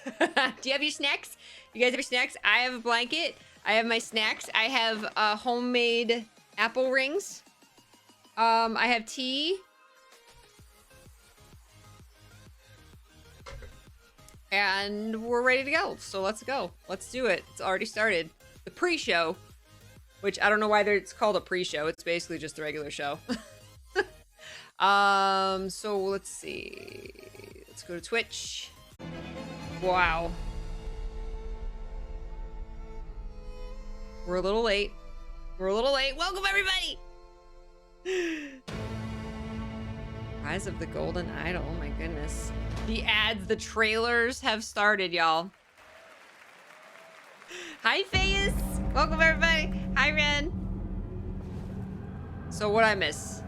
Do you have your snacks? You guys have your snacks? I have a blanket. I have my snacks. I have homemade apple rings. I have tea. And we're ready to go. So let's go. Let's do it. It's already started. The pre-show, which I don't know why it's called a pre-show. It's basically just a regular show. So let's see. Let's go to Twitch. Wow. We're a little late. We're a little late. Welcome, everybody! Rise of the Golden Idol. Oh my goodness. The ads, the trailers have started, y'all. Hi, Face. Welcome, everybody. Hi, Ren. So what'd I miss?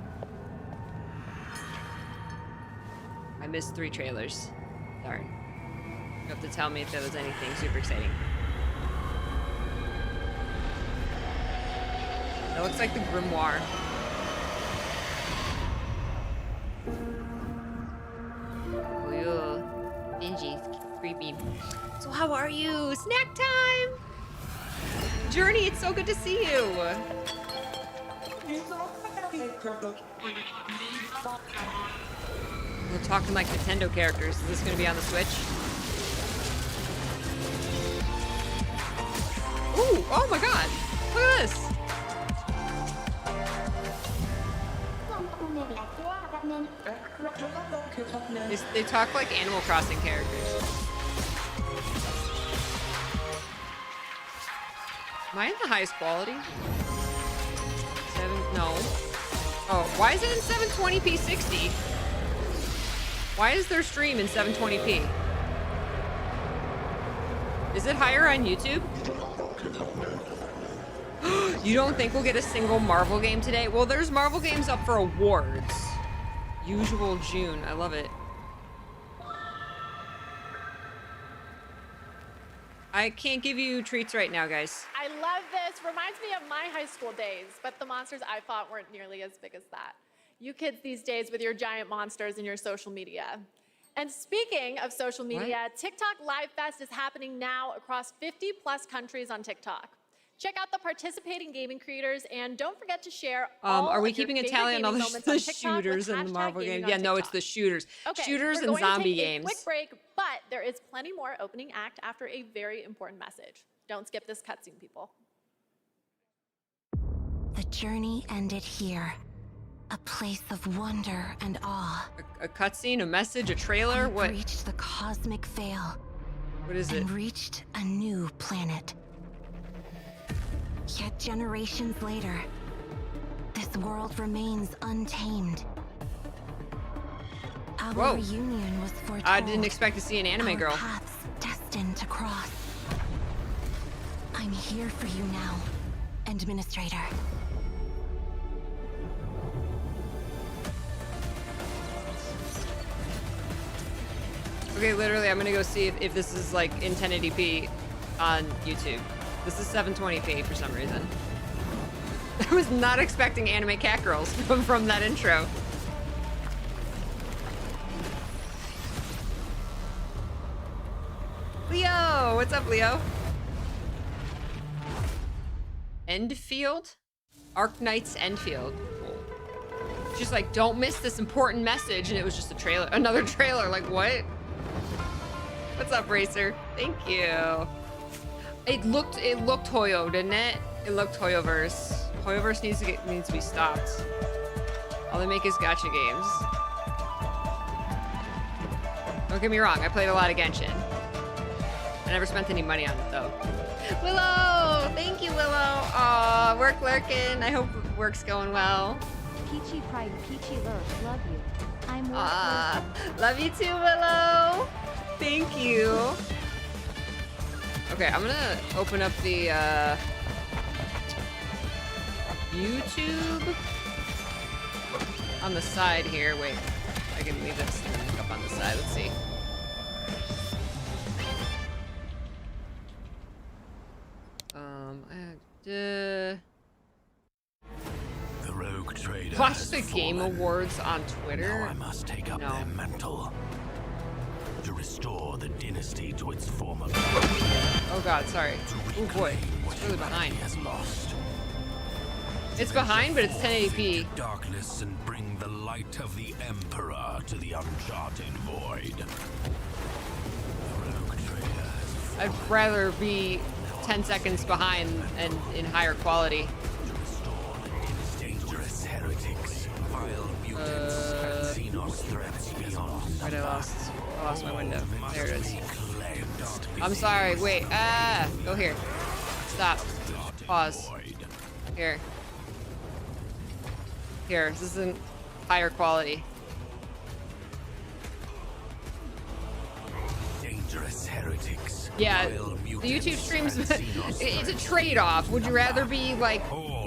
I missed 3 trailers. Darn. You have to tell me if there was anything super exciting. That looks like the Grimoire. Ooh, dingy, creepy. So how are you? Snack time! Journey, it's so good to see you. We're talking like Nintendo characters. Is this gonna be on the Switch? Ooh, oh my god. Look at this. They talk like Animal Crossing characters. Am I in the highest quality? 7, no. Oh, why is it in 720p 60? Why is their stream in 720p? Is it higher on YouTube? You don't think we'll get a single Marvel game today? Well, there's Marvel games up for awards. Usual June. I love it. I can't give you treats right now, guys. I love this. Reminds me of my high school days, but the monsters I fought weren't nearly as big as that. You kids these days with your giant monsters and your social media. And speaking of social media, TikTok Live Fest is happening now across 50 plus countries on TikTok. Check out the participating gaming creators and don't forget to share all are we of your keeping a favorite tally on all gaming the moments on TikTok shooters with in the Marvel #gaming game? on Yeah, no, it's TikTok. the shooters. Okay, Shooters we're and going to zombie take games. a quick break, but there is plenty more opening act after a very important message. Don't skip this cutscene, people. The journey ended here. A place of wonder and awe. A cutscene, a message, a trailer? What? Reached the cosmic veil. What is it? And reached a new planet. Yet generations later, this world remains untamed. Our reunion was foretold. I didn't expect to see an anime girl. Paths destined to cross. I'm here for you now, Administrator. Okay, literally, I'm gonna go see if this is like in 1080p on YouTube. This is 720p for some reason. I was not expecting anime cat girls from that intro. Leo! What's up, Leo? Endfield? Arknight's Endfield. Cool. She's like, don't miss this important message, and it was just a trailer, another trailer. Like, what? What's up, Racer? Thank you. It looked Hoyo, didn't it? It looked Hoyoverse. Hoyoverse needs to be stopped. All they make is gacha games. Don't get me wrong, I played a lot of Genshin. I never spent any money on it though. Willow! Thank you, Willow. Aw, work lurking. I hope work's going well. Peachy Pride, Peachy Lurk, love you. I'm love you too, Willow. Thank you. Okay, I'm gonna open up the YouTube on the side here. Wait, I can leave this up on the side. Let's see. The rogue trader Watch the Game Awards on Twitter. Now I must take up their mantle to restore the dynasty. majesty to its former. Oh god, sorry. Oh boy, it's really behind. Has lost. It's behind, but it's 1080p. Darkness and bring the light of the Emperor to the uncharted void. Rogue trader has I'd rather be 10 seconds behind and in higher quality. dangerous heretics, vile mutants, and Xenos threats beyond. Right, I lost my window. There it is. Cleansed. I'm sorry, wait, go here. Stop. Pause. Here. Here, this isn't higher quality. Dangerous heretics. Yeah, vile the mutants, YouTube streams, and Xenos it's a threats trade-off. Would you rather beyond. be like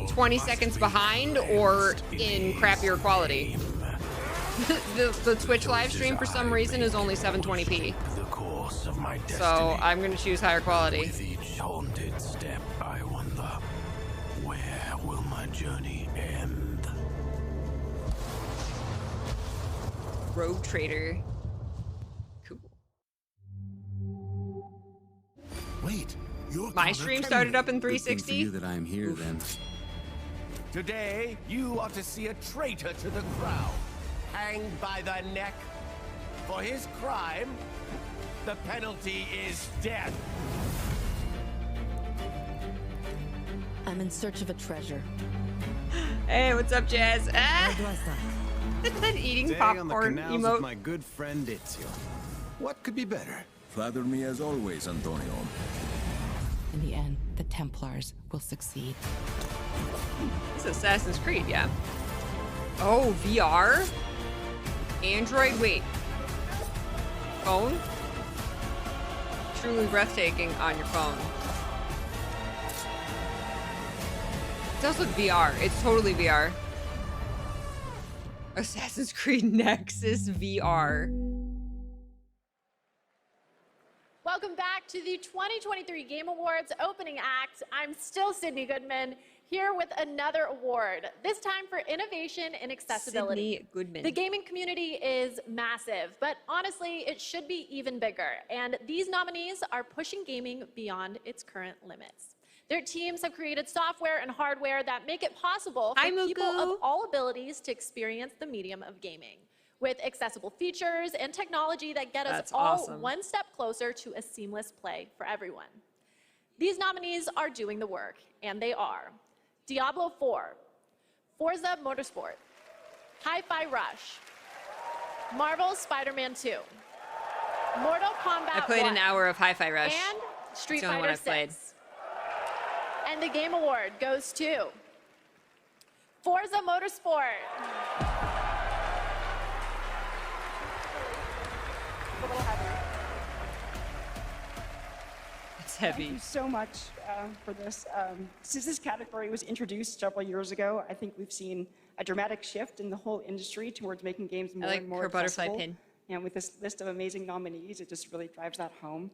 20 seconds behind or in crappier quality? the Twitch live stream for some reason is only 720p. The course of my destiny. So I'm gonna choose higher quality. With each haunted step, I wonder, where will my journey end? Rogue Trader. Cool. Wait, you're My stream started up in Good thing for 360. you that I am here then. Today, you are to see a traitor to the crown, hanged by the neck. For his crime, the penalty is death. I'm in search of a treasure. Hey, what's up, Jazz? Where Ah! do I start? That eating Staying on the popcorn canals emote. of my good friend Ezio. What could be better? Flatter me as always, Antonio. In the end, the Templars will succeed. This is Assassin's Creed, yeah. Oh, VR? Android, wait. Phone? Truly breathtaking on your phone. It does look VR. It's totally VR. Assassin's Creed Nexus VR. Welcome back to the 2023 Game Awards opening act. I'm still Sydney Goodman, here with another award, this time for innovation and accessibility. Sydney Goodman. The gaming community is massive, but honestly, it should be even bigger. And these nominees are pushing gaming beyond its current limits. Their teams have created software and hardware that make it possible Hi, for people Muku. of all abilities to experience the medium of gaming, with accessible features and technology that get us That's all awesome. one step closer to a seamless play for everyone. These nominees are doing the work, and they are Diablo 4, Forza Motorsport, Hi-Fi Rush, Marvel's Spider-Man 2, Mortal Kombat I played 1, an hour of Hi-Fi Rush. and Street It's the only one Fighter I've played. 6. And the Game Award goes to Forza Motorsport. It's Thank heavy. you so much for this. Since this category was introduced several years ago, I think we've seen a dramatic shift in the whole industry towards making games more like and more her butterfly accessible. pin. And with this list of amazing nominees, it just really drives that home.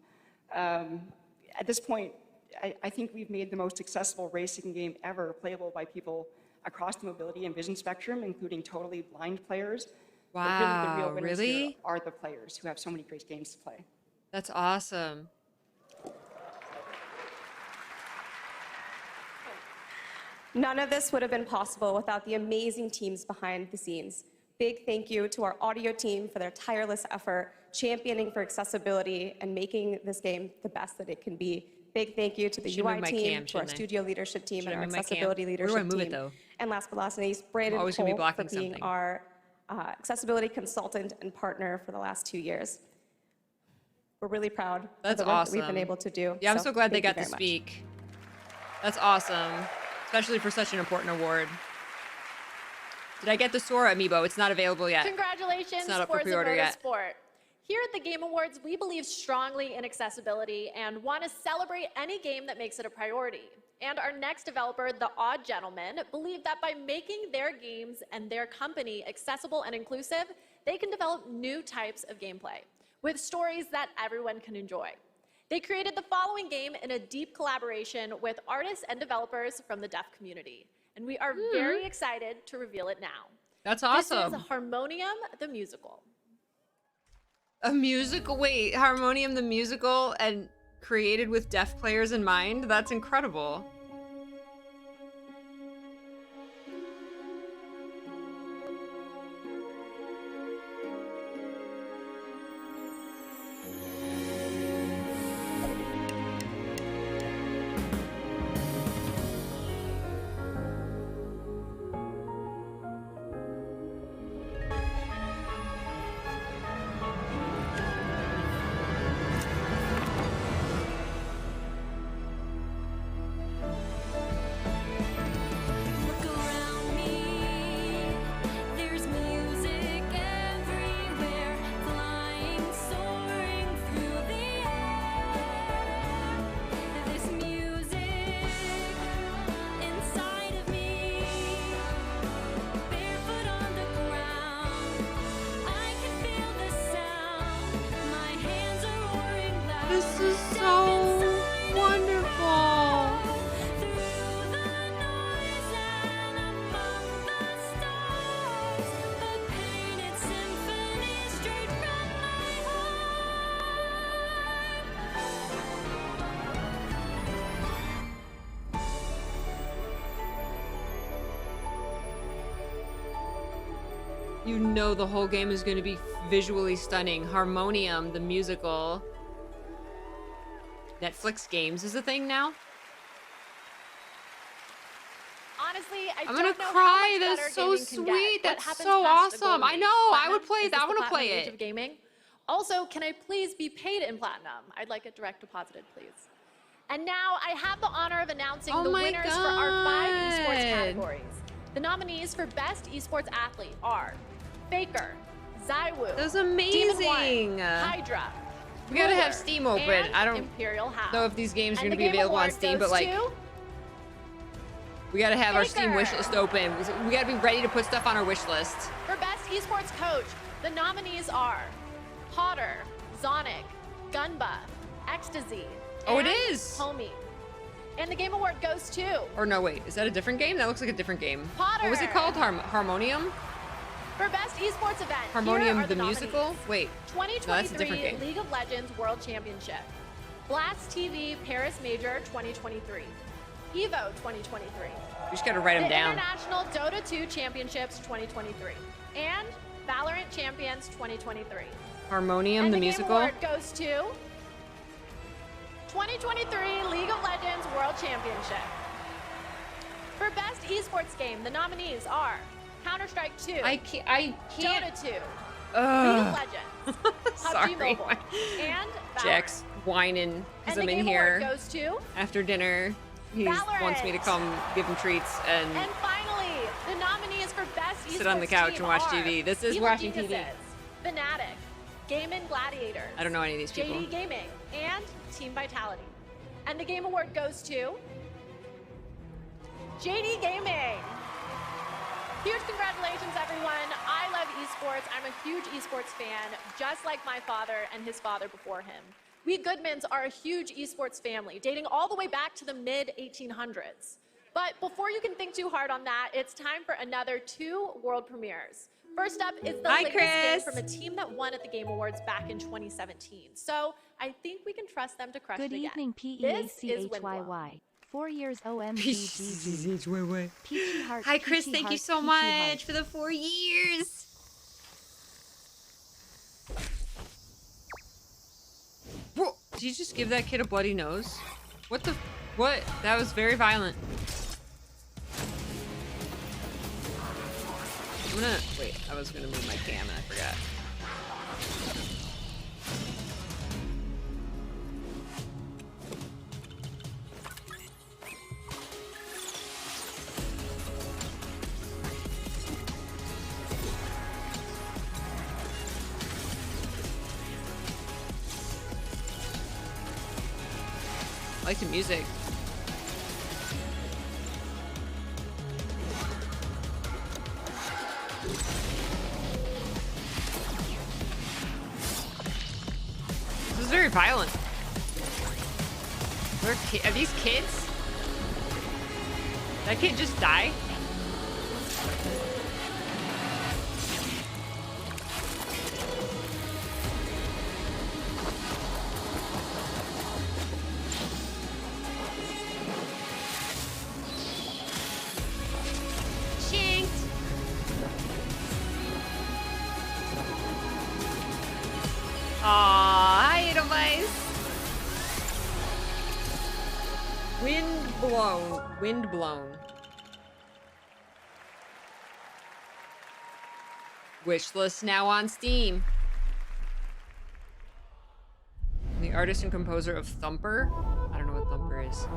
At this point, I think we've made the most accessible racing game ever playable by people across the mobility and vision spectrum, including totally blind players. But really, the Wow, real winners here really? are the players who have so many great games to play. That's awesome. None of this would have been possible without the amazing teams behind the scenes. Big thank you to our audio team for their tireless effort, championing for accessibility and making this game the best that it can be. Big thank you to the Should UI move my team, cam, to our shouldn't I? studio leadership team, Should and I our move my cam? accessibility Where do I leadership move it, team. though? And last but not least, Brandon always gonna be Cole for blocking being something. our accessibility consultant and partner for the last 2 years. We're really proud That's of the work that we've awesome. been able to do. Yeah, I'm so glad they thank you got to very much. speak. That's awesome, especially for such an important award. Did I get the Sora amiibo? It's not available yet. Congratulations, It's not up for Forza pre-order yet. Motorsport. Here at the Game Awards, we believe strongly in accessibility and want to celebrate any game that makes it a priority. And our next developer, The Odd Gentleman, believe that by making their games and their company accessible and inclusive, they can develop new types of gameplay with stories that everyone can enjoy. They created the following game in a deep collaboration with artists and developers from the deaf community. And we are very excited to reveal it now. That's This awesome. is Harmonium the Musical. A musical? Wait, Harmonium the musical and created with deaf players in mind? That's incredible. This is so wonderful. You know the whole game is going to be visually stunning. Harmonium, the musical. Netflix games is a thing now. Honestly, I I'm don't gonna know cry. how much That's better so gaming can sweet. get. What That's happens so past the awesome. golden I age? know. I Platinum? would play Is that. this I the wanna platinum play age it. of gaming? Also, can I please be paid in platinum? I'd like it direct deposited, please. And now I have the honor of announcing Oh the my winners for our 5 esports God. categories. The nominees for Best Esports Athlete are Faker, Zywoo, That was Demon amazing. One, Hydra. We gotta have Ruler, Steam open. and I don't Imperial House. know if these games are And gonna the be Game available on Award Steam, goes but like, to we gotta have our Steam Faker. wish list open. We gotta be ready to put stuff on our wish list. For Best Esports Coach, the nominees are Potter, Zonic, Gunba, Ecstasy, Oh, it and is. Homie. And the Game Award goes to Or no, wait, is that a different game? That looks like a different game. Potter. What was it called? Harmonium? For Best Esports Event, Harmonium here are the nominees. musical? Wait. No, that's a 2023 different game. League of Legends World Championship, Blast TV Paris Major 2023, EVO 2023. We just gotta write them the down. International Dota 2 Championships 2023, and Valorant Champions 2023. Harmonium And the Game musical? Award goes to 2023 League of Legends World Championship. For Best Esports Game, the nominees are Counter-Strike 2, I can't. Dota 2, League Ugh. of Legends, Sorry. PUBG Mobile, and Valorant. Jack's whining because And I'm the in Game Award here goes to after dinner. He Valorant. wants me to come give him treats and And finally, the nominees for Best Esports sit on the couch Team and watch are TV. This is Evil watching TV. Geniuses, Fnatic, Game & Gladiators, I don't know any of these people. JD Gaming, and Team Vitality. And the Game Award goes to JD Gaming. Huge congratulations, everyone. I love esports. I'm a huge esports fan, just like my father and his father before him. We Goodmans are a huge esports family, dating all the way back to the mid-1800s. But before you can think too hard on that, it's time for another 2 world premieres. First up is the Hi, latest game Chris. from a team that won at the Game Awards back in 2017. So I think we can trust them to crush Good it again. evening, This is Windblown. PEACHYY. 4 years OMGGG. Peachy heart. Hi, Chris. Peachy Thank you heart, so Peachy much heart. for the 4 years. Whoa. Did you just give that kid a bloody nose? What the? What? That was very violent. I'm gonna wait. I was gonna move my cam and I forgot. I like the music. This is very violent. Are these kids? That kid just died? Wind blown. Wind blown. Wish list now on Steam. The artist and composer of Thumper. I don't know what Thumper is.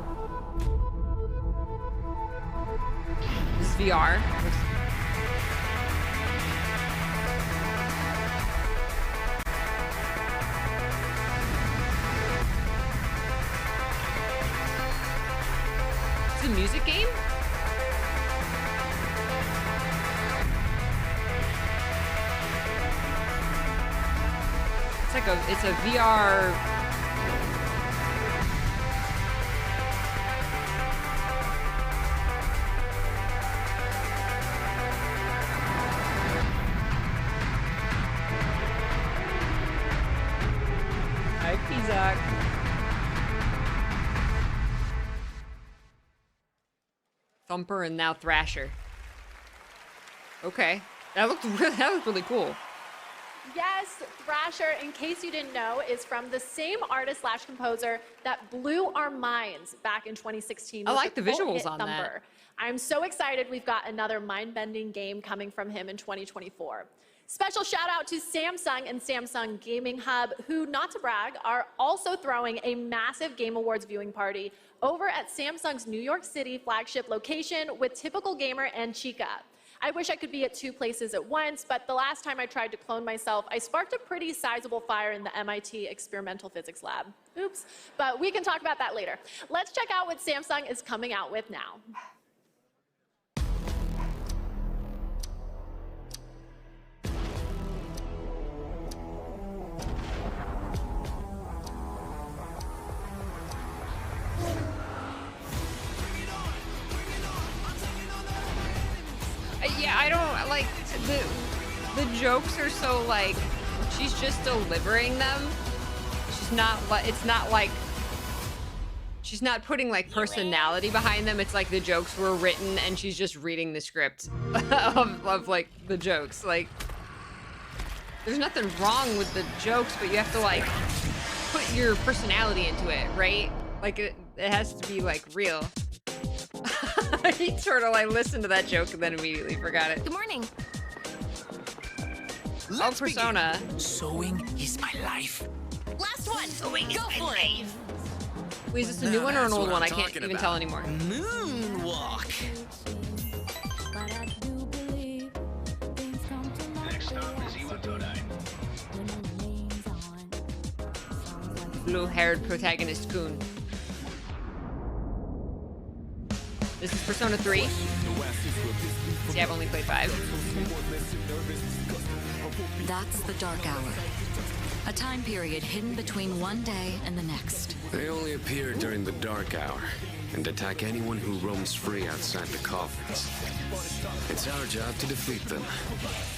This is VR. It's a music game? It's a VR. Hi, Pizak. Thumper and now Thrasher. Okay, that looked really cool. Yes, Thrasher, in case you didn't know, is from the same artist / composer that blew our minds back in 2016. I like the cult visuals hit on Thumper. that. I'm so excited we've got another mind-bending game coming from him in 2024. Special shout out to Samsung and Samsung Gaming Hub, who, not to brag, are also throwing a massive Game Awards viewing party over at Samsung's New York City flagship location with Typical Gamer and Chica. I wish I could be at 2 places at once, but the last time I tried to clone myself, I sparked a pretty sizable fire in the MIT experimental physics lab. Oops, but we can talk about that later. Let's check out what Samsung is coming out with now. Yeah, I don't like the jokes are so like she's just delivering them. She's not like it's not like she's not putting like personality behind them. It's like the jokes were written and she's just reading the script of like the jokes. Like there's nothing wrong with the jokes, but you have to like put your personality into it, right? Like it has to be like real. He sort of like listened to that joke and then immediately forgot it. Good morning. Oh, Persona. Sewing is my life. Last one. Sewing Go for it. Wait, is this a new one or an old one? I can't even tell anymore. Moonwalk. Next stop is Iwatodai. Blue-haired protagonist Kun. This is Persona 3. See, I've only played 5. That's the Dark Hour. A time period hidden between one day and the next. They only appear during the Dark Hour and attack anyone who roams free outside the coffins. It's our job to defeat them.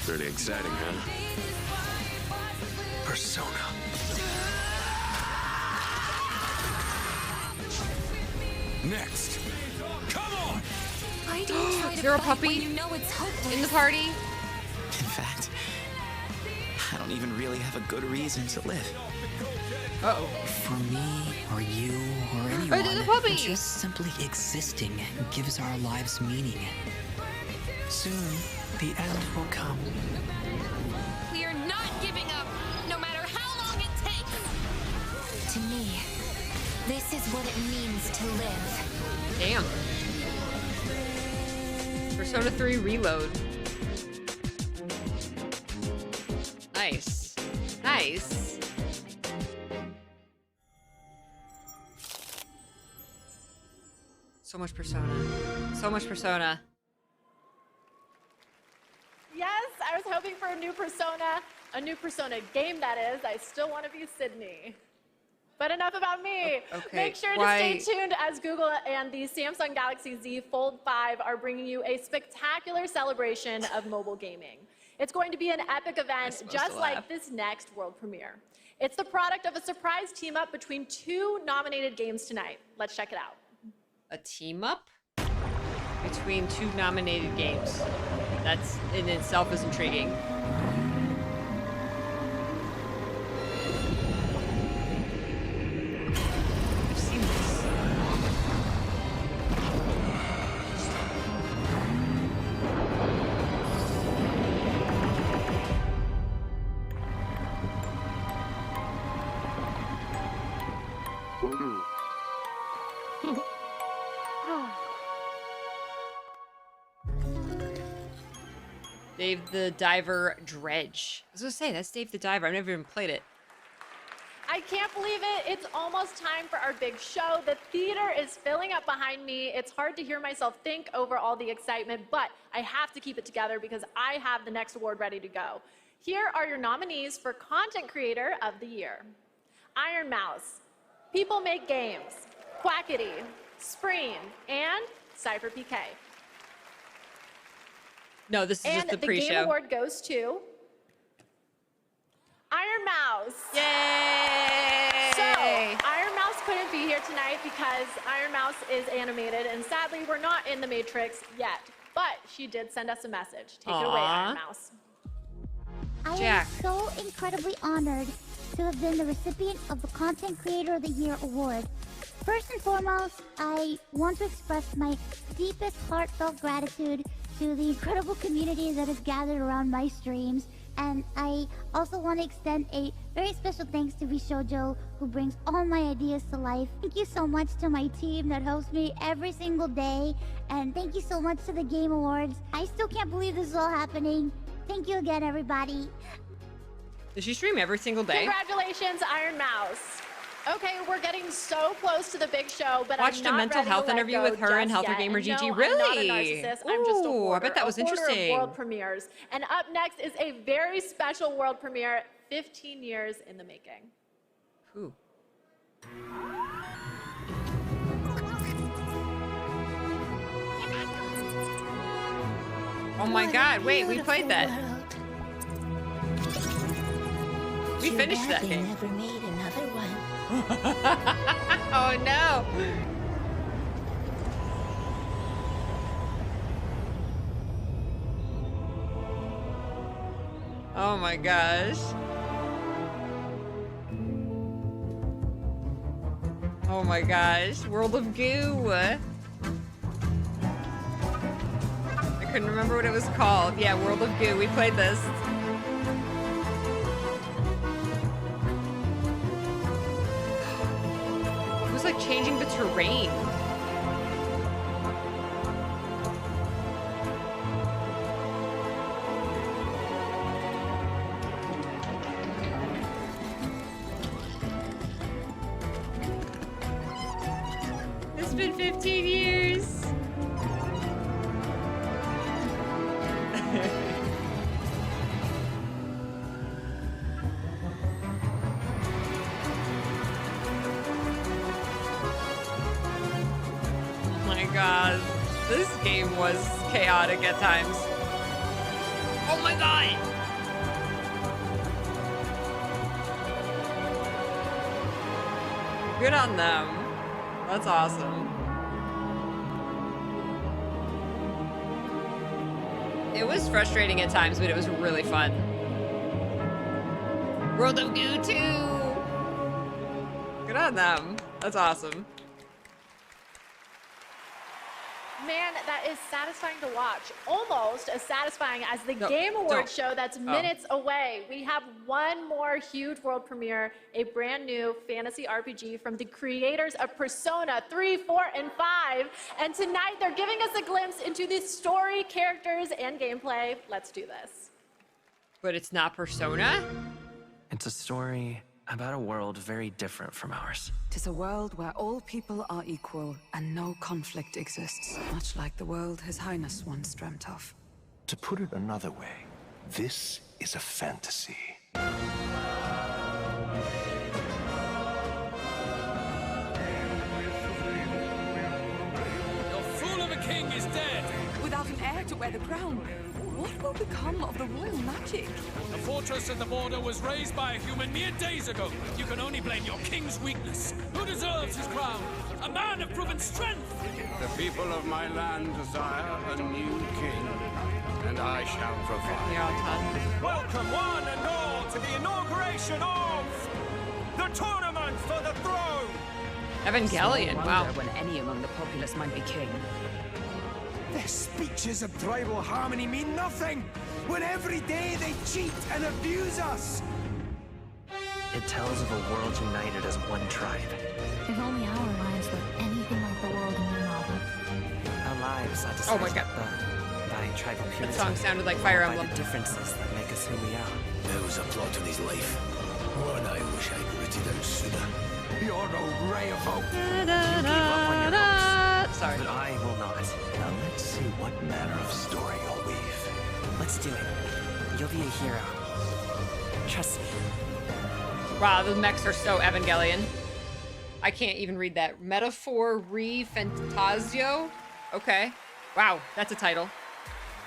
Pretty exciting, huh? Persona. Next. Come on! I don't try to You're a fight puppy when you know it's hopeless. in the party. In fact, I don't even really have a good reason to live. Uh-oh. For me, or you, or Oh, there's a anyone, puppy. just simply existing gives our lives meaning. Soon, the end will come. We are not giving up, no matter how long it takes. To me, this is what it means to live. Damn. Persona 3 Reload. Nice. Nice. So much Persona. So much Persona. Yes, I was hoping for a new Persona game, that is. I still want to be Sydney. But enough about me. Okay, Make sure to stay tuned as Google and the Samsung Galaxy Z Fold 5 are bringing you a spectacular celebration of mobile gaming. It's going to be an epic event just like this next world premiere. It's the product of a surprise team up between 2 nominated games tonight. Let's check it out. A team up between 2 nominated games. That's in itself is intriguing. I've seen this. Dave the Diver Dredge. I was gonna say, that's Dave the Diver. I've never even played it. I can't believe it. It's almost time for our big show. The theater is filling up behind me. It's hard to hear myself think over all the excitement, but I have to keep it together because I have the next award ready to go. Here are your nominees for Content Creator of the Year. Iron Mouse, People Make Games, Quackity, Spreen, and Cypher PK. No, this is just the pre-show. And the Game Award goes to Iron Mouse. Yay! So, Iron Mouse couldn't be here tonight because Iron Mouse is animated, and sadly, we're not in the Matrix yet. But she did send us a message. Take it away, Iron Mouse. I am so incredibly honored to have been the recipient of the Content Creator of the Year award. First and foremost, I want to express my deepest heartfelt gratitude to the incredible community that has gathered around my streams. And I also want to extend a very special thanks to Bishojo, who brings all my ideas to life. Thank you so much to my team that helps me every single day. And thank you so much to the Game Awards. I still can't believe this is all happening. Thank you again, everybody. Does she stream every single day? Congratulations, Iron Mouse. Okay, we're getting so close to the big show, but Watched I'm not a mental health interview with her and Healthy Gamer GG. No, Really? I'm not a narcissist. I'm just a hoarder, I bet that was a hoarder interesting. Of world premieres. And up next is a very special world premiere, 15 years in the making. Ooh. Oh my god, wait, we played that. We finished that game. Never made another one. Oh no. Oh my gosh. Oh my gosh. World of Goo. I couldn't remember what it was called. Yeah, World of Goo. We played this. It was like changing the terrain. It's been 15 years. Oh my god. This game was chaotic at times. Oh my god! Good on them. That's awesome. It was frustrating at times, but it was really fun. World of Goo 2! Good on them. That's awesome. Man, that is satisfying to watch. Almost as satisfying as the Game Awards show that's minutes away. We have one more huge world premiere, a brand new fantasy RPG from the creators of Persona 3, 4, and 5. And tonight they're giving us a glimpse into the story, characters, and gameplay. Let's do this. But it's not Persona? It's a story about a world very different from ours. 'Tis a world where all people are equal and no conflict exists, much like the world His Highness once dreamt of. To put it another way, this is a fantasy. Your fool of a king is dead! Without an heir to wear the crown, what will become of the royal magic? The fortress at the border was raised by a human mere days ago. You can only blame your king's weakness. Who deserves his crown? A man of proven strength! The people of my land desire a new king, and I shall provide. Welcome one and all to the inauguration of the tournament for the throne! Evangelion, wow. When any among the populace might be king. Their speeches of tribal harmony mean nothing, when every day they cheat and abuse us! It tells of a world united as one tribe. If Oh my god. By tribal purity. That song sounded like Fire Emblem. By the differences that make us who we are. There was a plot in his life. One I wish I'd written out sooner. You're no ray of hope. Sorry. But I will not. Now let's see what manner of story you'll weave. Let's do it. You'll be a hero. Trust me. Wow, the mechs are so Evangelion. I can't even read that. Metaphor Re Fantasio? Okay. Wow, that's a title.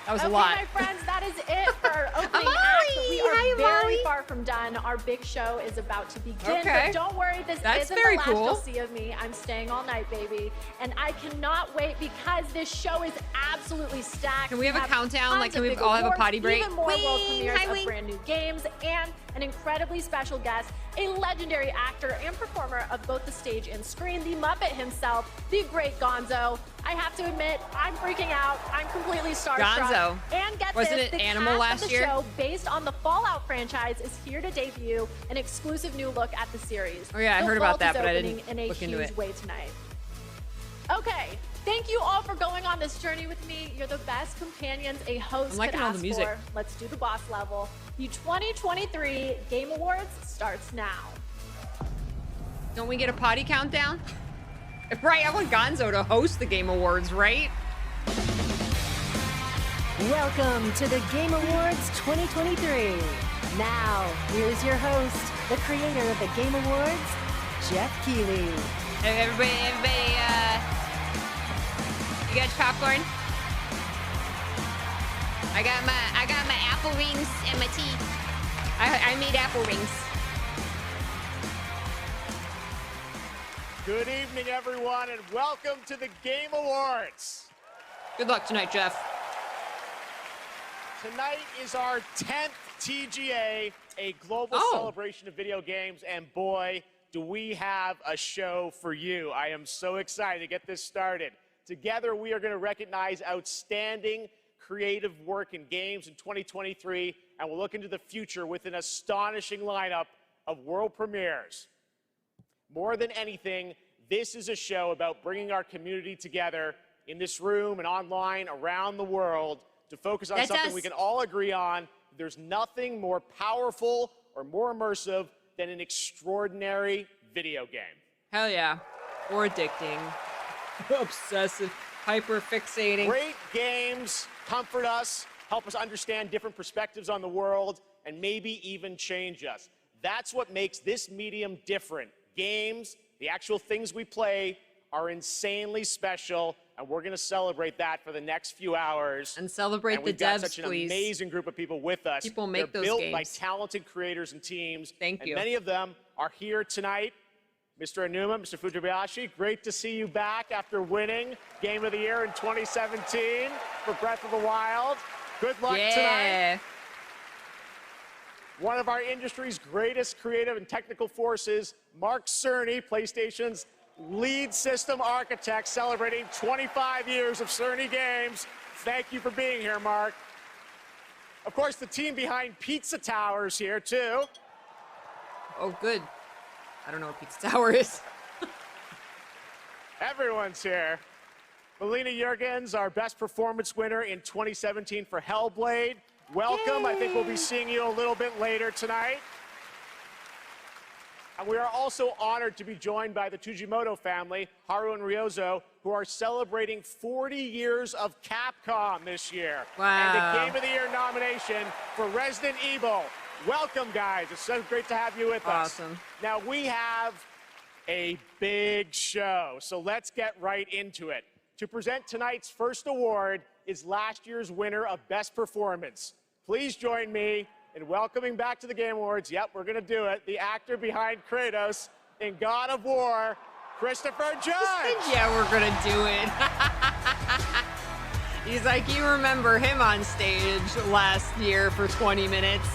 That was a lot. Okay, my friends, that is it for opening act. But we are very far from done. Our big show is about to begin. Okay. But don't worry, this That's isn't very the last cool. you'll see of me. I'm staying all night, baby. And I cannot wait because this show is absolutely stacked. Can we have a countdown? Like, tons can of we big all have a awards, potty break? Even more world Wing, premieres hi, of wing. brand new games and an incredibly special guest, a legendary actor and performer of both the stage and screen, the Muppet himself, the great Gonzo. I have to admit, I'm freaking out. I'm completely starstruck. Gonzo. And get Wasn't this, it the Animal cast last of the year? show, based on the Fallout franchise, is here to debut an exclusive new look at the series. Oh, yeah, I The heard about vault that, is but I opening didn't in a look into huge it. way tonight. Okay, thank you all for going on this journey with me. You're the best companions a host I'm liking could all the ask music. for. Let's do the boss level. The 2023 Game Awards starts now. Don't we get a potty countdown? Right, I want Gonzo to host the Game Awards, right? Welcome to the Game Awards 2023. Now, here's your host, the creator of the Game Awards, Jeff Keighley. Hey, everybody, you got your popcorn? I got my apple rings and my tea. I made apple rings. Good evening, everyone, and welcome to the Game Awards. Good luck tonight, Jeff. Tonight is our 10th TGA, a global celebration of video games, and boy, do we have a show for you. I am so excited to get this started. Together, we are going to recognize outstanding creative work in games in 2023, and we'll look into the future with an astonishing lineup of world premieres. More than anything, this is a show about bringing our community together in this room and online around the world to focus on something we can all agree on. There's nothing more powerful or more immersive than an extraordinary video game. Hell yeah. Or addicting. Obsessive. Hyper-fixating. Great games comfort us, help us understand different perspectives on the world, and maybe even change us. That's what makes this medium different. Games, the actual things we play, are insanely special, and we're going to celebrate that for the next few hours. And celebrate and the we've got devs, such an please. amazing group of people with us. People make They're those built games. by talented creators and teams. Thank you. And many of them are here tonight. Mr. Anuma, Mr. Fujibayashi, great to see you back after winning Game of the Year in 2017 for Breath of the Wild. Good luck tonight. One of our industry's greatest creative and technical forces, Mark Cerny, PlayStation's lead system architect, celebrating 25 years of Cerny games. Thank you for being here, Mark. Of course, the team behind Pizza Tower is here, too. Oh, good. I don't know what Pizza Tower is. Everyone's here. Melina Jurgens, our best performance winner in 2017 for Hellblade. Welcome. Yay. I think we'll be seeing you a little bit later tonight. And we are also honored to be joined by the Tujimoto family, Haru and Ryozo, who are celebrating 40 years of Capcom this year. Wow. And the Game of the Year nomination for Resident Evil. Welcome, guys. It's so great to have you with us. Awesome. Now, we have a big show, so let's get right into it. To present tonight's first award is last year's winner of Best Performance. Please join me in welcoming back to the Game Awards, yep, we're going to do it, the actor behind Kratos in God of War, Christopher Judge. Yeah, we're going to do it. He's like, you remember him on stage last year for 20 minutes.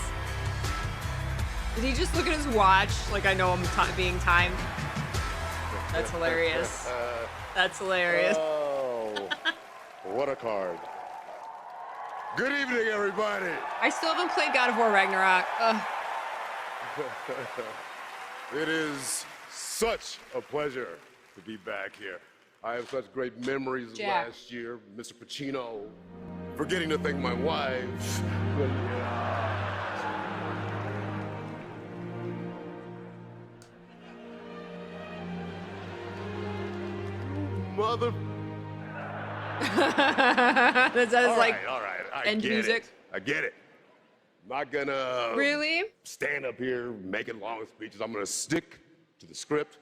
Did he just look at his watch? Like, I know I'm being timed. That's hilarious. That's hilarious. Oh, what a card. Good evening, everybody. I still haven't played God of War Ragnarok. Ugh. It is such a pleasure to be back here. I have such great memories of Jack. last year. Mr. Pacino, forgetting to thank my wife. But, mother. That's like all right. I end get music. It. I get it. I'm not gonna Really? stand up here making long speeches. I'm gonna stick to the script.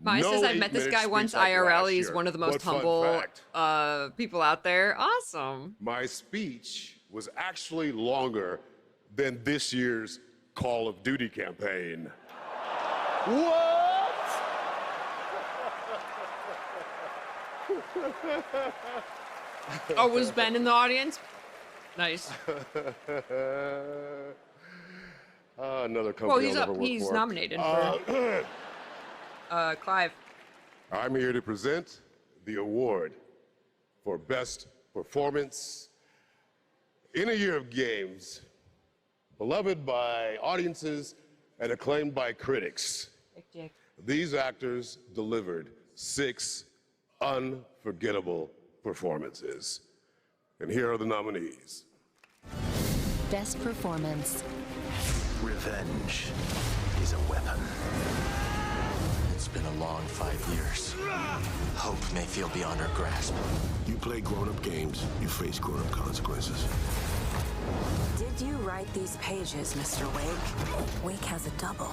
Mine No says I've met this 8-minute guy once speech like IRL. last He's year. one of the most But fun humble fact, people out there. Awesome. my speech was actually longer than this year's Call of Duty campaign. What? Oh, was Ben in the audience? Nice. Another company. Well, he's I'll up. never work He's for. nominated for Clive. I'm here to present the award for Best Performance in a Year of Games, beloved by audiences and acclaimed by critics. These actors delivered 6 unforgettable performances. And here are the nominees. Best performance. Revenge is a weapon. It's been a long 5 years. Hope may feel beyond our grasp. You play grown-up games, you face grown-up consequences. Did you write these pages, Mr. Wake? Wake has a double.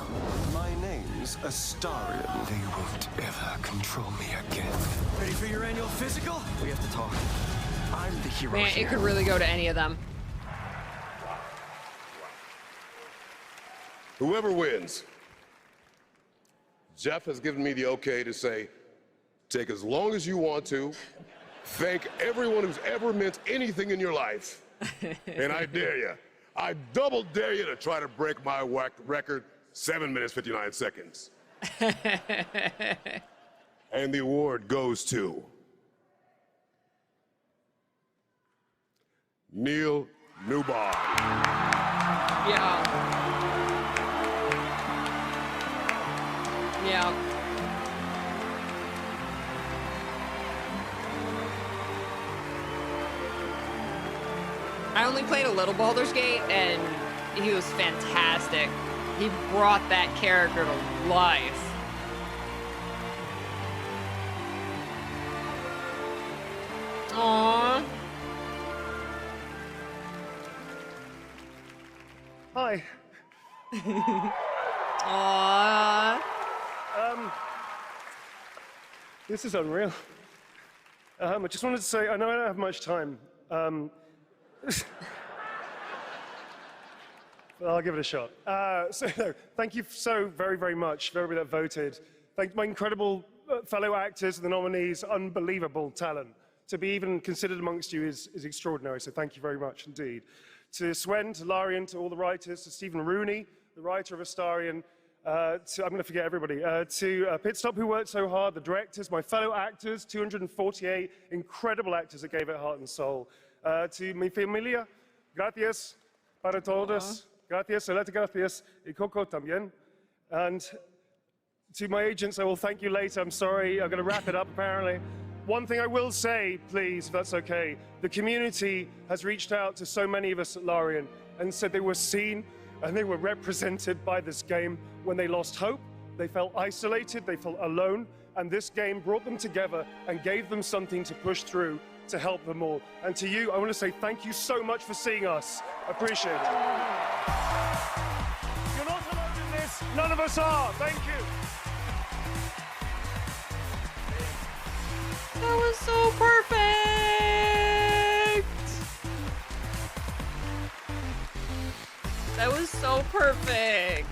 My name's Astarion. They won't ever control me again. Ready for your annual physical? We have to talk. I'm the hero Man, here. it could really go to any of them. Whoever wins, Jeff has given me the okay to say, take as long as you want to, thank everyone who's ever meant anything in your life, and I dare you, I double dare you to try to break my record, 7 minutes, 59 seconds. And the award goes to Neil Newbar. Yeah. Yeah. I only played a little Baldur's Gate, and he was fantastic. He brought that character to life. Aww. Hi. Aww. This is unreal. I just wanted to say, I know I don't have much time. But I'll give it a shot. Thank you so very, very much for everybody that voted. Thank my incredible fellow actors and the nominees. Unbelievable talent. To be even considered amongst you is extraordinary, so thank you very much indeed. To Swen, to Larian, to all the writers, to Stephen Rooney, the writer of Astarion, I'm going to forget everybody, to Pitstop, who worked so hard, the directors, my fellow actors, 248 incredible actors that gave it heart and soul. To mi familia, gracias para todos, gracias, solete gracias, y Coco también. And to my agents, I will thank you later. I'm sorry, I'm going to wrap it up apparently. One thing I will say, please, if that's okay, the community has reached out to so many of us at Larian and said they were seen and they were represented by this game when they lost hope, they felt isolated, they felt alone, and this game brought them together and gave them something to push through to help them all. And to you, I want to say thank you so much for seeing us. Appreciate it. You're not alone in this. None of us are. Thank you. That was so perfect! That was so perfect.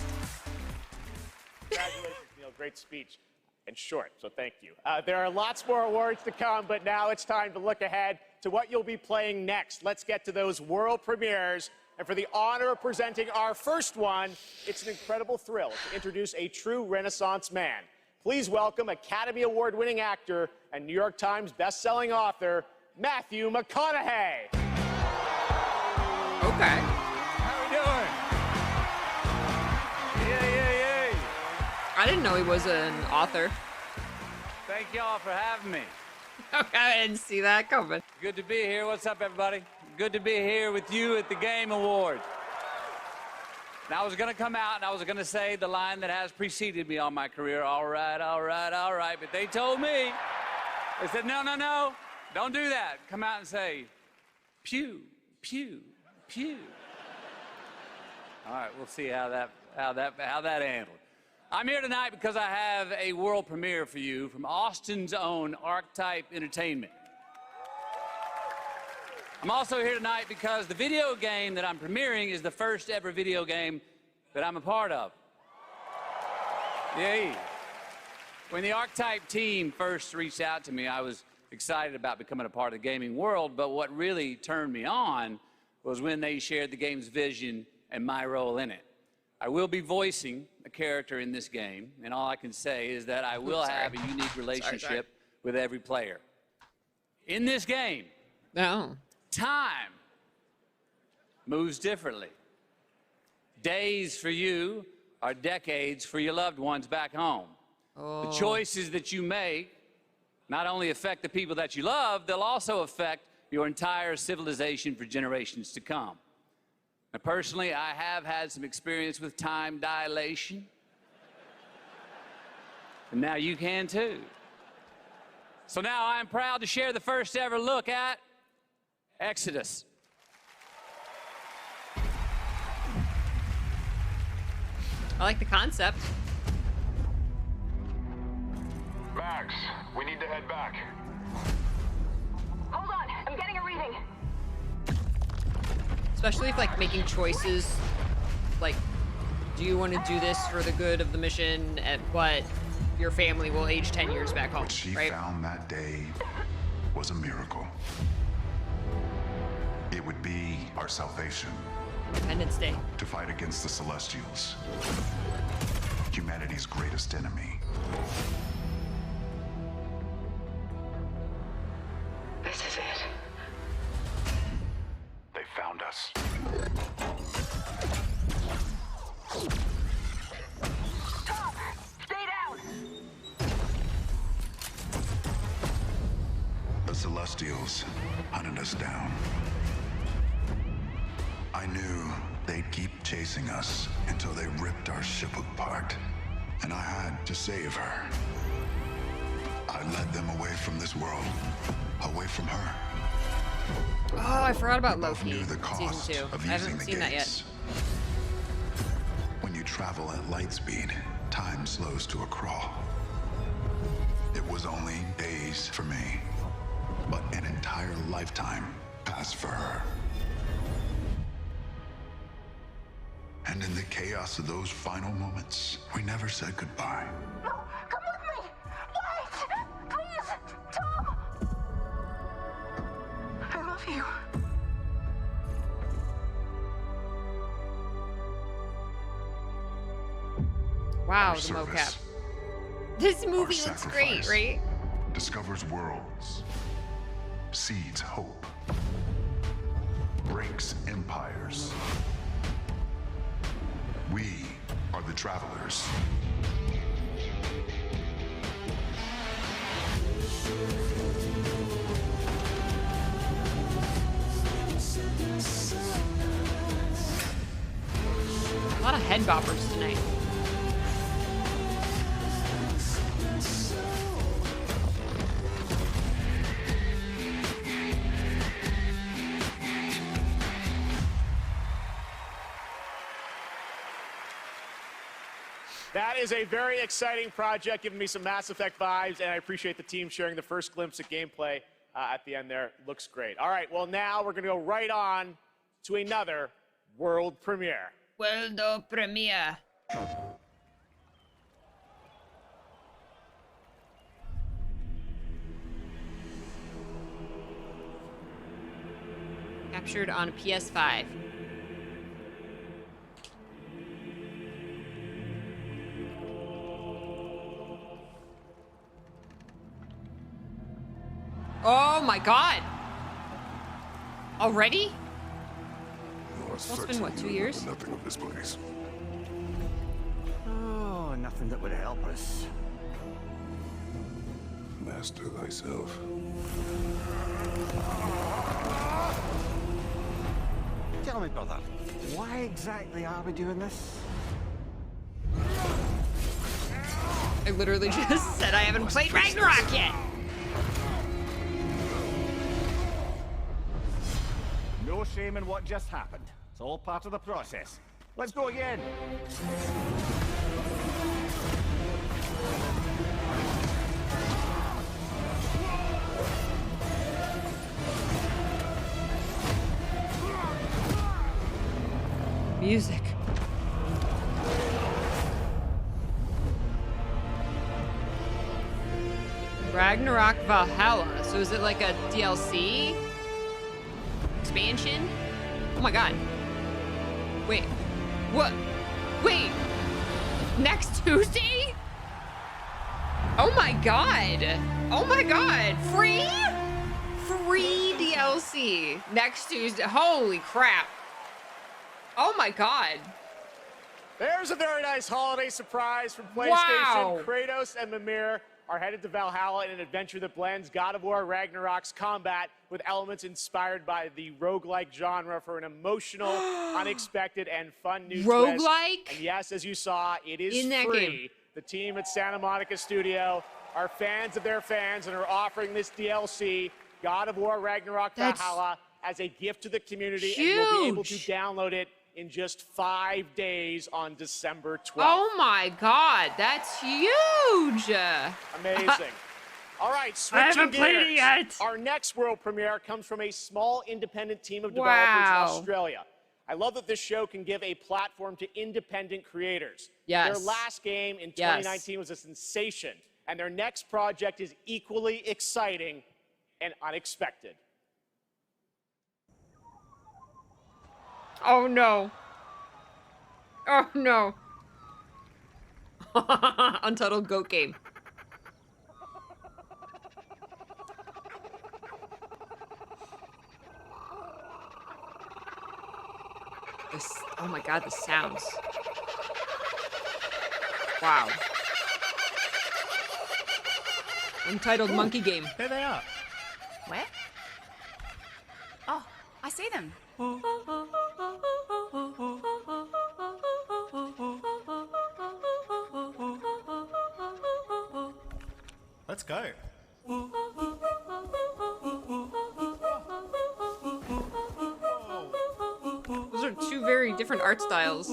Congratulations, Neil. Great speech. And short, so thank you. There are lots more awards to come, but now it's time to look ahead to what you'll be playing next. Let's get to those world premieres. And for the honor of presenting our first one, it's an incredible thrill to introduce a true Renaissance man. Please welcome Academy Award-winning actor and New York Times best-selling author, Matthew McConaughey. Okay. How we doing? I didn't know he was an author. Thank y'all for having me. Okay, I didn't see that coming. Good to be here. What's up, everybody? Good to be here with you at the Game Awards. Now, I was going to come out and I was going to say the line that has preceded me all my career, all right, all right, all right. But they told me, they said, no, no, no, don't do that. Come out and say, pew, pew, pew. All right, we'll see how that handled. I'm here tonight because I have a world premiere for you from Austin's own Archetype Entertainment. I'm also here tonight because the video game that I'm premiering is the first ever video game that I'm a part of. Yay. When the Archetype team first reached out to me, I was excited about becoming a part of the gaming world, but what really turned me on was when they shared the game's vision and my role in it. I will be voicing a character in this game, and all I can say is that I will have a unique relationship with every player. In this game, time moves differently. Days for you are decades for your loved ones back home. The choices that you make not only affect the people that you love, they'll also affect your entire civilization for generations to come. Now, personally, I have had some experience with time dilation. And now you can too. So now I'm proud to share the first ever look at Exodus. I like the concept. Max, we need to head back. Hold on, I'm getting a reading. Especially if, like, making choices, like, do you want to do this for the good of the mission, but your family will age 10 years back home, What she right? found that day was a miracle. It would be our salvation. Independence Day. To fight against the Celestials, humanity's greatest enemy. This is it. They found us. Stop! Stay down! The Celestials hunted us down. I knew they'd keep chasing us until they ripped our ship apart, and I had to save her. I led them away from this world, away from her. Oh, I forgot about We both Loki, knew the cost season 2. of I using haven't the seen that yet. gates. When you travel at light speed, time slows to a crawl. It was only days for me, but an entire lifetime passed for her. And in the chaos of those final moments, we never said goodbye. No, come with me! Wait! Please! Tom! I love you. Wow, Our the service, mocap. This movie our looks great, sacrifice, right? Discovers worlds, seeds hope, breaks empires. We are the travelers. A lot of head boppers tonight. That is a very exciting project, giving me some Mass Effect vibes, and I appreciate the team sharing the first glimpse of gameplay at the end there. Looks great. All right, well, now we're going to go right on to another world premiere. World premiere. Captured on a PS5. Oh my god! Already? It's been, what, 2 years? Nothing of this place. Oh, nothing that would help us. Now, master thyself. Tell me, brother, why exactly are we doing this? I literally just said I haven't played Ragnarok yet. No shame in what just happened. It's all part of the process. Let's go again. Music. Ragnarok Valhalla. So is it like a DLC? Expansion? Oh my god. Wait. What? Wait. Next Tuesday? Oh my god. Oh my god. Free? Free DLC. Next Tuesday. Holy crap. Oh my god. There's a very nice holiday surprise from PlayStation. Wow. Kratos and Mimir are headed to Valhalla in an adventure that blends God of War Ragnarok's combat with elements inspired by the roguelike genre for an emotional, unexpected, and fun new twist. Roguelike? And yes, as you saw, it is In that free. game. The team at Santa Monica Studio are fans of their fans and are offering this DLC, God of War Ragnarok Valhalla, as a gift to the community. And you'll be able to download it in just 5 days on December 12th. Oh my god, that's huge! Amazing. All right, I switching haven't played it gears. yet. Our next world premiere comes from a small independent team of developers Wow. in Australia. I love that this show can give a platform to independent creators. Yes. Their last game in Yes. 2019 was a sensation, and their next project is equally exciting and unexpected. Oh no. Oh no. Untitled Goat Game. This, oh my god, the sounds. Wow. Untitled Monkey Game. There they are. Where? Oh, I see them. Let's go. Those are two very different art styles.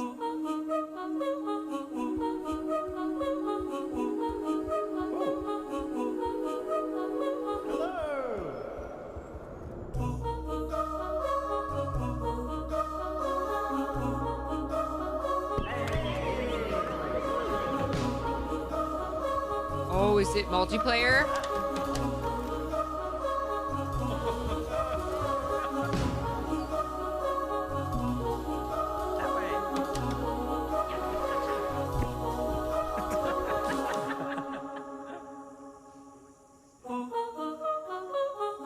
Oh, is it multiplayer?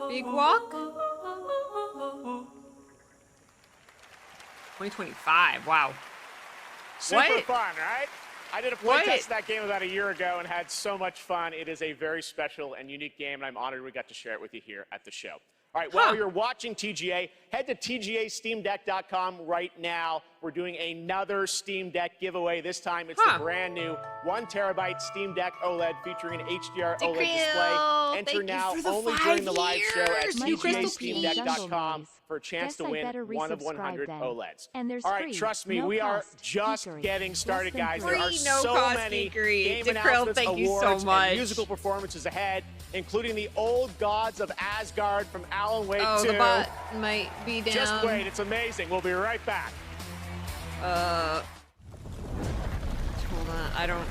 Big walk? 2025, wow. Super What? fun, right? I did a What? playtest of that game about a year ago and had so much fun. It is a very special and unique game, and I'm honored we got to share it with you here at the show. All right, while you're watching TGA, head to TGASteamDeck.com right now. We're doing another Steam Deck giveaway. This time it's the brand new 1 terabyte Steam Deck OLED featuring an HDR OLED display. Enter now only during the live show at TGASteamDeck.com for a chance to win one of 100 OLEDs. And there's All right, free, trust me, no we are cost just geekery. getting started, Less than guys. free. There are Free, no so cost many geekery. game Krill, announcements, thank you so awards, much. and musical performances ahead, including the old Gods of Asgard from Alan Wake 2. Oh, the bot might be down. Just wait, it's amazing. We'll be right back. Hold on, I don't...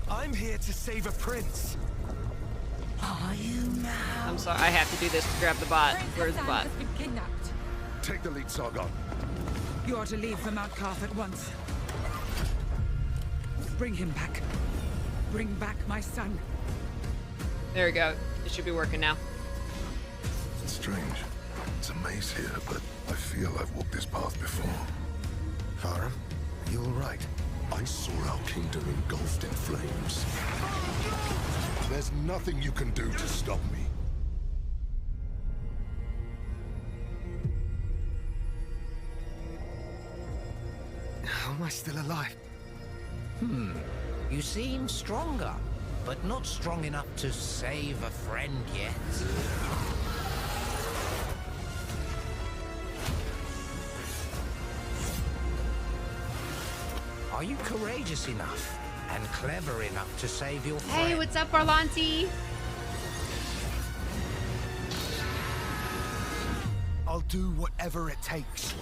I'm here to save a prince. Are you now? I'm sorry, I have to do this to grab the bot. Where's the bot? Kidnapped. Take the lead, Sargon. You are to leave for Mount Carth at once. Bring him back. Bring back my son. There we go. It should be working now. It's strange. It's a maze here, but I feel I've walked this path before. Farah, are you all right? I saw our kingdom engulfed in flames. There's nothing you can do to stop me. How am I still alive? You seem stronger, but not strong enough to save a friend yet. Are you courageous enough and clever enough to save your friend? Hey, what's up, Arlanti? I'll do whatever it takes.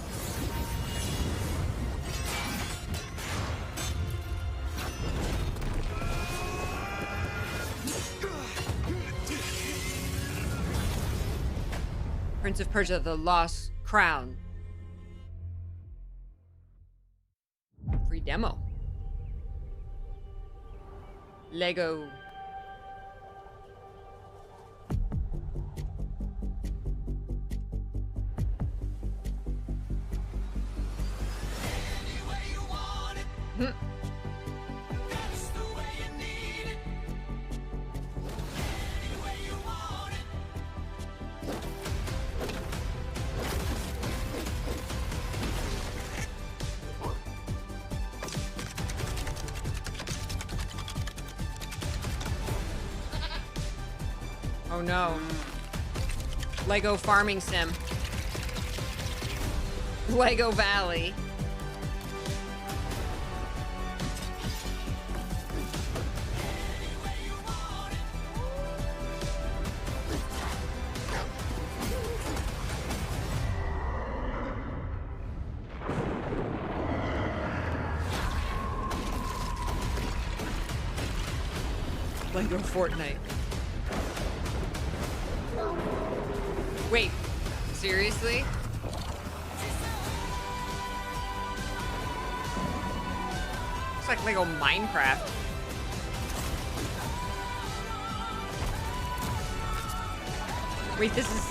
Prince of Persia, The Lost Crown. Free demo. Lego. Oh no. Lego farming sim. Lego Valley. Lego Fortnite. Wait, seriously? Looks like Lego Minecraft. Wait, this is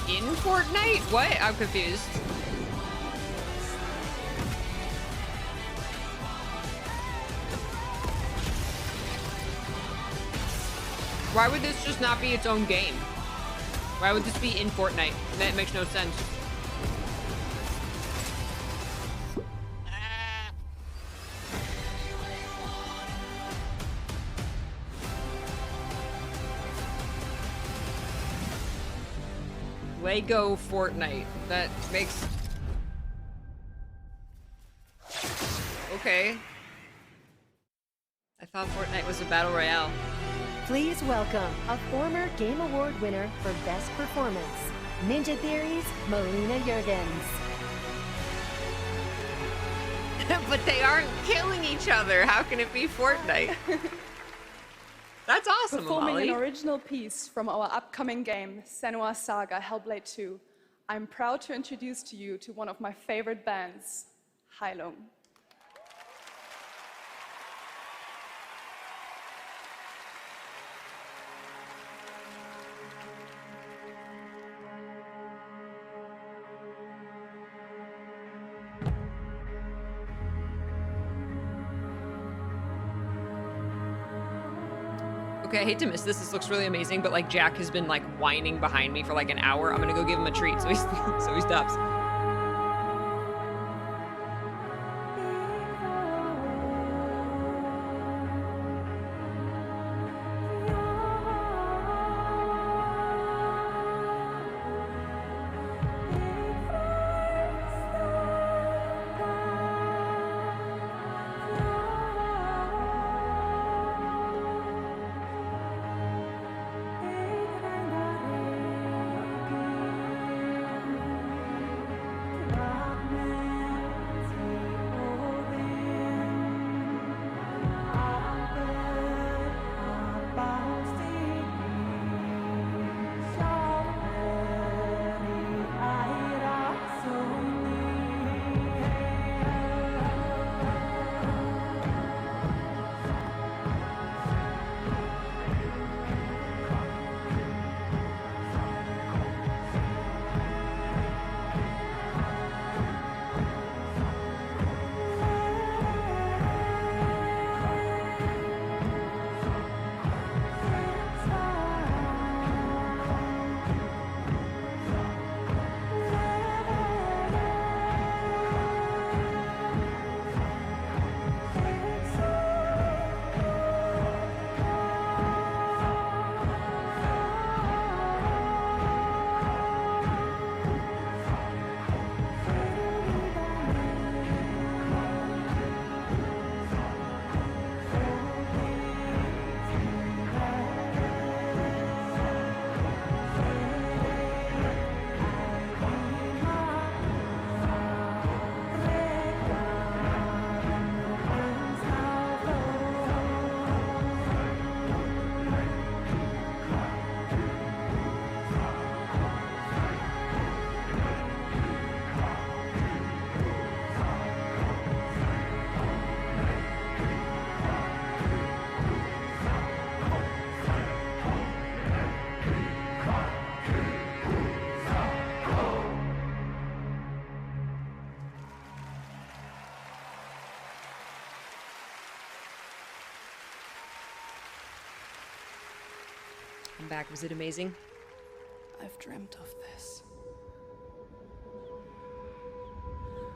in Fortnite? What? I'm confused. Why would this just not be its own game? Why would this be in Fortnite? That makes no sense. Lego Fortnite. That makes... Okay. I thought Fortnite was a battle royale. Please welcome a former Game Award winner for Best Performance, Ninja Theory's Melina Jurgens. But they aren't killing each other. How can it be Fortnite? That's awesome, Performing Molly. an original piece from our upcoming game, Senua's Saga Hellblade 2, I'm proud to introduce to you to one of my favorite bands, Heilung. Okay, I hate to miss this. This looks really amazing, but like Jack has been like whining behind me for like an hour. I'm gonna go give him a treat so he so he stops. I'm back. Was it amazing? I've dreamt of this.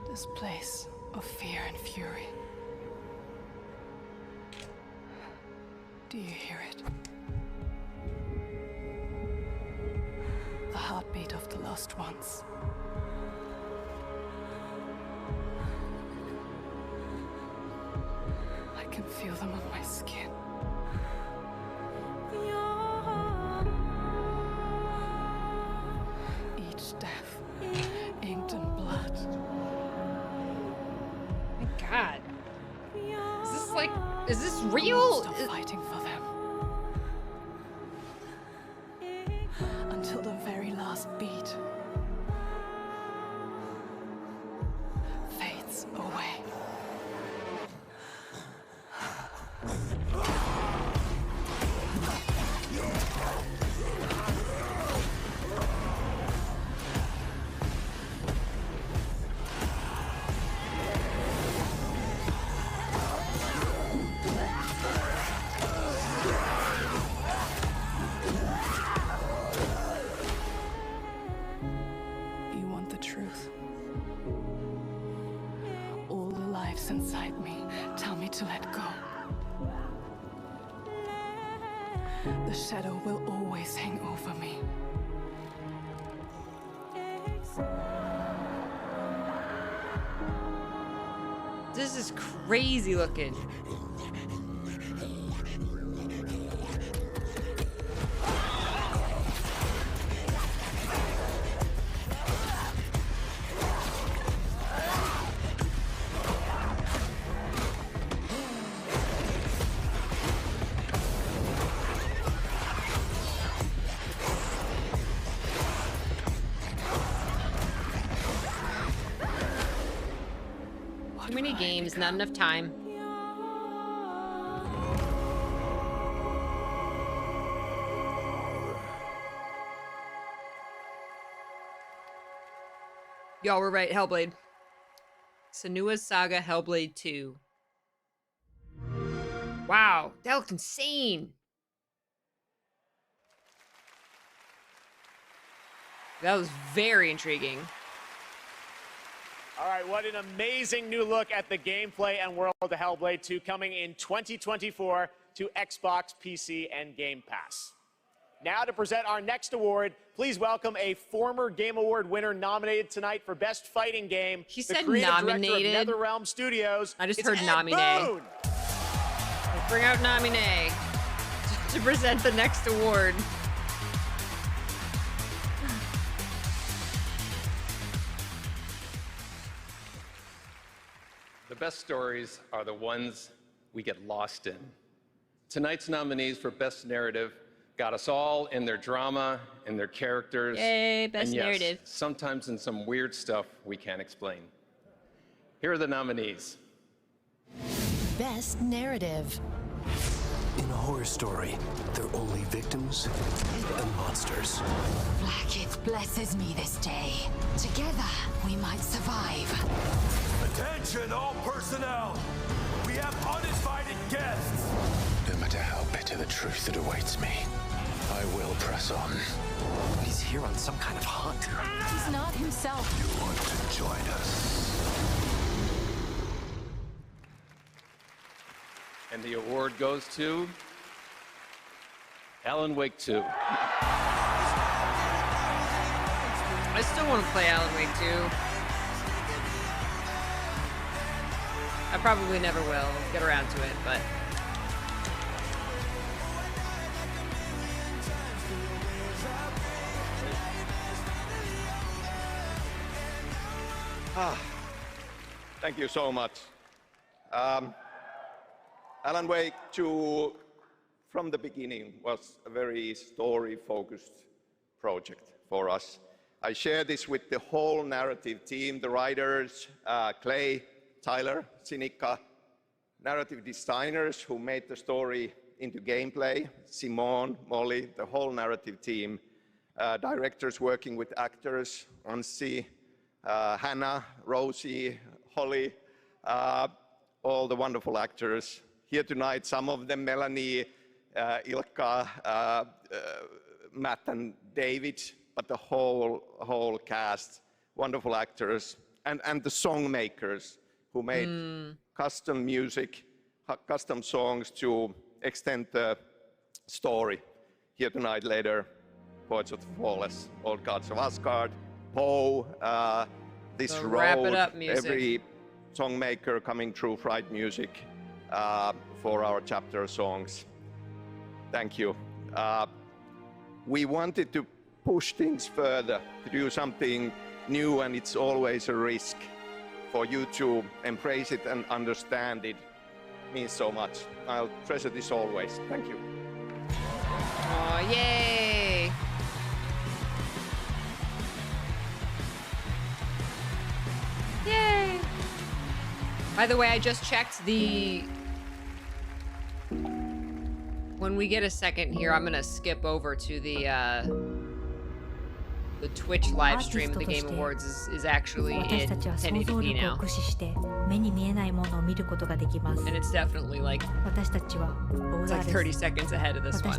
This place of fear and fury. Do you hear it? The heartbeat of the lost ones. I can feel them on my skin. Each death, inked in blood. My God. Is this real? Stop fighting for them. Until the very last beat fades away. Inside me tell me to let go. The shadow will always hang over me. This is crazy looking. Too many games, not enough time. Y'all were right, Hellblade. Senua's Saga Hellblade 2. Wow, that looked insane. That was very intriguing. All right, what an amazing new look at the gameplay and world of Hellblade 2 coming in 2024 to Xbox, PC, and Game Pass. Now to present our next award, please welcome a former Game Award winner nominated tonight for Best Fighting Game. He said nominated. nominated. NetherRealm Studios. I just It's heard Ed nominee. Boon. Let's bring out nominee to present the next award. The best stories are the ones we get lost in. Tonight's nominees for Best Narrative got us all in their drama, in their characters. Yay, Best and yes, Narrative. sometimes in some weird stuff we can't explain. Here are the nominees. Best Narrative. In a horror story, they're only victims and monsters. Blackett blesses me this day. Together, we might survive. Attention, all personnel! We have uninvited guests! No matter how bitter the truth that awaits me, I will press on. He's here on some kind of hunt. He's not himself. You want to join us? And the award goes to Alan Wake 2. I still want to play Alan Wake 2. I probably never will get around to it, but... Thank you so much. Alan Wake 2, from the beginning, was a very story-focused project for us. I share this with the whole narrative team, the writers, Clay, Tyler, Sinica, narrative designers who made the story into gameplay, Simone, Molly, the whole narrative team, directors working with actors, Ansi, Hannah, Rosie, Holly, all the wonderful actors. Here tonight, some of them, Melanie, Ilkka, Matt and David, but the whole cast, wonderful actors, and the song makers who made custom music, custom songs to extend the story. Here tonight, later, Poets of the Flawless, Old Gods of Asgard, Poe, this So road, wrap it up, music. every song maker coming through Fright Music for our chapter songs. Thank you. We wanted to push things further, to do something new, and it's always a risk. For you to embrace it and understand it means so much. I'll treasure this always. Thank you. Oh, yay! Yay! By the way, I just checked the... When we get a second here, I'm gonna skip over to the Twitch live stream of the Game Awards is actually in 1080p now. And it's definitely like, it's like 30 seconds ahead of this one.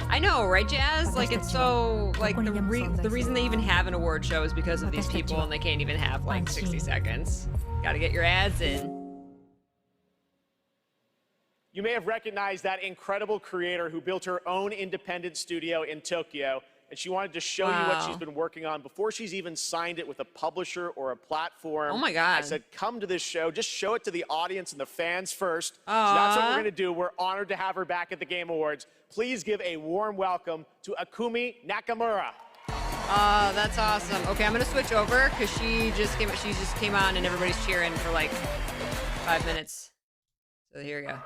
I know, right, Jazz? Like, it's so, like, the reason they even have an award show is because of these people, and they can't even have, like, 60 seconds. Gotta get your ads in. You may have recognized that incredible creator who built her own independent studio in Tokyo, and she wanted to show you what she's been working on before she's even signed it with a publisher or a platform. Oh my God. I said, come to this show, just show it to the audience and the fans first. So that's what we're gonna do. We're honored to have her back at the Game Awards. Please give a warm welcome to Akumi Nakamura. That's awesome. Okay, I'm gonna switch over because she just came on and everybody's cheering for like 5 minutes. So here we go.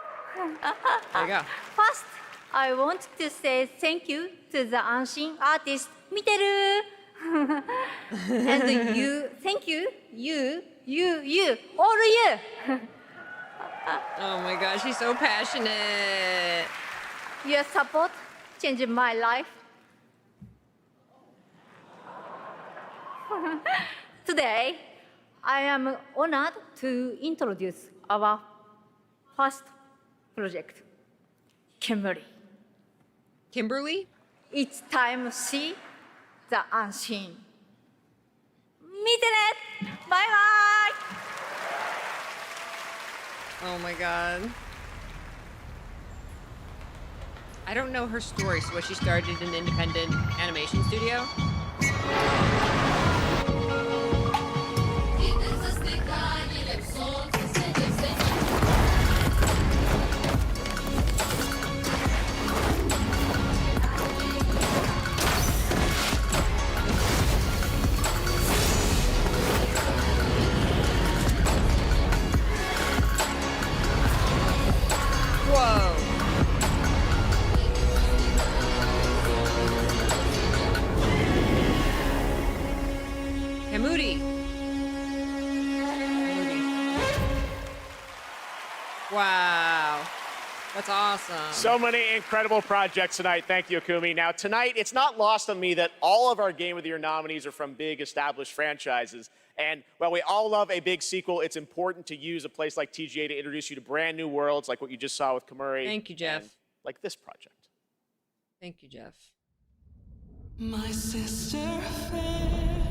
There you go. First, I want to say thank you to the unseen artist, Miteru. And you, thank you, all of you. Oh my gosh, she's so passionate. Your support changed my life. Today, I am honored to introduce our first project, Kimberly. Kimberly? It's time to see the unseen. Meet it! Bye-bye! Oh my God. I don't know her story, so she started an independent animation studio. Whoa. Hamudi. Wow. That's awesome. So many incredible projects tonight. Thank you, Akumi. Now, tonight, it's not lost on me that all of our Game of the Year nominees are from big established franchises. And while we all love a big sequel, it's important to use a place like TGA to introduce you to brand new worlds like what you just saw with Kamuri. Thank you, Jeff. Like this project. Thank you, Jeff. My sister fair,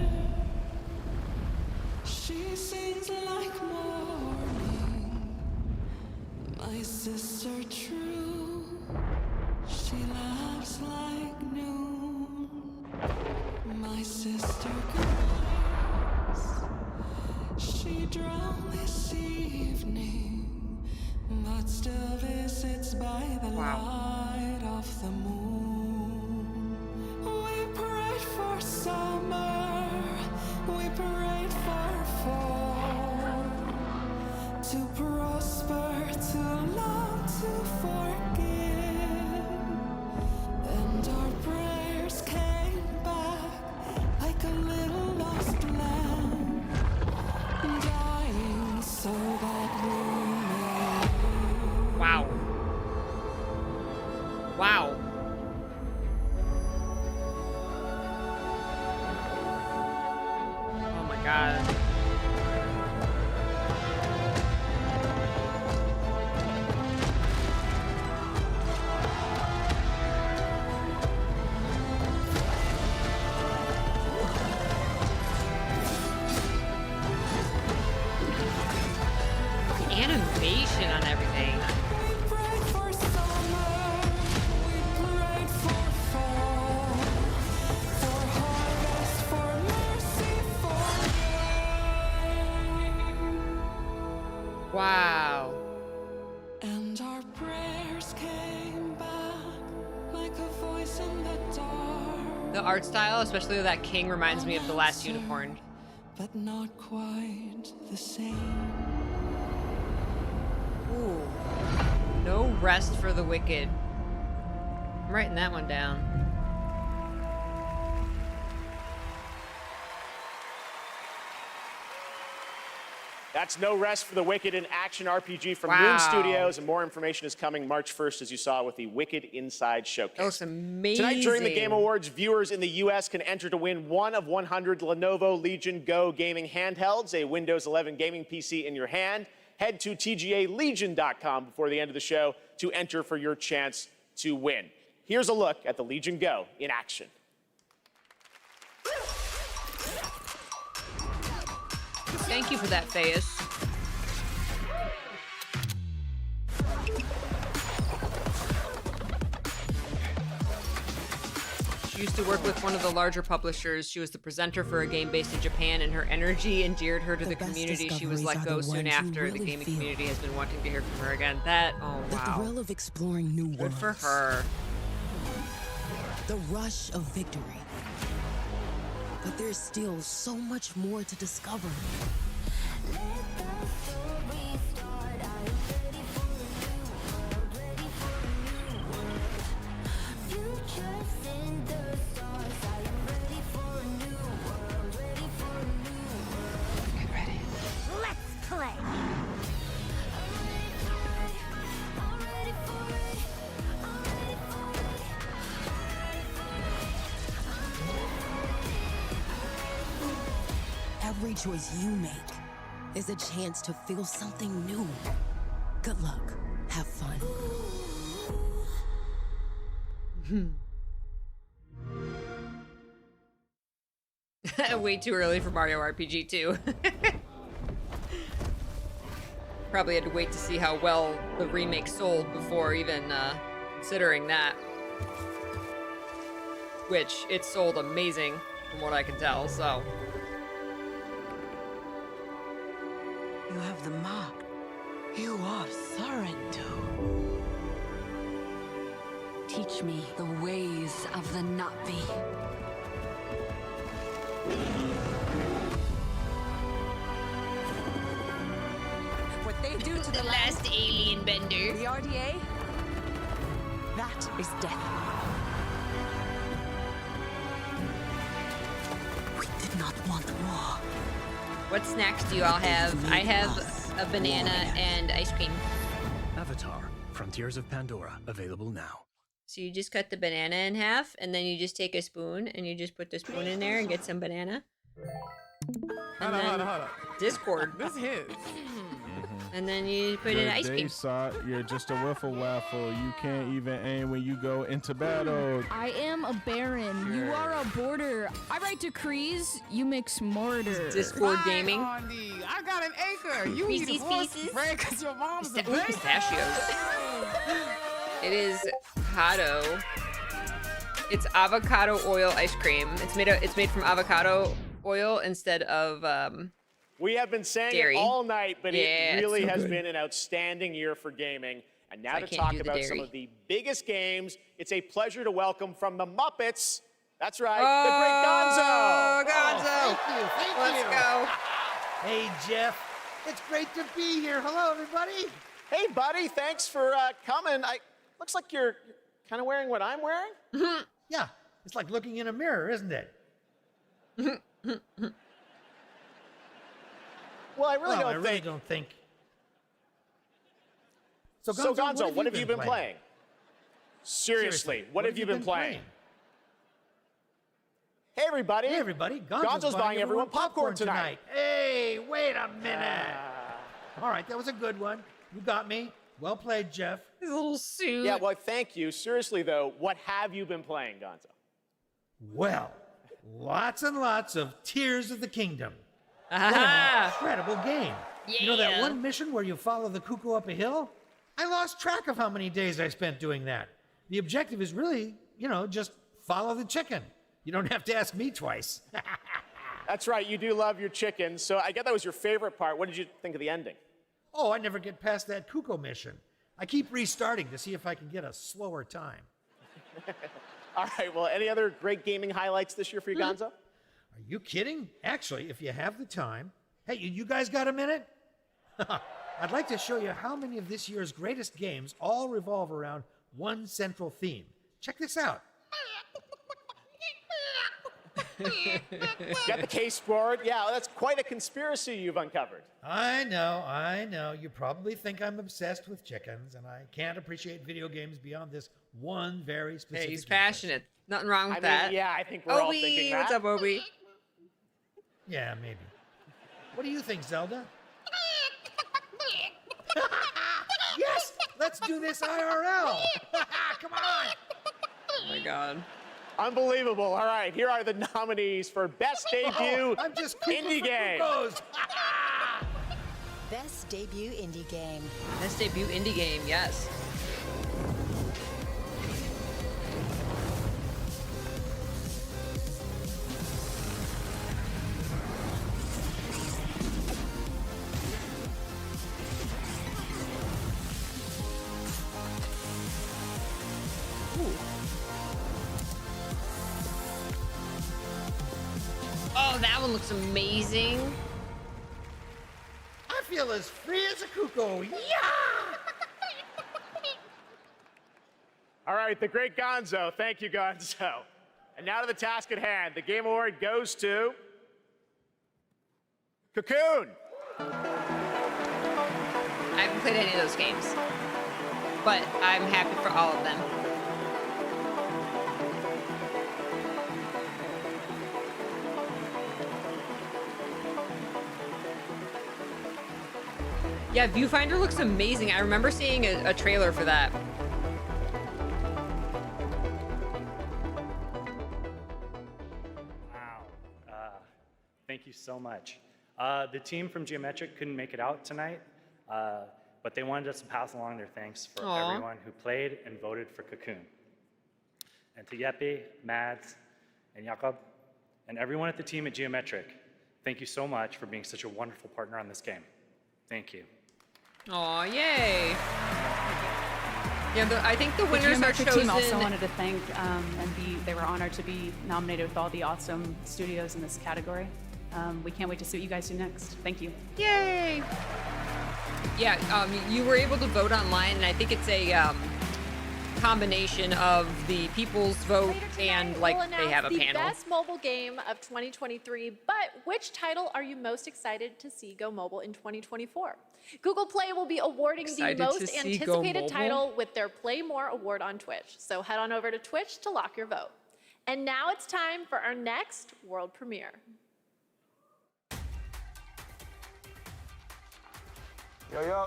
she sings like morning. My sister true, she laughs like noon. My sister grace, she drowned this evening, but still visits by the light of the moon. We prayed for summer, we prayed for fall, to prosper, to love, to forgive, and our prayers came back like a little lost lamb, dying so that we may live. Wow. Wow. The art style, especially with that king, reminds me of The Last Unicorn. But not quite the same. Ooh. No rest for the wicked. I'm writing that one down. That's No Rest for the Wicked, an action RPG from Wow. Moon Studios, and more information is coming March 1st, as you saw with the Wicked Inside Showcase. That was amazing. Tonight during the Game Awards, viewers in the U.S. can enter to win one of 100 Lenovo Legion Go gaming handhelds, a Windows 11 gaming PC in your hand. Head to TGALegion.com before the end of the show to enter for your chance to win. Here's a look at the Legion Go in action. Thank you for that, Feus. She used to work with one of the larger publishers. She was the presenter for a game based in Japan, and her energy endeared her to the community. She was let go soon after. The gaming community has been wanting to hear from her again. That, oh The wow. thrill of exploring new Good worlds. for her. The rush of victory. But there's still so much more to discover. Get ready. Let's play. Every choice you make is a chance to feel something new. Good luck. Have fun. Way too early for Mario RPG too. Probably had to wait to see how well the remake sold before even considering that. Which, it sold amazing from what I can tell, so. You have the mark. You are Sorrento. Teach me the ways of the Navi. What they do to the last alien bender. The RDA, that is death. We did not want war. What snacks do you all have? I have a banana and ice cream. Avatar, Frontiers of Pandora, available now. So you just cut the banana in half, and then you just take a spoon, and you just put the spoon in there and get some banana. And Hold on. Discord. This hits. And then you put in ice cream. You're just a wiffle waffle. You can't even aim when you go into battle. I am a baron. You are a border. I write decrees. You mix mortar. Discord gaming. I got an acre. You Reese's eat horse Pieces. bread because your mom's a Ooh, pistachios. It is avocado. It's avocado oil ice cream. It's made from avocado oil instead of We have been saying dairy. it all night, but Yeah, it really it's so has good. been an outstanding year for gaming. And now I to can't talk do the about some dairy. of the biggest games, it's a pleasure to welcome from the Muppets. That's right, Oh, the great Gonzo. Thank you. Let's go. Hey, Jeff. It's great to be here. Hello, everybody. Hey, buddy, thanks for coming. Looks like you're kind of wearing what I'm wearing. Yeah, it's like looking in a mirror, isn't it? Well, I really Well, don't I really think. don't think. So, Gonzo, what have you been playing? Seriously, what have you been playing? Hey, everybody. Hey, everybody. Gonzo's buying everyone popcorn tonight. Hey, wait a minute. All right, that was a good one. You got me. Well played, Jeff. His little suit. Yeah, well, thank you. Seriously, though, what have you been playing, Gonzo? Well, lots and lots of Tears of the Kingdom. What an Ah. incredible game. You know that Yeah. one mission where you follow the cuckoo up a hill? I lost track of how many days I spent doing that. The objective is really, just follow the chicken. You don't have to ask me twice. That's right, you do love your chickens. So I get that was your favorite part. What did you think of the ending? Oh, I never get past that cuckoo mission. I keep restarting to see if I can get a slower time. All right, well, any other great gaming highlights this year for you, Gonzo? Are you kidding? Actually, if you have the time. Hey, you guys got a minute? I'd like to show you how many of this year's greatest games all revolve around one central theme. Check this out. Got the case forward. Yeah, that's quite a conspiracy you've uncovered. I know. You probably think I'm obsessed with chickens, and I can't appreciate video games beyond this one very specific. Hey, he's passionate. Nothing wrong with that. Yeah, I think we're all thinking that. What's up, Obi? Yeah, maybe. What do you think, Zelda? Yes! Let's do this IRL! Come on! Oh my god. Unbelievable. All right, here are the nominees for Best Debut I'm just Indie Game. Best debut indie game. Best debut indie game, yes. Oh, that one looks amazing. I feel as free as a cuckoo. Yeah! All right, the great Gonzo. Thank you, Gonzo. And now to the task at hand. The Game Award goes to Cocoon. I haven't played any of those games, but I'm happy for all of them. Yeah, Viewfinder looks amazing. I remember seeing a trailer for that. Wow. Thank you so much. The team from Geometric couldn't make it out tonight, but they wanted us to pass along their thanks for everyone who played and voted for Cocoon. And to Yeppe, Mads, and Jakob, and everyone at the team at Geometric, thank you so much for being such a wonderful partner on this game. Thank you. Aw, yay. Yeah, I think the winners are Geometric chosen. team also wanted to thank they were honored to be nominated with all the awesome studios in this category. We can't wait to see what you guys do next. Thank you. Yay! Yeah, you were able to vote online, and I think it's a combination of the people's vote and like they have a the panel. Best mobile game of 2023, but which title are you most excited to see go mobile in 2024? Google Play will be awarding Excited the most to see go anticipated mobile? title with their Play More award on Twitch. So head on over to Twitch to lock your vote. And now it's time for our next world premiere. Yo, yo.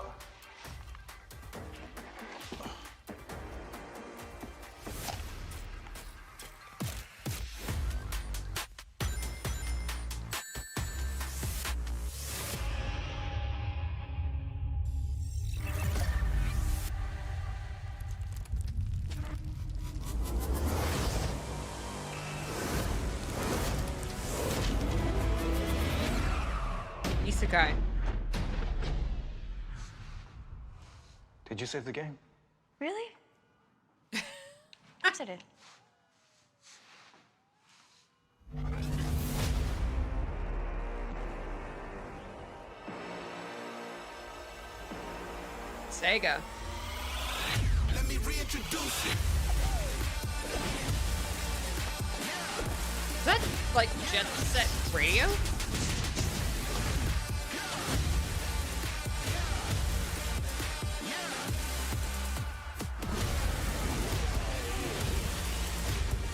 Isekai. Did you save the game? Really? Of course I did. Sega. Let me reintroduce you. Is that like Jet Set Radio?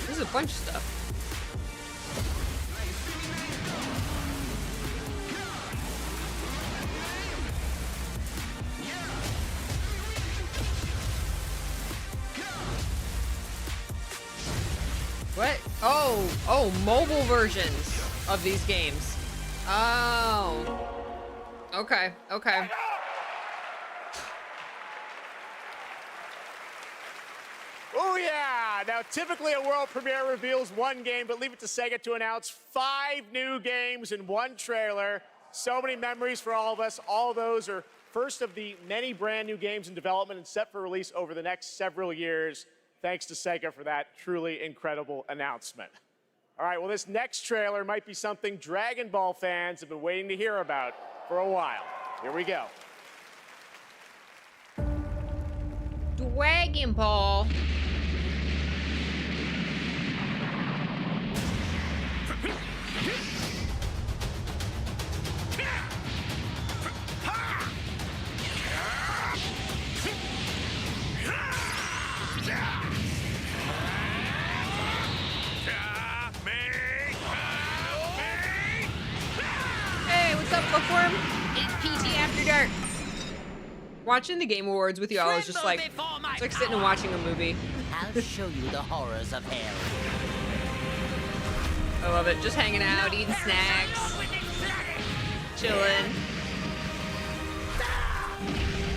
There's a bunch of stuff. What? Oh, mobile versions of these games. Oh. Okay. Oh yeah! Now, typically a world premiere reveals one game, but leave it to Sega to announce 5 new games in one trailer. So many memories for all of us. All those are first of the many brand new games in development and set for release over the next several years. Thanks to Sega for that truly incredible announcement. All right, well, this next trailer might be something Dragon Ball fans have been waiting to hear about for a while. Here we go. Dragon Ball. Hey, what's up, Bookworm? It's Peachy After Dark. Watching the Game Awards with y'all is just like, it's like sitting and watching a movie. I'll show you the horrors of hell. I love it. Just hanging out, eating snacks, chilling.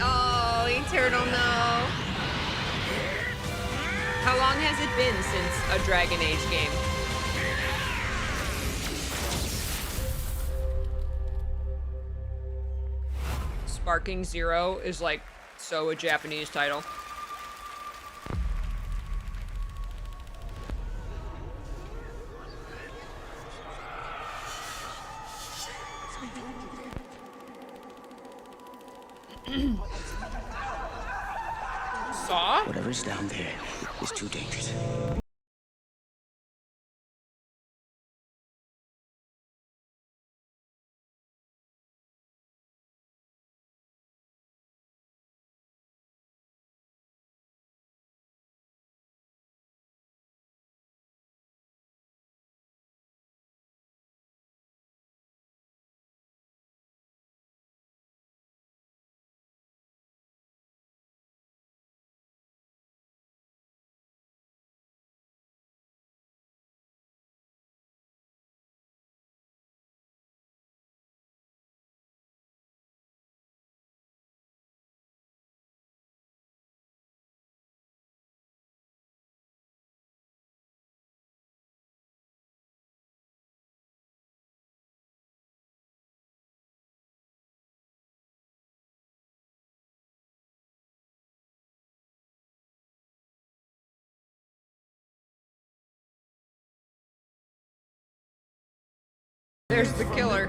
Oh, Eternal, no. How long has it been since a Dragon Age game? Sparking Zero is like so a Japanese title. Saw? Whatever's down there is too dangerous. There's the killer.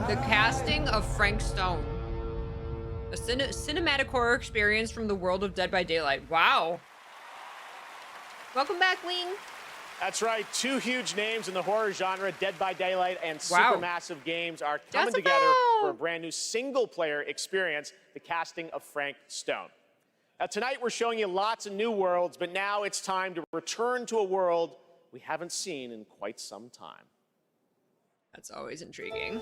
The casting of Frank Stone. A cinematic horror experience from the world of Dead by Daylight. Wow. Welcome back, Wing. That's right. Two huge names in the horror genre, Dead by Daylight and Wow. Supermassive Games, are coming together for a brand new single-player experience, the casting of Frank Stone. Now, tonight we're showing you lots of new worlds, but now it's time to return to a world we haven't seen in quite some time. That's always intriguing.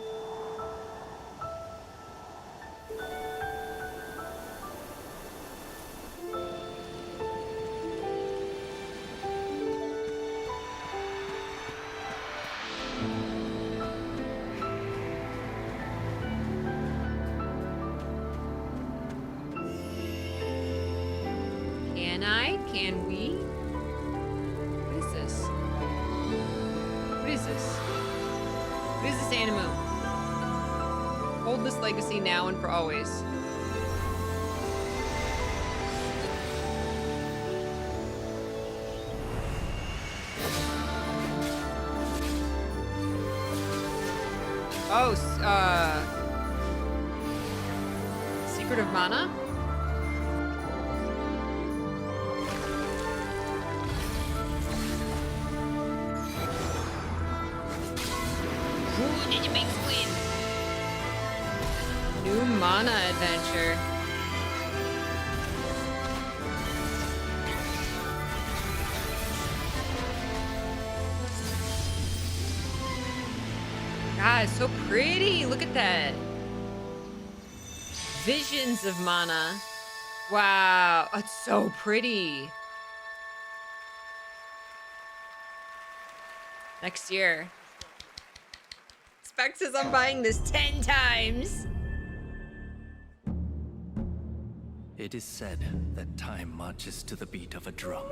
Can we? What is this? What is this? What is this animal? Hold this legacy now and for always. Oh, Secret of Mana? New Mana adventure. God, it's so pretty. Look at that. Visions of Mana. Wow, it's so pretty. Next year. Specs says I'm buying this 10 times. It is said that time marches to the beat of a drum.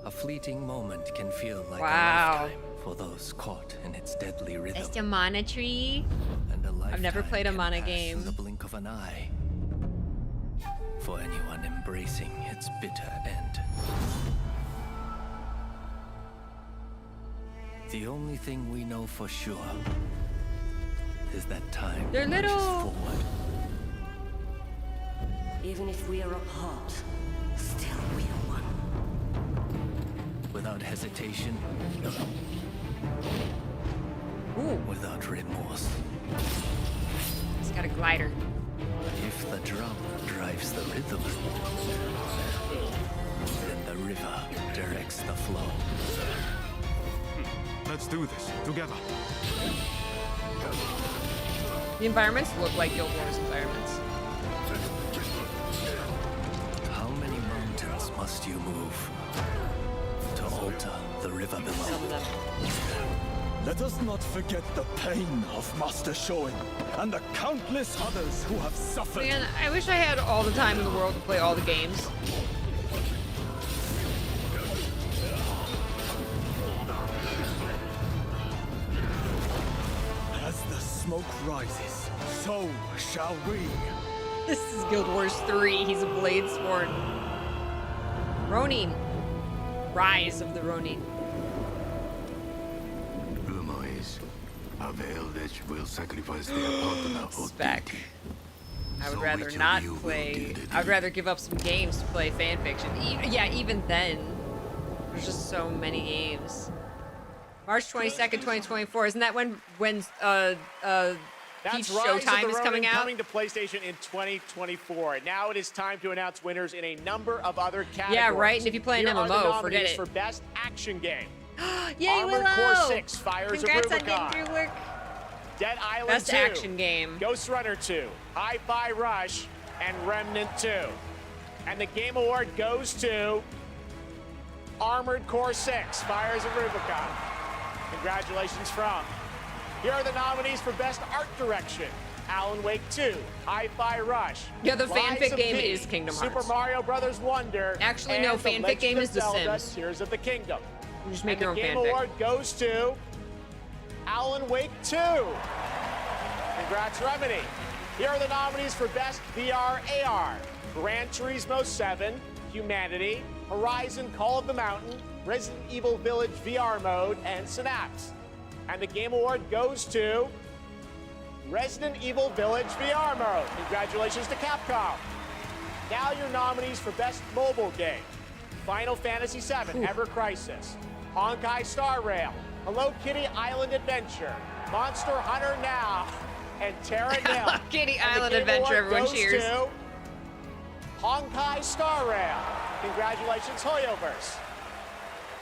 A fleeting moment can feel like Wow. a lifetime for those caught in its deadly rhythm. It's a mana tree. And a I've never lifetime played a can mana pass game. in the blink of an eye. For anyone embracing its bitter end. The only thing we know for sure is that time They're marches little. forward. Even if we are apart, still we are one. Without hesitation. Without remorse. It's got a glider. If the drum drives the rhythm, then the river directs the flow. Let's do this together. The environments look like Guild Wars environments. How many mountains must you move to alter the river below? Let us not forget the pain of Master Shoin and the countless others who have suffered. Man, I wish I had all the time in the world to play all the games. As the smoke rises, so shall we. This is Guild Wars 3. He's a blade sword. Ronin. Rise of the Ronin. Rumor is, Hellldivers will sacrifice their partner for Spec. I would So rather which of not you will play. do the I would rather give up some games to play fanfiction. Yeah, even then. There's just so many games. March 22nd, 2024. Isn't that when Peach That's Rise of Showtime the is Ronin coming out? coming to PlayStation in 2024. Now it is time to announce winners in a number of other categories. Yeah, right. And if you play an Here are the MMO, forget nominees it. for Best Action Game. Yay, Armored Willow! Core 6, Fires Congrats of on Rubicon. getting through work. Dead Island Best 2. action game. Ghost Runner 2. Hi-Fi Rush. And Remnant 2. And the Game Award goes to Armored Core 6, Fires of Rubicon. Congratulations from. Here are the nominees for Best Art Direction. Alan Wake 2, Hi-Fi Rush. Yeah, the Lies fanfic of game P, is Kingdom Hearts. Super Mario Brothers Wonder. Actually, and no, The fanfic Legend game of is The Zelda, Sims. Tears of the Kingdom. You just make And your own the Game fanfic. Award goes to Alan Wake 2. Congrats, Remedy. Here are the nominees for Best VR AR. Gran Turismo 7, Humanity, Horizon Call of the Mountain, Resident Evil Village VR Mode, and Synapse. And the Game Award goes to Resident Evil Village VR Mode. Congratulations to Capcom. Now your nominees for Best Mobile Game. Final Fantasy VII, Ever Crisis, Honkai Star Rail, Hello Kitty Island Adventure, Monster Hunter Now, and Terra Nil. Kitty And the Island Game Adventure, Award everyone goes cheers. to Honkai Star Rail. Congratulations, Hoyoverse.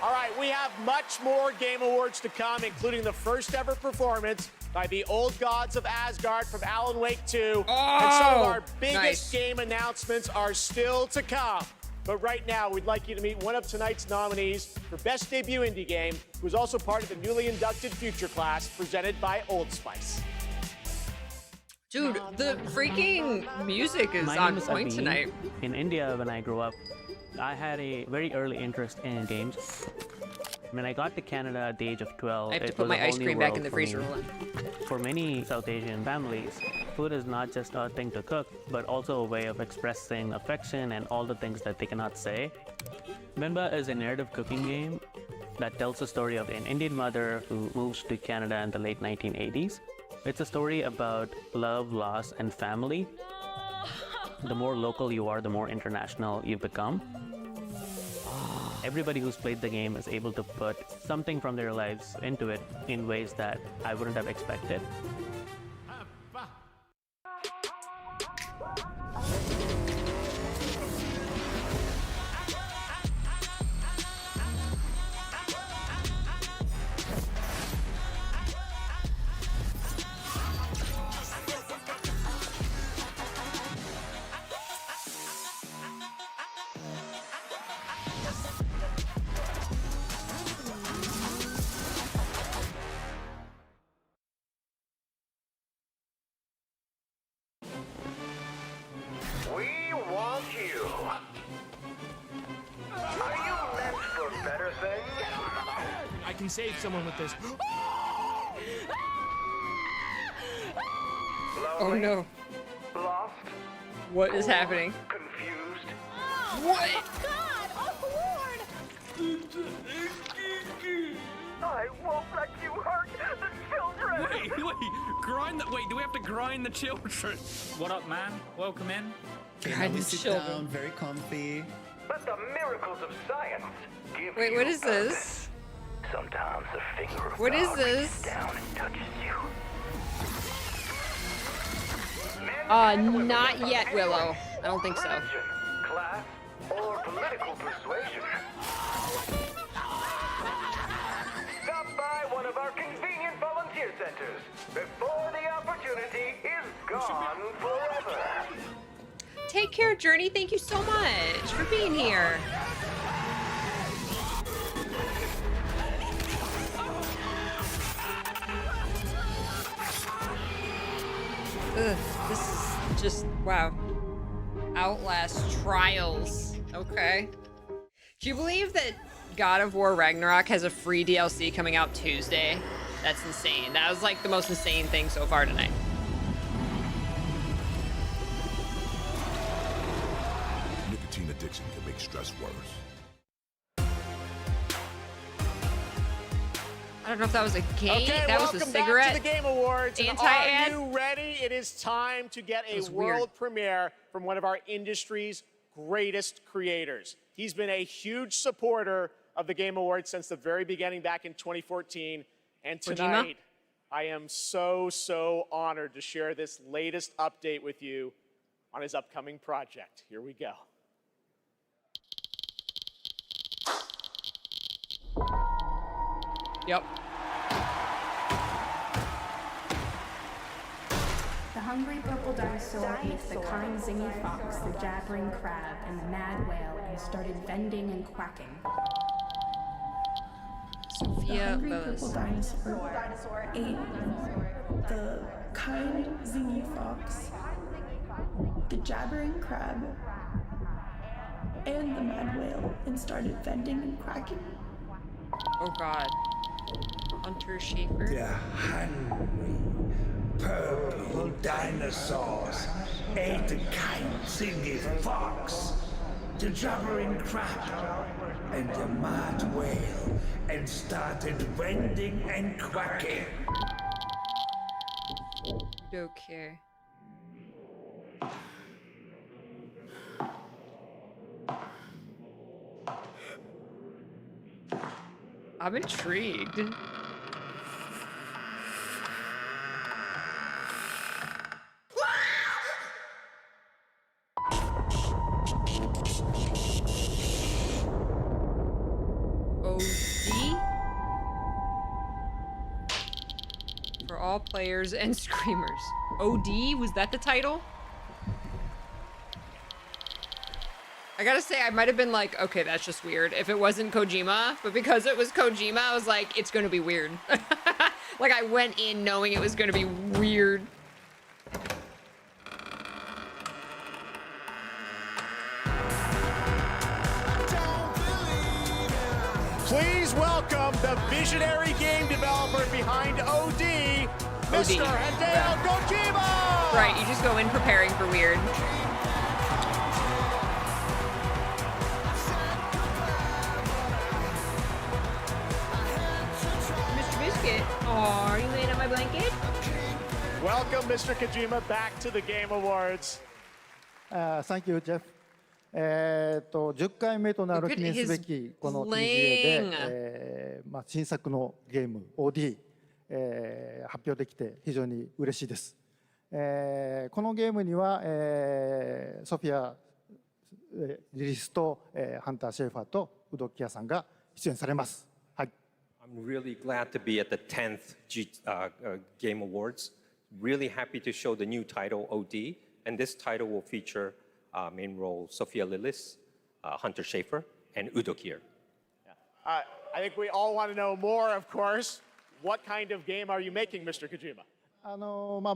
All right, we have much more Game Awards to come, including the first ever performance by the old Gods of Asgard from Alan Wake 2. And some of our biggest nice. game announcements are still to come. But right now, we'd like you to meet one of tonight's nominees for Best Debut Indie Game, who's also part of the newly inducted Future Class presented by Old Spice. Dude, the freaking music is My on name is point Abhi. tonight. In India, when I grew up, I had a very early interest in games. When I got to Canada at the age of 12, I have to it put was my a whole ice new cream back world in the for freezer. me. Hold on. For many South Asian families, food is not just a thing to cook, but also a way of expressing affection and all the things that they cannot say. Bimba is a narrative cooking game that tells the story of an Indian mother who moves to Canada in the late 1980s. It's a story about love, loss, and family. The more local you are, the more international you become. Everybody who's played the game is able to put something from their lives into it in ways that I wouldn't have expected. can save someone with this. Oh no. Lost? What is happening? Confused? What? God! Oh, Lord! I won't let you hurt the children! Wait, grind the. Wait, do we have to grind the children? What up, man? Welcome in. Okay, now we sit down, very comfy. But the miracles of science give Wait, you what is purpose. this? Sometimes a finger of What is God this? reaches down and touches you. Not yet, Willow. I don't think so. Religion, class, or political persuasion. Stop by one of our convenient volunteer centers before the opportunity is gone forever. Take care, Journey. Thank you so much for being here. Ugh, this is just, wow. Outlast Trials. Okay. Do you believe that God of War Ragnarok has a free DLC coming out Tuesday? That's insane. That was like the most insane thing so far tonight. Nicotine addiction can make stress worse. I don't know if that was a game. Okay, that was a welcome cigarette. back to the Game Awards. And Anti-ad. are you ready? It is time to get a world premiere from one of our industry's greatest creators. He's been a huge supporter of the Game Awards since the very beginning back in 2014. And tonight, I am so honored to share this latest update with you on his upcoming project. Here we go. Yep. The hungry purple dinosaur ate the kind zingy fox, the jabbering crab, and the mad whale, and started bending and quacking. Sophia The hungry Lillis. purple dinosaur ate the kind zingy fox, the jabbering crab, and the mad whale, and started bending and quacking. Oh God. Hunter Schafer. The hungry purple dinosaurs ate the kind zingy fox, the jabbering crab, and the mad whale, and started bending and quacking. Okay. I'm intrigued. OD? For all players and screamers. OD? Was that the title? I gotta say, I might have been like, okay, that's just weird if it wasn't Kojima, but because it was Kojima, I was like, it's gonna be weird. Like, I went in knowing it was gonna be weird. Please welcome the visionary game developer behind OD, Mr. Hideo Kojima! Right, you just go in preparing for weird. Mr. Biscuit, aw, are you laying on my blanket? Welcome, Mr. Kojima, back to the Game Awards. Thank you, Jeff. 10回目となる記念すべきこの TGA で、新作のゲーム OD、発表できて非常に嬉しいです。このゲームには、ソフィア・リリスと、ハンター・シェーファーとウドッキアさんが出演されます。はい。I'm really glad to be at the 10th Game Awards. Really happy to show the new title OD, and this title will feature main role Sophia Lillis, Hunter Schafer, and Udo Kier. I think we all want to know more, of course. What kind of game are you making, Mr. Kojima?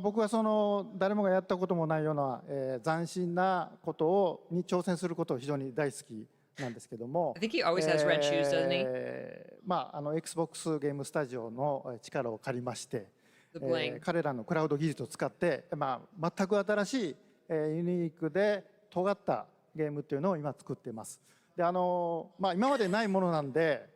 僕はその誰もがやったこともないような、斬新なことに挑戦することを非常に大好きなんですけども、I think he always has red shoes, doesn't he? Xbox ゲームスタジオの力を借りまして、 The bling. 彼らのクラウド技術を使って、全く新しい、ユニークで尖ったゲームっていうのを今作っています。で今までないものなんで、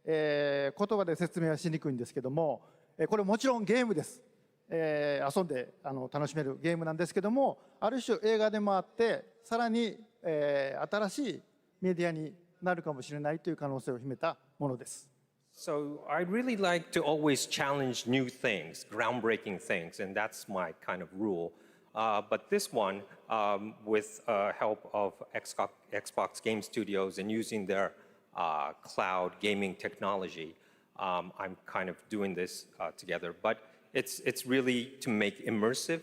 言葉で説明はしにくいんですけども、これもちろんゲームです。遊んで楽しめるゲームなんですけども、ある種映画でもあって、さらに、新しいメディアになるかもしれないという可能性を秘めたものです。So I really like to always challenge new things, groundbreaking things, and that's my kind of rule. But this one, with help of Xbox Game Studios and using their cloud gaming technology, I'm kind of doing this together. But it's really to make immersive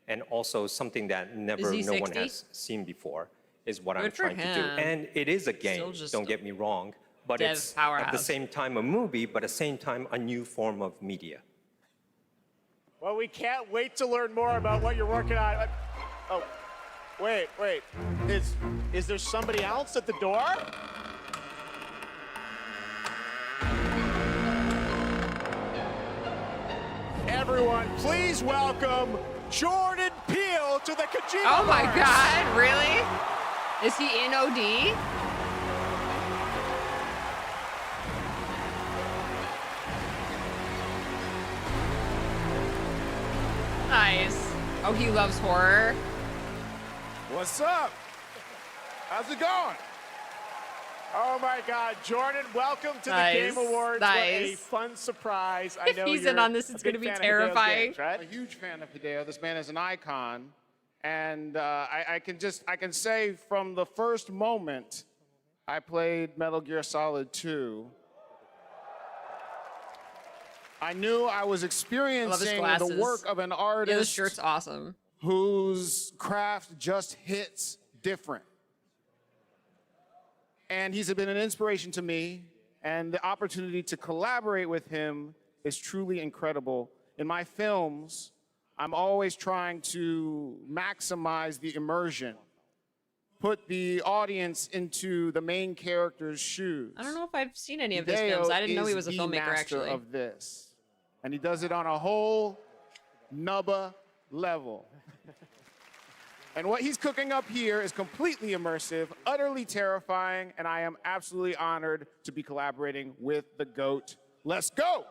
and also something that no one has seen before is what I'm trying to do. And it is a game, don't get me wrong, but it's at the same time a movie, but at the same time a new form of media. Well, we can't wait to learn more about what you're working on. Oh, wait. Is there somebody else at the door? Everyone, please welcome Jordan Peele to the Kojima. Oh my God, really? Is he in OD? Nice. Oh, he loves horror. What's up? How's it going? Oh my God, Jordan, welcome to the Game Awards. What a fun surprise. I know he's in on this, it's going to be terrifying. Games, right? I'm a huge fan of Hideo. This man is an icon. And I can say from the first moment I played Metal Gear Solid 2, I knew I was experiencing the work of an artist. Yeah, this shirt's awesome. Whose craft just hits different. And he's been an inspiration to me, and the opportunity to collaborate with him is truly incredible. In my films, I'm always trying to maximize the immersion, put the audience into the main character's shoes. I don't know if I've seen any of his films. I didn't know he was a filmmaker, actually. Of this. And he does it on a whole nubba level. And what he's cooking up here is completely immersive, utterly terrifying, and I am absolutely honored to be collaborating with the GOAT. Let's go!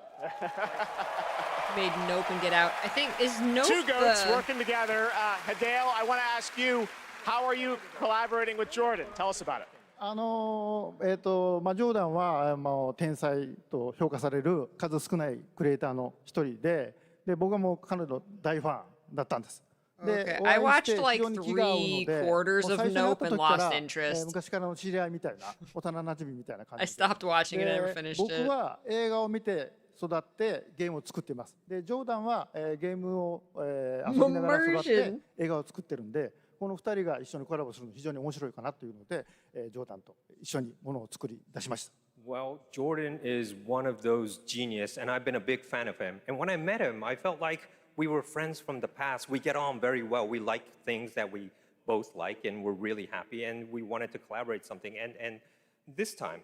Made Nope and Get Out. I think, is Nope Two GOATs working together. Hideo, I want to ask you, how are you collaborating with Jordan? Tell us about it. ジョーダンは天才と評価される数少ないクリエイターの一人で、僕はもう彼の大ファンだったんです。Okay. I watched like 3/4 of Nope and lost interest. 昔からの知り合いみたいな、幼馴染みたいな感じ。I stopped watching it and never finished it. 僕は映画を見て育ってゲームを作っています。で、ジョーダンはゲームを遊びながら育って映画を作ってるんで、この2人が一緒にコラボするの非常に面白いかなというので、ジョーダンと一緒にものを作り出しました。Well, Jordan is one of those genius, and I've been a big fan of him. And when I met him, I felt like we were friends from the past. We get on very well. We like things that we both like, and we're really happy, and we wanted to collaborate something. And this time,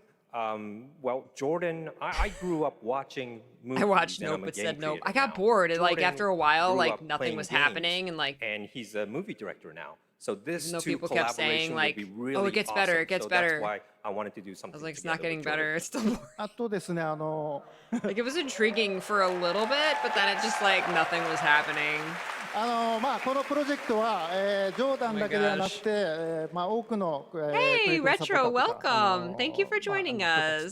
well, Jordan, I grew up watching movies. I watched Nope but said Nope. I got bored. Like after a while, like nothing was happening, and he's a movie director now. So this people kept saying like, really "Oh, it gets awesome. better, it gets better." That's why I wanted to do something. I was like, "It's not getting better. It's still boring." あとですね、like it was intriguing for a little bit, but then it just like nothing was happening. このプロジェクトは、ジョーダンだけではなくて、多くの、Hey, Retro, welcome. Thank you for joining us.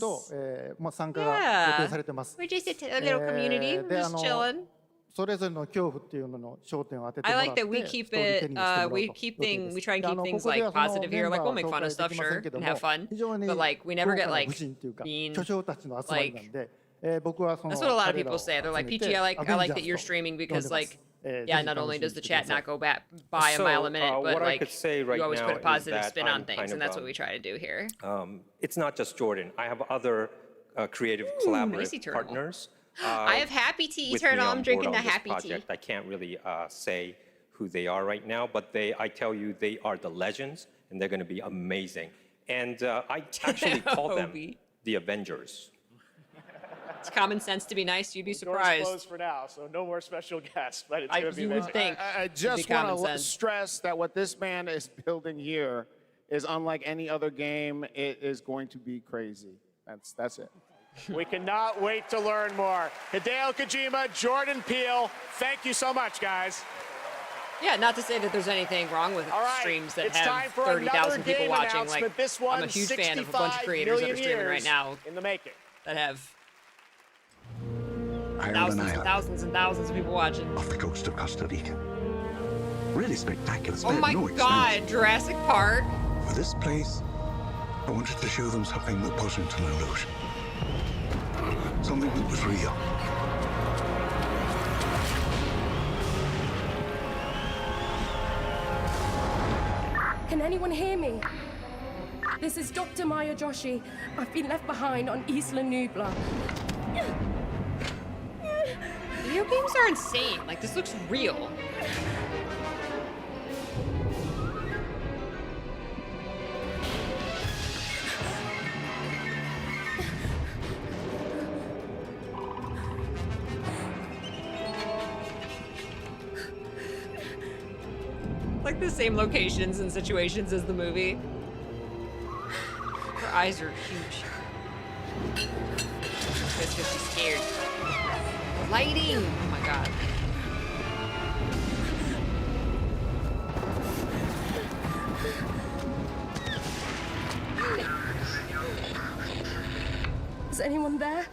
参加が予定されてます。We're just a little community. We're just chilling. それぞれの恐怖っていうのの焦点を当てても I らっ like て that we keep it, we try and keep things like positive here. Like we'll make fun of stuff, sure, and have fun. But like we never get like mean. Like that's what a lot of people say. They're like, Peachy, I like that you're streaming because like, yeah, not only does the chat not go by a mile a minute, but like you always put a positive spin on things, and that's what we try to do here. It's not just Jordan. I have other creative collaborative partners. I have Happy Tea Eternal. I'm drinking the Happy Tea. I can't really say who they are right now, but I tell you, they are the legends, and they're going to be amazing. And I actually call them Obi. the Avengers. It's common sense to be nice. You'd be Doors surprised. closed for now, so no more special guests, but it's going to be You would amazing. think. I it'd be just common want to sense. stress that what this man is building here is unlike any other game. It is going to be crazy. That's it. We cannot wait to learn more. Hideo Kojima, Jordan Peele, thank you so much, guys. Yeah, not to say that there's anything wrong with All right, streams that it's time have for 30,000 another people game watching. announcement. Like, This I'm a one's huge fan of a bunch of 65 creators that are million streaming right years now in the making. that have Ireland thousands and Island, thousands and thousands of people watching. off the coast of Costa Rica. Really spectacular. Oh my no God, expense. Jurassic Park. For this place, I wanted to show them something that wasn't an illusion. Something that was real. Can anyone hear me? This is Dr. Maya Joshi. I've been left behind on Isla Nubla. Video games are insane. Like, this looks real. Like the same locations and situations as the movie. Her eyes are huge. It's because she's scared. Lighting! Oh my God. Is anyone there?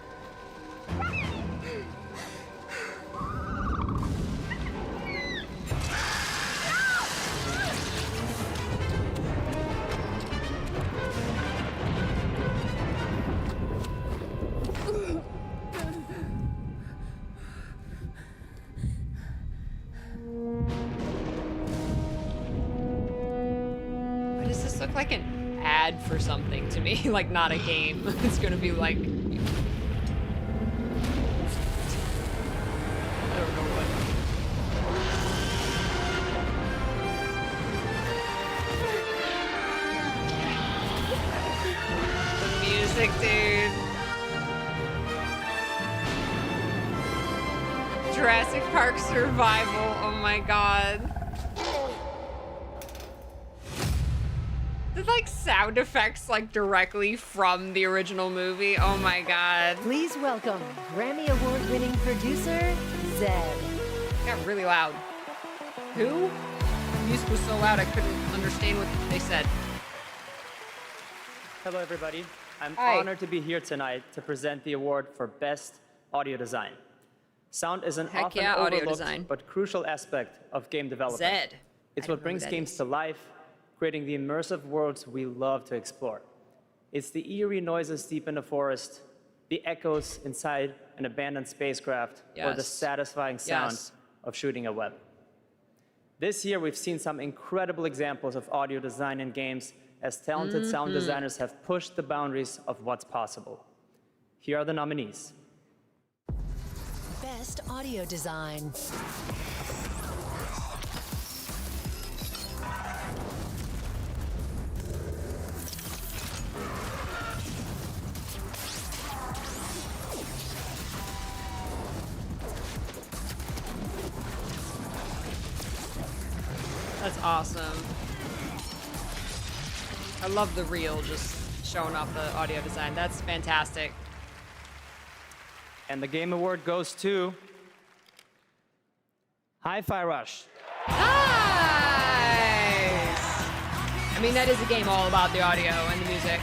Why does this look like an ad for something to me? Like, not a game. It's gonna be like... I don't know what. The music, dude. Jurassic Park Survival. Oh my God. The like sound effects like directly from the original movie. Oh my God. Please welcome Grammy Award-winning producer, Zed. Got really loud. Who? The music was so loud I couldn't understand what they said. Hello, everybody. I'm Hi. honored to be here tonight to present the award for Best Audio Design. Sound is an Heck often yeah, audio overlooked design. but crucial aspect of game development. Zed. It's I don't what know brings who that games is. to life, creating the immersive worlds we love to explore. It's the eerie noises deep in the forest, the echoes inside an abandoned spacecraft, or the Yes. satisfying sound Yes. of shooting a web. This year, we've seen some incredible examples of audio design in games as talented sound Mhm. designers have pushed the boundaries of what's possible. Here are the nominees. Best audio design. That's awesome. I love the reel just showing off the audio design. That's fantastic. And the Game Award goes to Hi-Fi Rush. Nice! I mean, that is a game all about the audio and the music.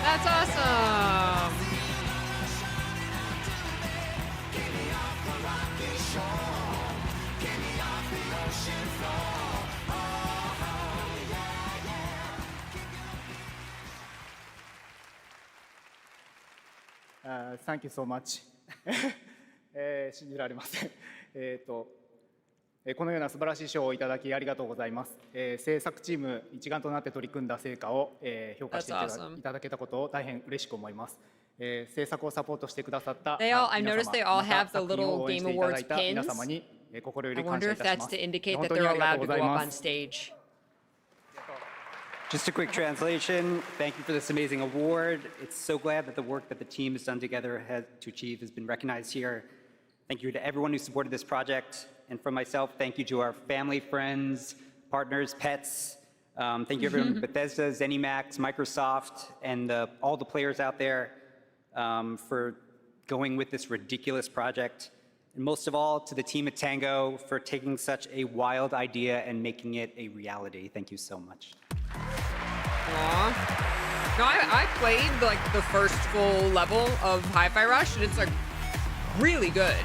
That's awesome. Thank you so much. 信じられません。このような素晴らしい賞をいただきありがとうございます。制作チーム一丸となって取り組んだ成果を評価してい That's awesome. ただけたことを大変嬉しく思います。制作をサポートしてくださった They all- I 皆様 noticed they all また have the 作品 little を応援していただいた Game Awards 皆様に心よ I り感 wonder 謝い if たし that's ます。 to indicate 本 that 当に they're ありがと allowed う to ござい go up ま on す。 stage. Just a quick translation. Thank you for this amazing award. It's so glad that the work that the team has done together to achieve has been recognized here. Thank you to everyone who supported this project. And from myself, thank you to our family, friends, partners, pets. Thank you everyone, Bethesda, ZeniMax, Microsoft, and all the players out there for going with this ridiculous project. And most of all, to the team at Tango for taking such a wild idea and making it a reality. Thank you so much. Aw. No, I played like the first full level of Hi-Fi Rush, and it's like really good.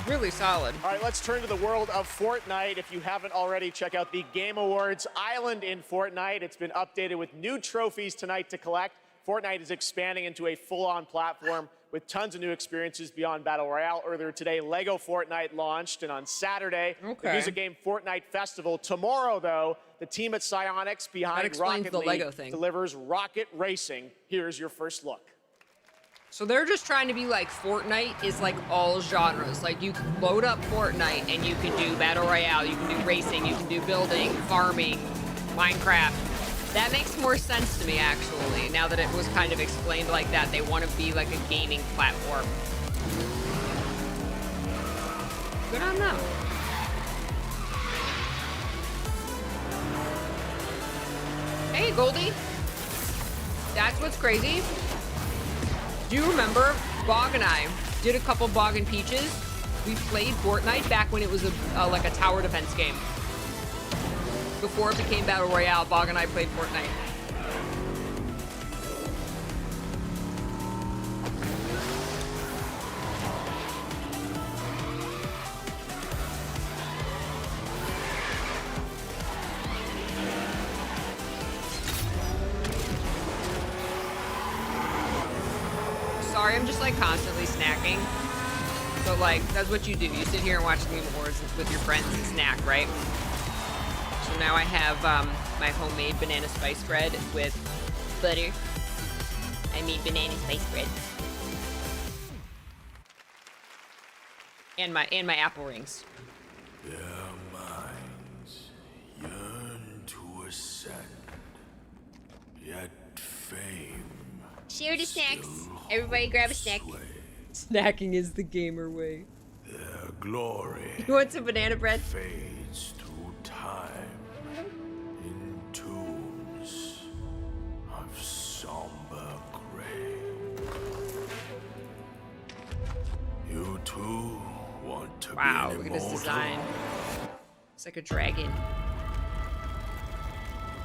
Really solid. All right, let's turn to the world of Fortnite. If you haven't already, check out the Game Awards Island in Fortnite. It's been updated with new trophies tonight to collect. Fortnite is expanding into a full-on platform with tons of new experiences beyond Battle Royale. Earlier today, Lego Fortnite launched, and on Saturday, the music game Fortnite Festival. Tomorrow, though, the team at Psyonix behind Rocket League delivers Rocket Racing. Here's your first look. So they're just trying to be like Fortnite is like all genres. Like you can load up Fortnite and you can do Battle Royale, you can do racing, you can do building, farming, Minecraft. That makes more sense to me, actually, now that it was kind of explained like that. They want to be like a gaming platform. Good on them. Hey, Goldie. That's what's crazy. Do you remember Bog and I did a couple Bog and Peaches? We played Fortnite back when it was like a tower defense game. Before it became Battle Royale, Bog and I played Fortnite. Sorry, I'm just like constantly snacking. So like, that's what you do. You sit here and watch the Game Awards with your friends and snack, right? So now I have my homemade banana spice bread with butter. I made banana spice bread. And my apple rings. Their minds yearn to ascend, yet fame. Share the snacks. Everybody grab a snack. Snacking is the gamer way. Their glory. You want some banana bread? Fades through time in tombs of somber gray. You too want to be an Look at this immortal? design. It's like a dragon.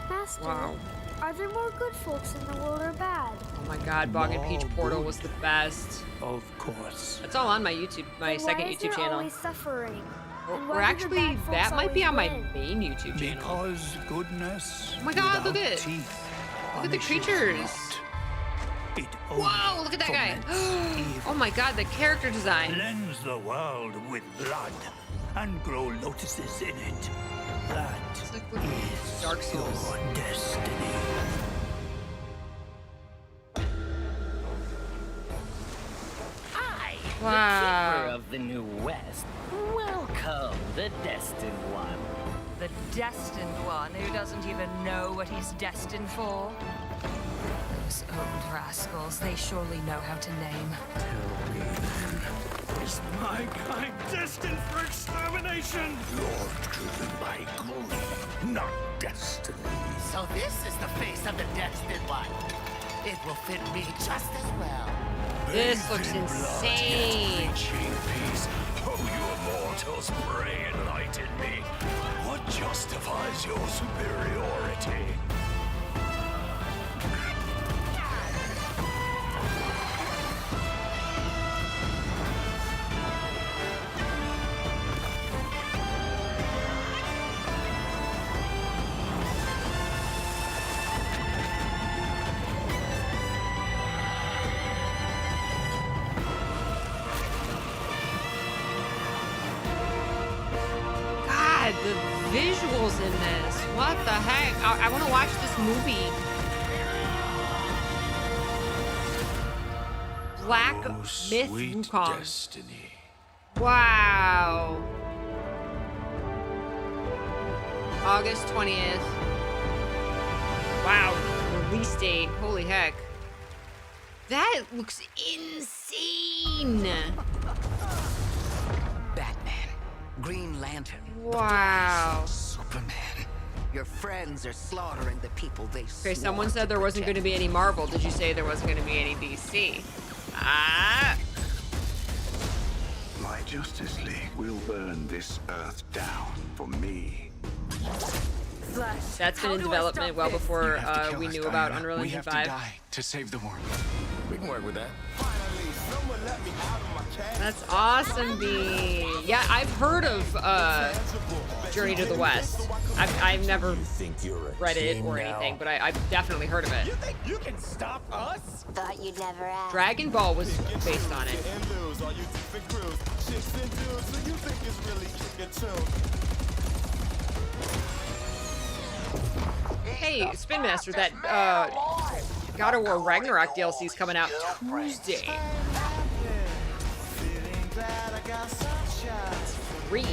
Master, Wow. are there more good folks in the world or bad? Oh my god, Bog and Peach Portal was the best. Of course. That's all on my YouTube, my Then second why is YouTube there channel. always suffering? And Or why do the actually, bad folks that might be on always my win? main YouTube channel. Because goodness. Oh my god, look without at it. teeth Look at the punishes creatures. not. It Whoa, look at that guy. foments Oh my god, the character design. Cleanse the world with blood and grow lotuses in it. That is Dark Souls. your destiny. I, Wow. the Keeper of the New West, welcome the Destined One. The destined one who doesn't even know what he's destined for? Those old rascals, they surely know how to name. Tell me then, is my kind destined for extermination? You're driven by greed, not destiny. So this is the face of the Destined One. It will fit me just as well. This looks insane. Peace. Oh, you immortals, pray enlighten me. What justifies your superiority? God, the visuals in this. What the heck? I want to watch this movie. Black Myth Wukong. Destiny. Wow. August 20th. Wow, release date. Holy heck. That looks insane. Batman, Green Lantern. Wow. Superman. Your friends are slaughtering the people they Okay, someone said there wasn't going to be any Marvel. Did you say there wasn't going to be any DC? Ah. My Justice League will burn this Earth down for me. That's been in development well before we knew about Unreal Engine 5. To save the world. We can work with that. That's awesome, B. Yeah, I've heard of Journey to the West. I've never read it or anything, but I've definitely heard of it. You think you can stop us? Thought you'd never ask. Dragon Ball was based on it. Hey, Spin Master, that God of War Ragnarok DLC is coming out Tuesday. It's free.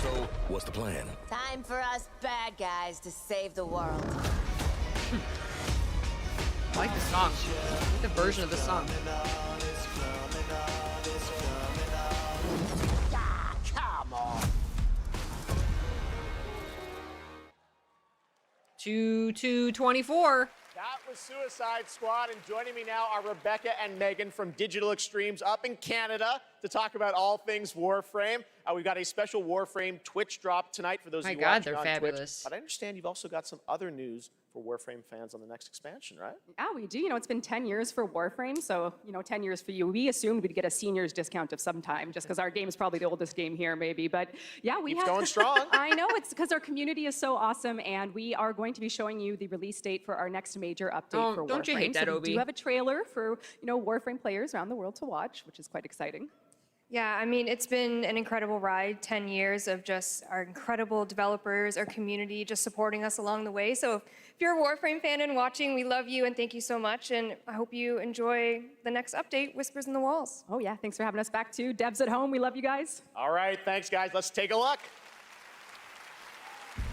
So, what's the plan? Time for us bad guys to save the world. I like the song. I like the version of the song. Come on. 2/2/24. That was Suicide Squad, and joining me now are Rebecca and Megan from Digital Extremes up in Canada to talk about all things Warframe. We've got a special Warframe Twitch drop tonight for those of you watching on fabulous. Twitch. But I understand you've also got some other news for Warframe fans on the next expansion, right? Yeah, we do. You know, it's been 10 years for Warframe, so, 10 years for you. We assumed we'd get a seniors discount of some time, just because our game is probably the oldest game here, maybe. But yeah, we Keeps have... going strong. I know, it's because our community is so awesome, and we are going to be showing you the release date for our next major update for Warframe. Don't you hate that, so Obi? we do have a trailer for, Warframe players around the world to watch, which is quite exciting. Yeah, I mean, it's been an incredible ride, 10 years of just our incredible developers, our community just supporting us along the way. So if you're a Warframe fan and watching, we love you and thank you so much. And I hope you enjoy the next update, Whispers in the Walls. Oh yeah, thanks for having us back too. Devs at home, we love you guys. All right, thanks guys. Let's take a look.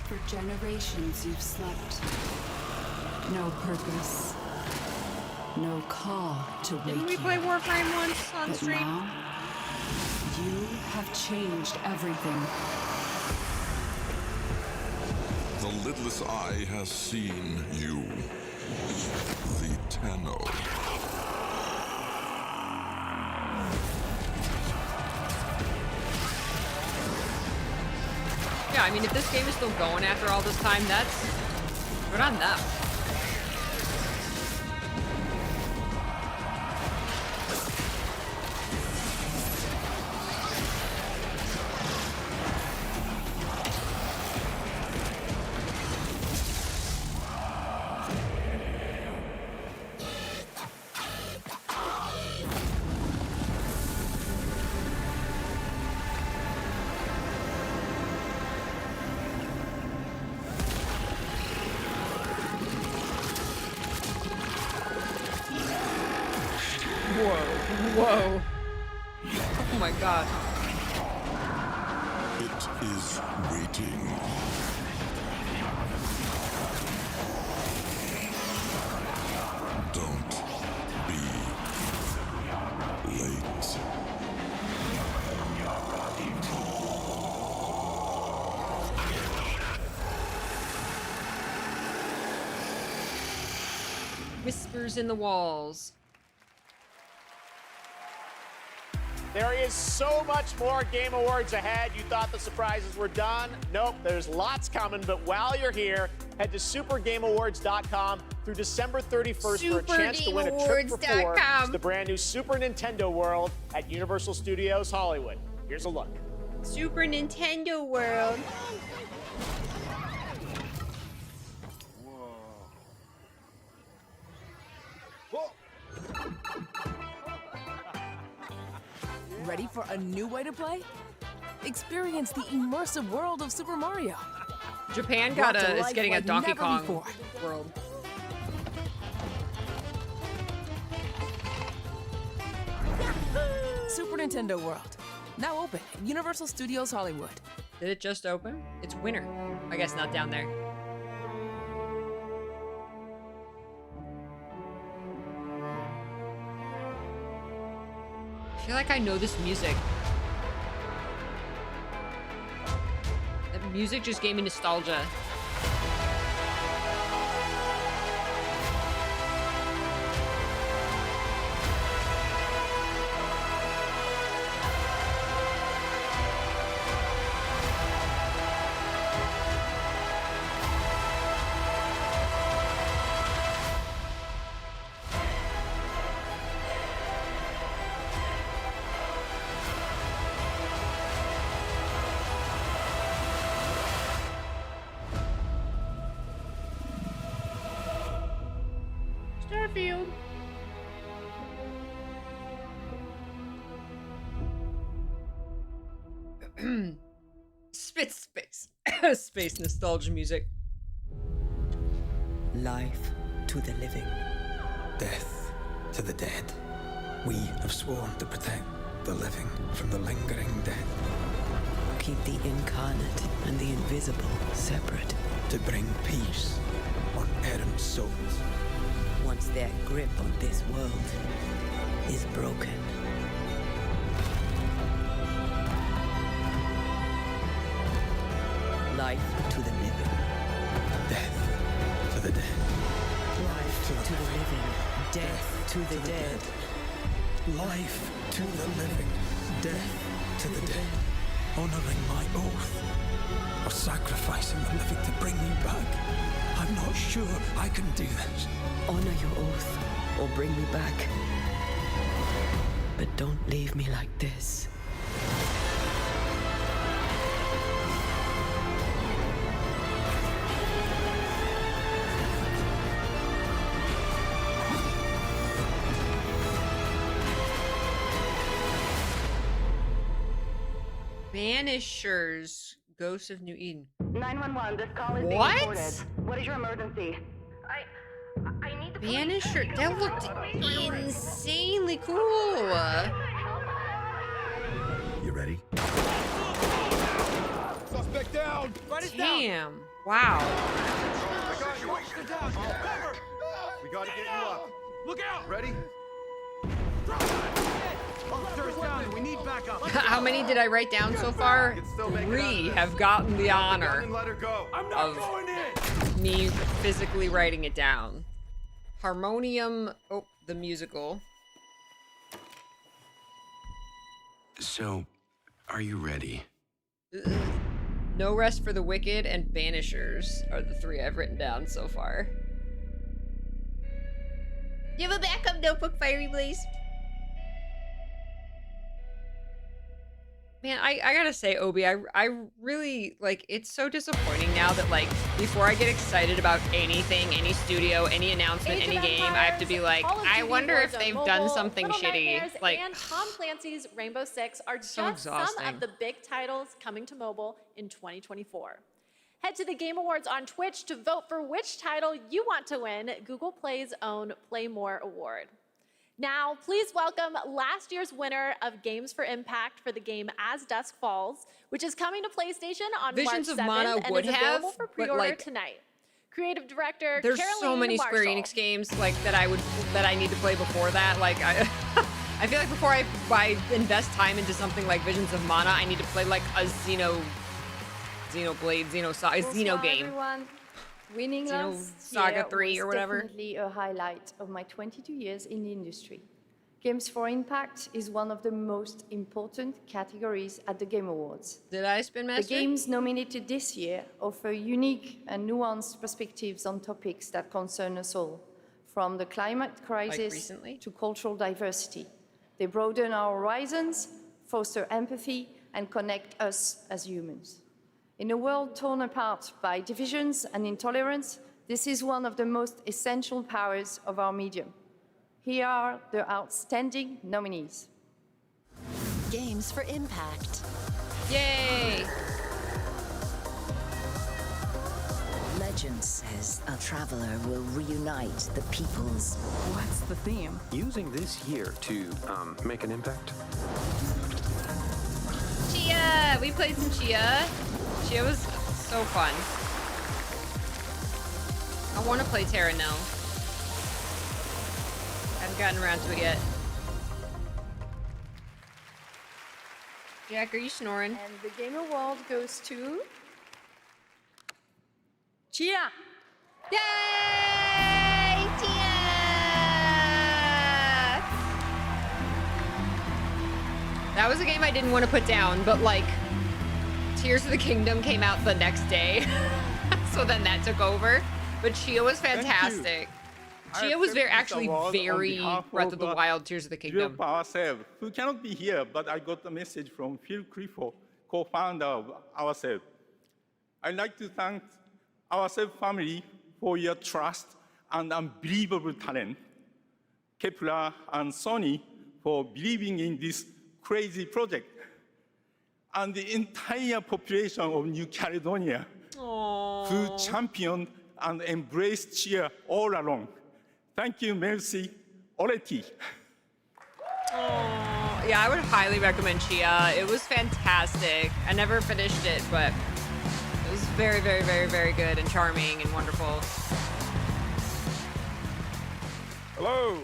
For generations you've slept. No purpose. No call to wake Didn't we play Warframe once on but stream? Now, you have changed everything. The lidless eye has seen you, the Tenno. Yeah, I mean, if this game is still going after all this time, that's good on them. Whoa. Oh my god. It is waiting. Don't be late. Whispers in the walls. There is so much more Game Awards ahead. You thought the surprises were done? Nope, there's lots coming. But while you're here, head to supergameawards.com through December 31st for a chance to win a trip for four to the brand new Super Nintendo World at Universal Studios Hollywood. Here's a look. Super Nintendo World. Ready for a new way to play? Experience the immersive world of Super Mario. Japan is getting a Donkey Kong world. Super Nintendo World. Now open at Universal Studios Hollywood. Did it just open? It's winter. I guess not down there. I feel like I know this music. That music just gave me nostalgia. Starfield. Space. Space nostalgia music. Life to the living. Death to the dead. We have sworn to protect the living from the lingering dead. Keep the incarnate and the invisible separate. To bring peace on errant souls. Once their grip on this world is broken. Life to the living. Death to the dead. Life to the living. Death to the dead. Life to the living. Death to the dead. Honoring my oath. Or sacrificing the living to bring me back. I'm not sure I can do this. Honor your oath or bring me back. But don't leave me like this. Banishers, Ghosts of New Eden. 911, this call is being What? recorded. What is your emergency? I need the Banisher, that looked insanely cool. You ready? Suspect down! Damn. Wow. We gotta get you up. Look out! Ready? Officer's down. We need backup. How many did I write down so far? 3 have gotten the honor of me physically writing it down. Harmonium, oh, the musical. So, are you ready? No Rest for the Wicked and Banishers are the 3 I've written down so far. You have a backup notebook, Fiery Blaze? Man, I gotta say, Obi, I really, like, it's so disappointing now that, like, before I get excited about anything, any studio, any announcement, any game, I have to be like, I wonder if they've done something shitty. Like, and Tom Clancy's Rainbow Six are just some of the big titles coming to mobile in 2024. Head to the Game Awards on Twitch to vote for which title you want to win Google Play's own Play More award. Now, please welcome last year's winner of Games for Impact for the game As Dusk Falls, which is coming to PlayStation on Visions March of 7th Mana and would is have, available for but, pre-order like, tonight. Creative director there's Caroline so many Square Marshall. Enix games, like, that I need to play before that. Like, I feel like before I invest time into something like Visions of Mana, I need to play, like, a Xenoblade, Xeno game. Everyone. Winning Xeno last Saga year 3 or was whatever. definitely a highlight of my 22 years in the industry. Games for Impact is one of the most important categories at the Game Awards. Did I spin master? The games nominated this year offer unique and nuanced perspectives on topics that concern us all, from the climate crisis to cultural diversity. They broaden our horizons, foster empathy, and connect us as humans. In a world torn apart by divisions and intolerance, this is one of the most essential powers of our medium. Here are the outstanding nominees. Games for Impact. Yay! legend says a traveler will reunite the peoples. What's the theme? Using this year to make an impact. Chia! We played some Chia. Chia was so fun. I want to play Terra now. Haven't gotten around to it yet. Jack, are you snoring? And the Game Award goes to... Chia! Yay! Chia! That was a game I didn't want to put down, but like, Tears of the Kingdom came out the next day. So then that took over. But Chia was fantastic. Chia was actually very Breath of the Wild, Tears of the Kingdom. Ourselves, who cannot be here, but I got a message from Phil Clifford, co-founder of Ourselves. I'd like to thank Ourselves family for your trust and unbelievable talent. Kepler and Sony for believing in this crazy project. And the entire population of New Caledonia who championed and embraced Chia all along. Thank you, merci, Oreti. Oh, yeah, I would highly recommend Chia. It was fantastic. I never finished it, but it was very, very, very, very good and charming and wonderful. Hello.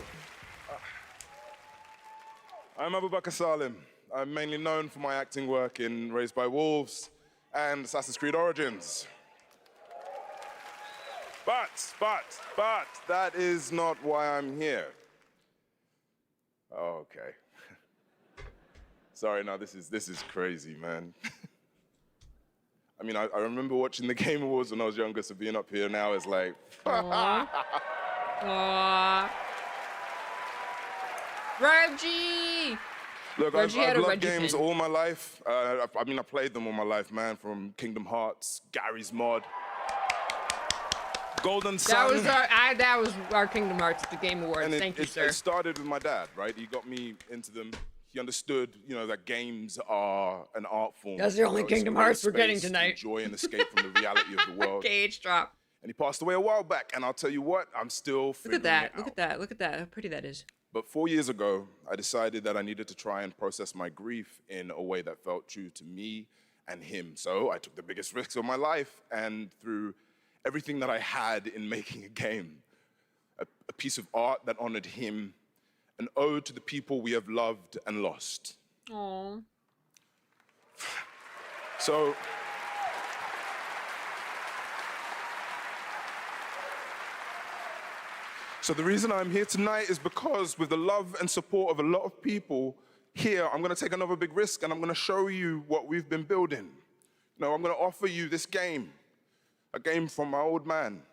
I'm Abubakar Salim. I'm mainly known for my acting work in Raised by Wolves and Assassin's Creed Origins. But, that is not why I'm here. Oh, okay. Sorry, no, this is crazy, man. I mean, I remember watching the Game Awards when I was younger, so being up here now is like... Aww. Aww. Reggie! Look, Reggie I've had a loved Reggie games pin. all my life. I mean, I played them all my life, man, from Kingdom Hearts, Gary's Mod, Golden Sun. That was our Kingdom Hearts, the Game Awards. And Thank you, sir. It started with my dad, right? He got me into them. He understood, you know, that games are an art form. That's the only It's a Kingdom great Hearts we're getting space to tonight. enjoy and escape from the reality of the world. Gauge drop. And he passed away a while back, and I'll tell you what, I'm still figuring Look at that. it Look out. at that. Look at that. How pretty that is. But 4 years ago, I decided that I needed to try and process my grief in a way that felt true to me and him. So I took the biggest risks of my life, and through everything that I had in making a game, a piece of art that honored him, an ode to the people we have loved and lost. Aww. So, the reason I'm here tonight is because with the love and support of a lot of people here, I'm gonna take another big risk and I'm gonna show you what we've been building. You know, I'm gonna offer you this game, a game from my old man.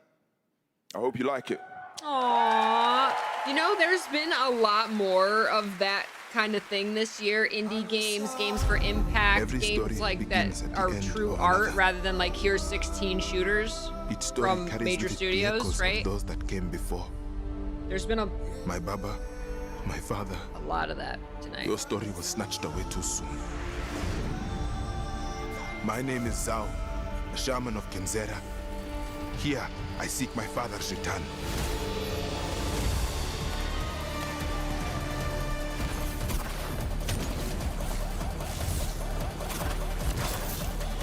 I hope you like it. Aww. You know, there's been a lot more of that kind of thing this year. Indie games, games for impact, games like that are true art rather than like here's 16 shooters from major studios, right? Those that came before. There's been my Baba, my father. A lot of that tonight. Your story was snatched away too soon. My name is Zhao, a shaman of Kenzera. Here, I seek my father's return.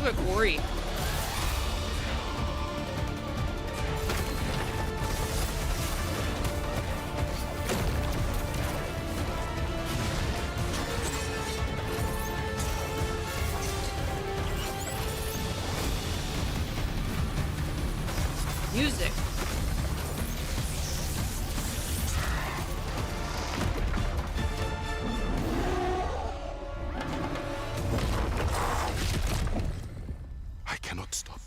Look at Ori. Music. I cannot stop.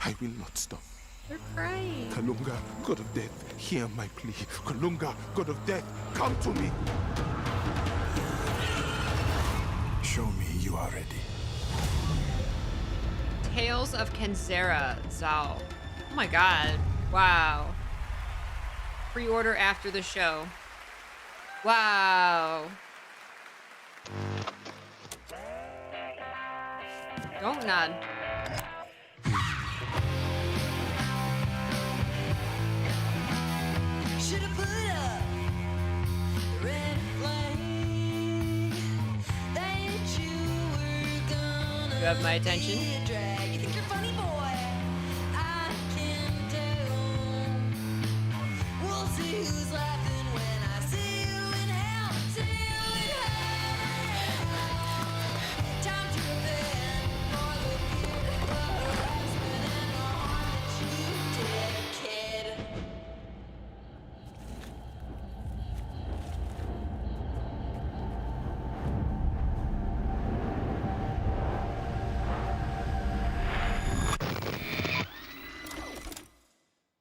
I will not stop. They're crying. Kalunga, God of Death, hear my plea. Kalunga, God of Death, come to me. Show me you are ready. Tales of Kenzera, Zhao. Oh my god. Wow. Pre-order after the show. Wow. Don't nod. You have my attention.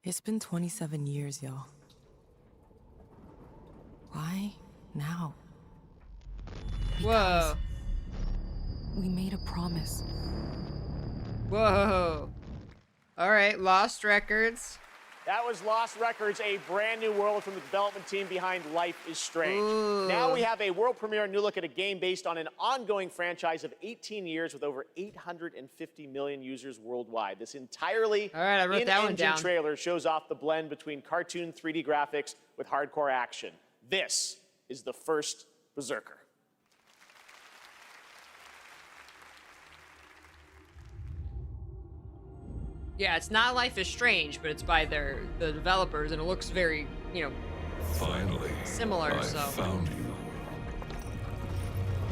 It's been 27 years, y'all. Why now? Whoa. We made a promise. Whoa. All right, Lost Records. That was Lost Records, a brand new world from the development team behind Life is Strange. Ooh. Now we have a world premiere, new look at a game based on an ongoing franchise of 18 years with over 850 million users worldwide. This entirely All right, I wrote that one in-engine down. trailer shows off the blend between cartoon 3D graphics with hardcore action. This is the first Berserker. Yeah, it's not Life is Strange, but it's by the developers, and it looks very, you know, Finally, similar. I So found you.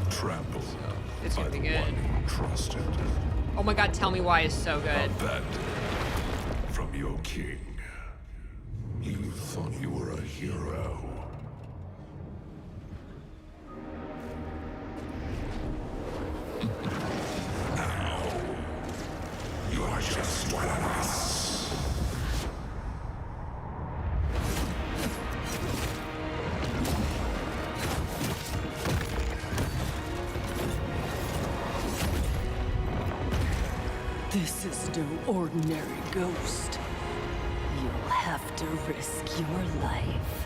Trampled it's gonna be good. Trusted. Oh my God, tell me why it's so good. Abandoned from your king. You thought you were a hero. Now, you are just one of us. This is no ordinary ghost. You'll have to risk your life.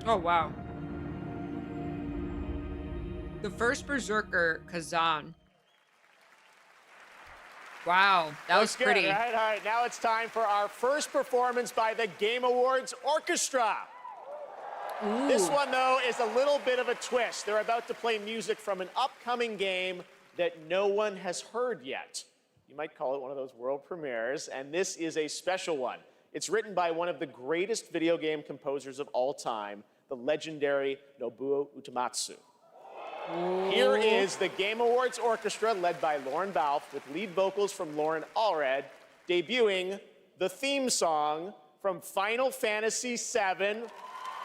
Oh wow. The first Berserker, Kazan. Wow, that was Good, pretty. Right? All right, now it's time for our first performance by the Game Awards Orchestra. Ooh. This one, though, is a little bit of a twist. They're about to play music from an upcoming game that no one has heard yet. You might call it one of those world premieres, and this is a special one. It's written by one of the greatest video game composers of all time, the legendary Nobuo Uematsu. Here is the Game Awards Orchestra, led by Lauren Balfe, with lead vocals from Lauren Allred, debuting the theme song from Final Fantasy VII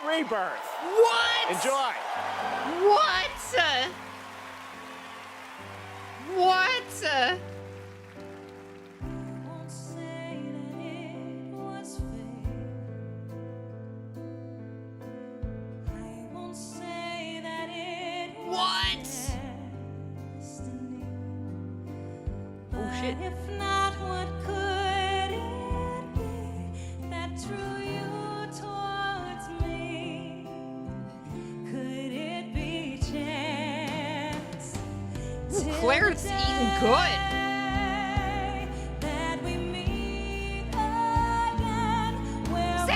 Rebirth. What? Enjoy. What? What? What? Oh shit. If not, what could it be that drew you towards me? Could it be chance? Ooh, Claire's eating good. That we meet again where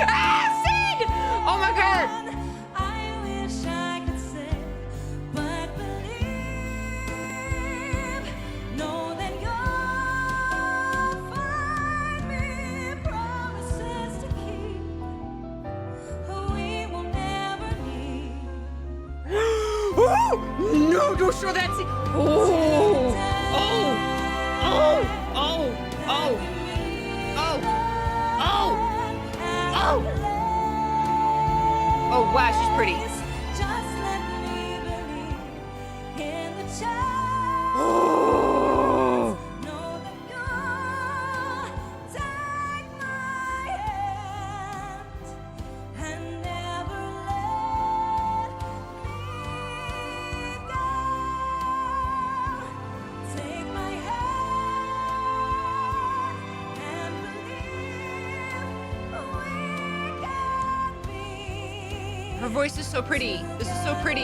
Ah, Sid! Oh my God. I wish I could say, but believe, know that you'll find me promises to keep, we will never need. No, don't show that scene. Oh, oh, oh, oh, oh, oh, oh, oh. Oh, wow, she's pretty. Just let me believe in the chance. Oh. Know that you'll take my hand and never let me go. Take my hand and believe we can be voice is so pretty. This is so pretty.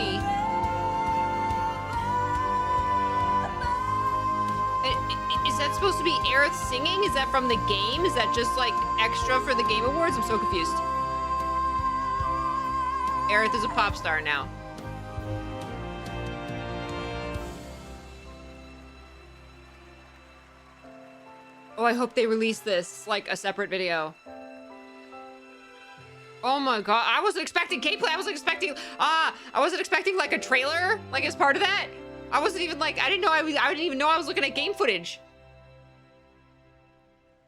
Is that supposed to be Aerith singing? Is that from the game? Is that just like extra for the Game Awards? I'm so confused. Aerith is a pop star now. Oh, I hope they release this like a separate video. Oh my god, I wasn't expecting gameplay. I wasn't expecting like a trailer, like as part of that. I wasn't even like, I didn't even know I was looking at game footage.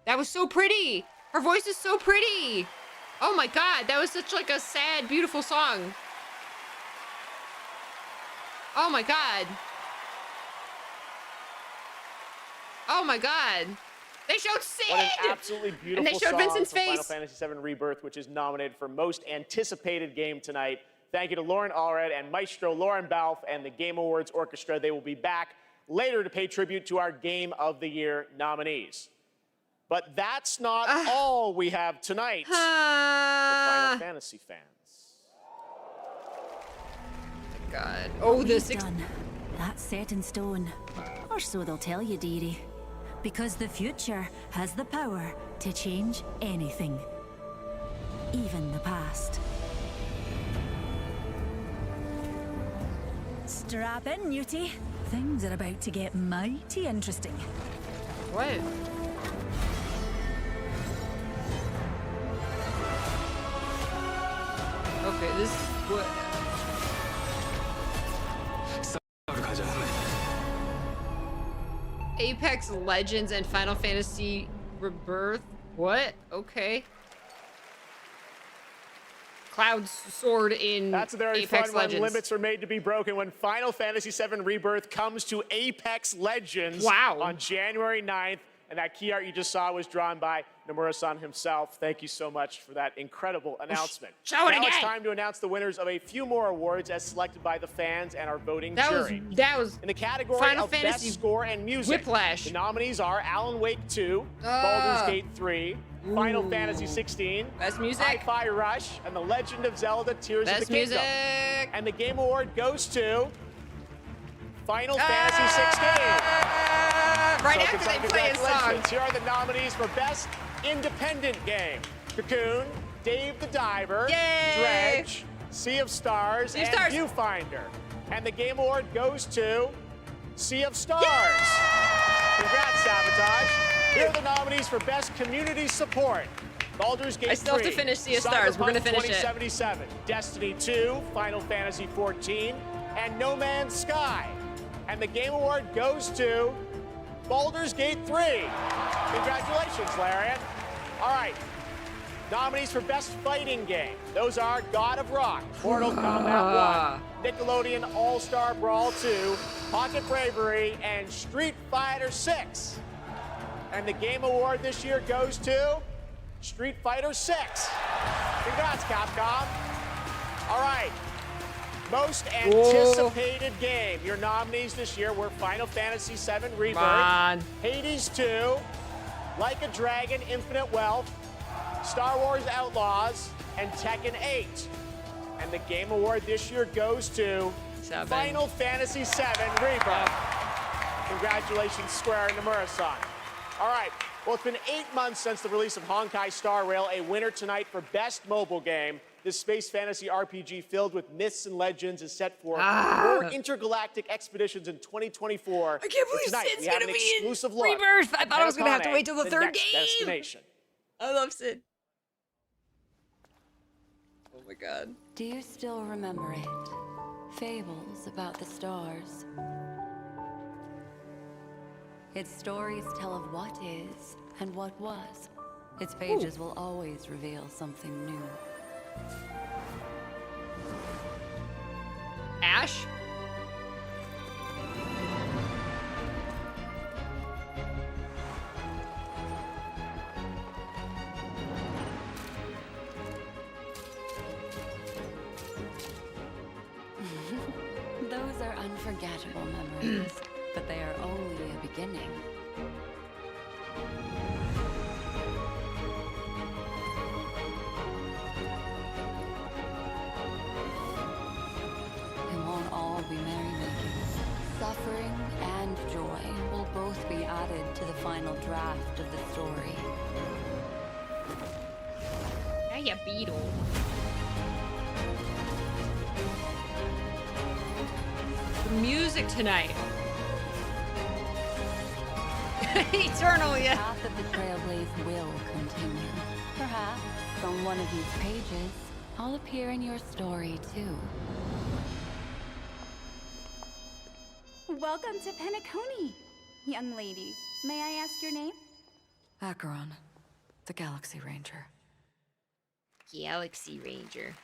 That was so pretty. Her voice is so pretty. Oh my god, that was such like a sad, beautiful song. Oh my god. Oh my god. They showed Sid! What an absolutely beautiful and they showed song Vincent's from face. Final Fantasy VII Rebirth, which is nominated for Most Anticipated Game tonight. Thank you to Lauren Allred and Maestro Lauren Balfe and the Game Awards Orchestra. They will be back later to pay tribute to our Game of the Year nominees. But that's not all we have tonight for Final Fantasy fans. God. Oh, this done. That's set in stone. Or so they'll tell you, dearie. Because the future has the power to change anything. Even the past. Strap in, Newtie. Things are about to get mighty interesting. What? Okay, this is what... Apex Legends and Final Fantasy Rebirth? What? Okay. Cloud's sword in That's a very Apex fun one. Legends. Limits are made to be broken when Final Fantasy VII Rebirth comes to Apex Legends on January 9th. And that key art you just saw was drawn by Nomura-san himself. Thank you so much for that incredible announcement. Show it now again. It's time to announce the winners of a few more awards as selected by the fans and our voting jury. That was in the category Final of Fantasy Best Score and Music. Whiplash. The nominees are Alan Wake 2, Baldur's Gate 3, Final Fantasy 16, Best Music, Hi-Fi Rush, and The Legend of Zelda: Tears of the Kingdom. Music. And the Game Award goes to Final Fantasy 16. Right after they play a song. Here are the nominees for Best Independent Game. Cocoon, Dave the Diver, Dredge, Sea of Stars, and Viewfinder. And the Game Award goes to Sea of Stars. Congrats, Sabotage. Here are the nominees for Best Community Support. Baldur's Gate 3. I still have to finish Sea of Stars. We're gonna finish it. 2077, Destiny 2, Final Fantasy 14, and No Man's Sky. And the Game Award goes to Baldur's Gate 3. Congratulations, Larian. All right. Nominees for Best Fighting Game. Those are God of Rock, Mortal Kombat 1, Nickelodeon All-Star Brawl 2, Pocket Bravery, and Street Fighter 6. And the Game Award this year goes to Street Fighter 6. Congrats, Capcom. All right. Most anticipated game. Your nominees this year were Final Fantasy VII Rebirth, Hades 2, Like a Dragon Infinite Wealth, Star Wars Outlaws, and Tekken 8. And the Game Award this year goes to Final Fantasy VII Rebirth. Congratulations, Square and Nomura-san. All right. Well, it's been 8 months since the release of Honkai Star Rail, a winner tonight for Best Mobile Game. This space fantasy RPG filled with myths and legends is set for more intergalactic expeditions in 2024. I can't believe tonight, Sid's we have gonna an be in exclusive look Rebirth. I thought I was gonna have to Akane, wait till the third next game. Destination. I love Sid. Oh my god. Do you still remember it? Fables about the stars. Its stories tell of what is and what was. Its pages will always reveal something new. Ash? Those are unforgettable memories, but they are only a beginning. added to the final draft of the story. Hey, Beetle. The music tonight. Eternal, yeah. The path of the Trailblaze will continue. Perhaps on one of these pages, I'll appear in your story too. Welcome to Penacony, young lady. May I ask your name? Acheron, the Galaxy Ranger. Galaxy Ranger.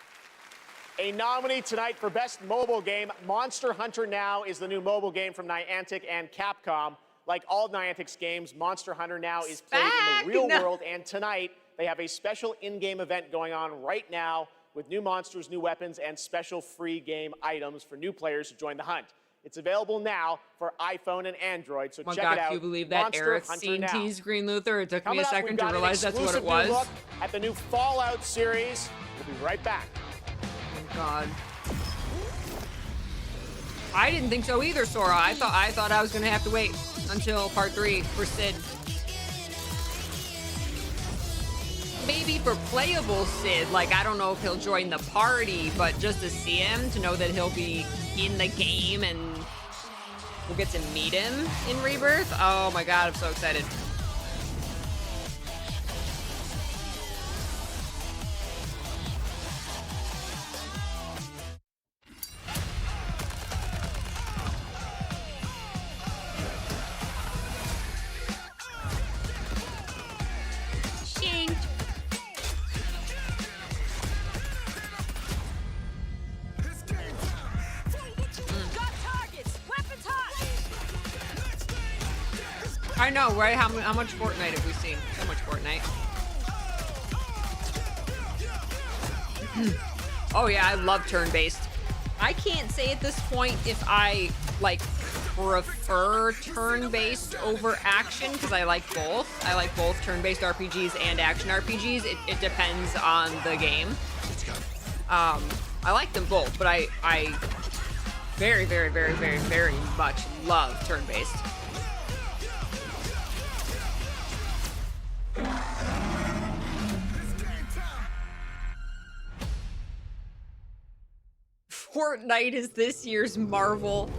A nominee tonight for Best Mobile Game, Monster Hunter Now is the new mobile game from Niantic and Capcom. Like all Niantic's games, Monster Hunter Now is played in the real world, and tonight they have a special in-game event going on right now with new monsters, new weapons, and special free game items for new players who join the hunt. It's available now for iPhone and Android, so check it out. Can you believe that Aerith scene teased Green Luther? It took me a second to realize that's what it was. Look at the new Fallout series. We'll be right back. Oh God. I didn't think so either, Sora. I thought I was gonna have to wait until part 3 for Sid. Maybe for playable Sid, like I don't know if he'll join the party, but just to see him, to know that he'll be in the game and we'll get to meet him in Rebirth. Oh my God, I'm so excited. I know, right? How much Fortnite have we seen? So much Fortnite. Oh yeah, I love turn-based. I can't say at this point if I like prefer turn-based over action because I like both. I like both turn-based RPGs and action RPGs. It depends on the game. I like them both, but I very, very, very, very, very much love turn-based. Fortnite is this year's Marvel.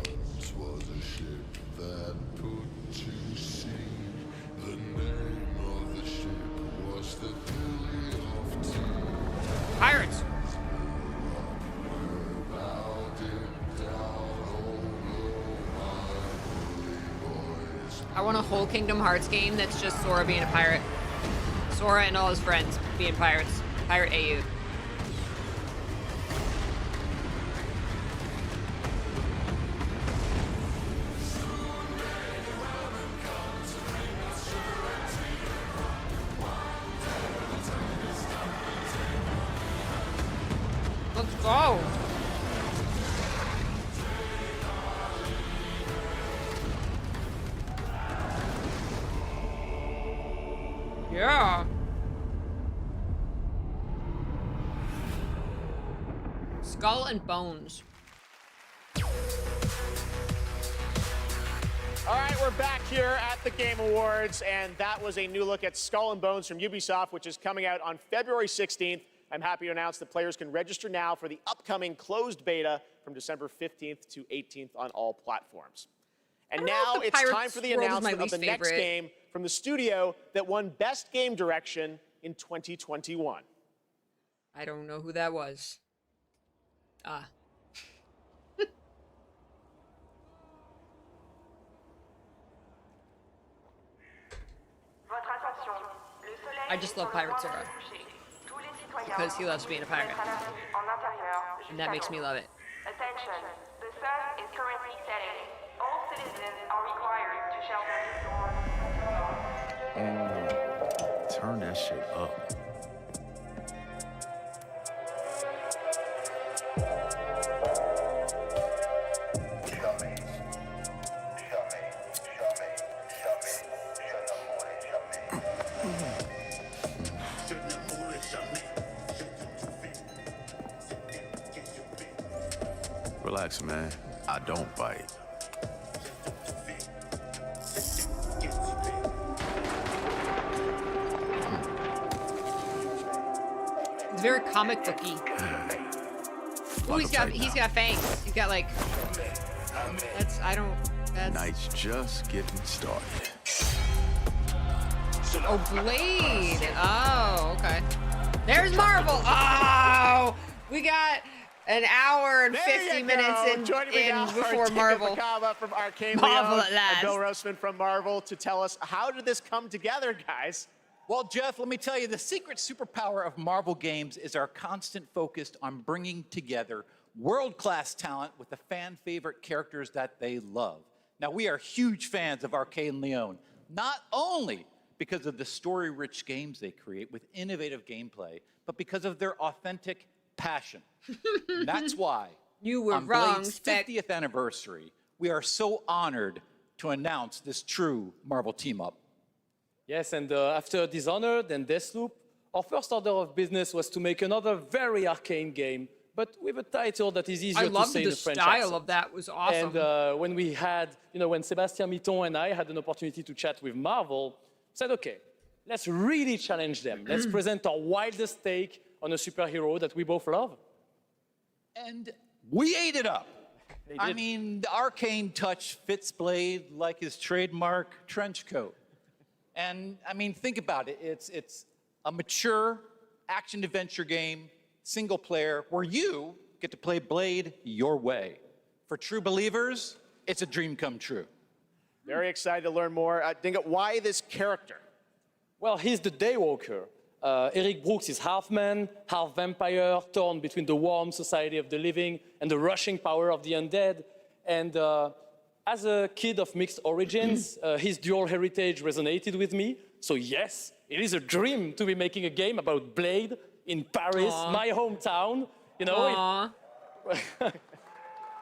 Pirates. I want a whole Kingdom Hearts game that's just Sora being a pirate. Sora and all his friends being pirates. Pirate AU. Let's go. Yeah. Skull and Bones. All right, we're back here at the Game Awards, and that was a new look at Skull and Bones from Ubisoft, which is coming out on February 16th. I'm happy to announce that players can register now for the upcoming closed beta from December 15th to 18th on all platforms. And now it's time for the announcement of the next game from the studio that won Best Game Direction in 2021. I don't know who that was. I just love Pirate Sora. Because he loves being a pirate. And that makes me love it. Attention, the sun is currently setting. All citizens are required to shelter. Turn that shit up. Relax, man. I don't bite. very comic booky. Oh, he's got fangs. He's got like. Night's just getting started. Oh, Blade. Oh, okay. There's Marvel. Oh, we got an hour and 50 minutes in before Marvel. From Arcane Marvel Leon at last. and Bill Roseman from Marvel to tell us how did this come together, guys? Well, Jeff, let me tell you, the secret superpower of Marvel games is our constant focus on bringing together world-class talent with the fan-favorite characters that they love. Now, we are huge fans of Arcane Leon, not only because of the story-rich games they create with innovative gameplay, but because of their authentic passion. And that's why, you were on wrong, Blade's 50th anniversary, we are so honored to announce this true Marvel team-up. Yes, and after Dishonored and Deathloop, our first order of business was to make another very arcane game, but with a title that is easier to say in a French accent. I loved the style of that. Was awesome. And when we had, when Sébastien Mitton and I had an opportunity to chat with Marvel, said, okay, let's really challenge them. Let's present our wildest take on a superhero that we both love. And we ate it up. I mean, the arcane touch fits Blade like his trademark trench coat. And I mean, think about it. It's a mature action-adventure game, single player, where you get to play Blade your way. For true believers, it's a dream come true. Very excited to learn more. Dingo, why this character? Well, he's the Daywalker. Eric Brooks is half man, half vampire, torn between the warm society of the living and the rushing power of the undead. And as a kid of mixed origins, his dual heritage resonated with me. So yes, it is a dream to be making a game about Blade in Paris, my hometown. You know.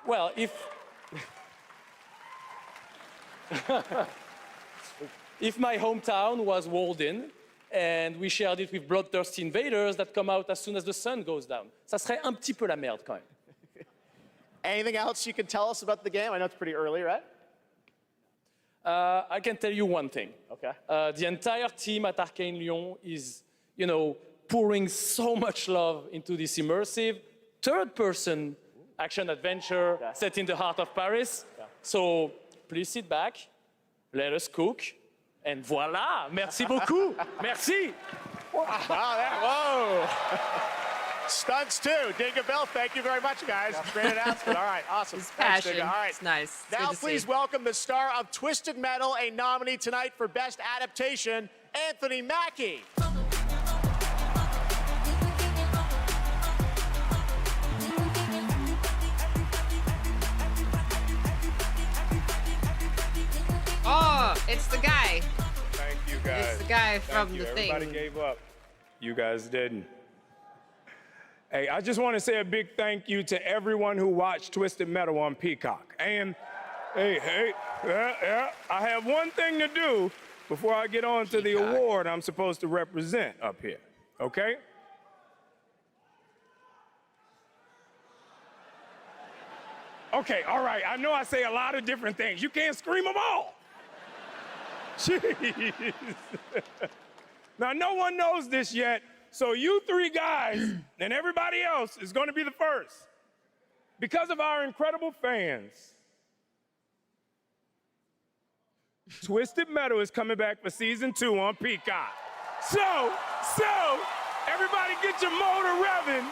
Well, if my hometown was walled in, and we shared it with bloodthirsty invaders that come out as soon as the sun goes down, ça serait un petit peu la merde quand même. Anything else you can tell us about the game? I know it's pretty early, right? I can tell you one thing. Okay. The entire team at Arcane Lyon is, pouring so much love into this immersive third-person action-adventure set in the heart of Paris. Yeah. So please sit back, let us cook, and voila! Merci beaucoup. Merci. Whoa. Stunts too. Dingo Bell, thank you very much, guys. Great announcement. All right, awesome. His passion. All right. It's nice. Now please welcome the star of Twisted Metal, a nominee tonight for Best Adaptation, Anthony Mackie. Oh, it's the guy. Thank you, guys. It's the guy from the thing. Everybody gave up. You guys didn't. Hey, I just want to say a big thank you to everyone who watched Twisted Metal on Peacock. And, I have one thing to do before I get on to the award I'm supposed to represent up here, okay? Okay, all right, I know I say a lot of different things. You can't scream them all. Jeez. Now, no one knows this yet, so you three guys and everybody else is going to be the first. Because of our incredible fans, Twisted Metal is coming back for season 2 on Peacock. So, everybody get your motor revving,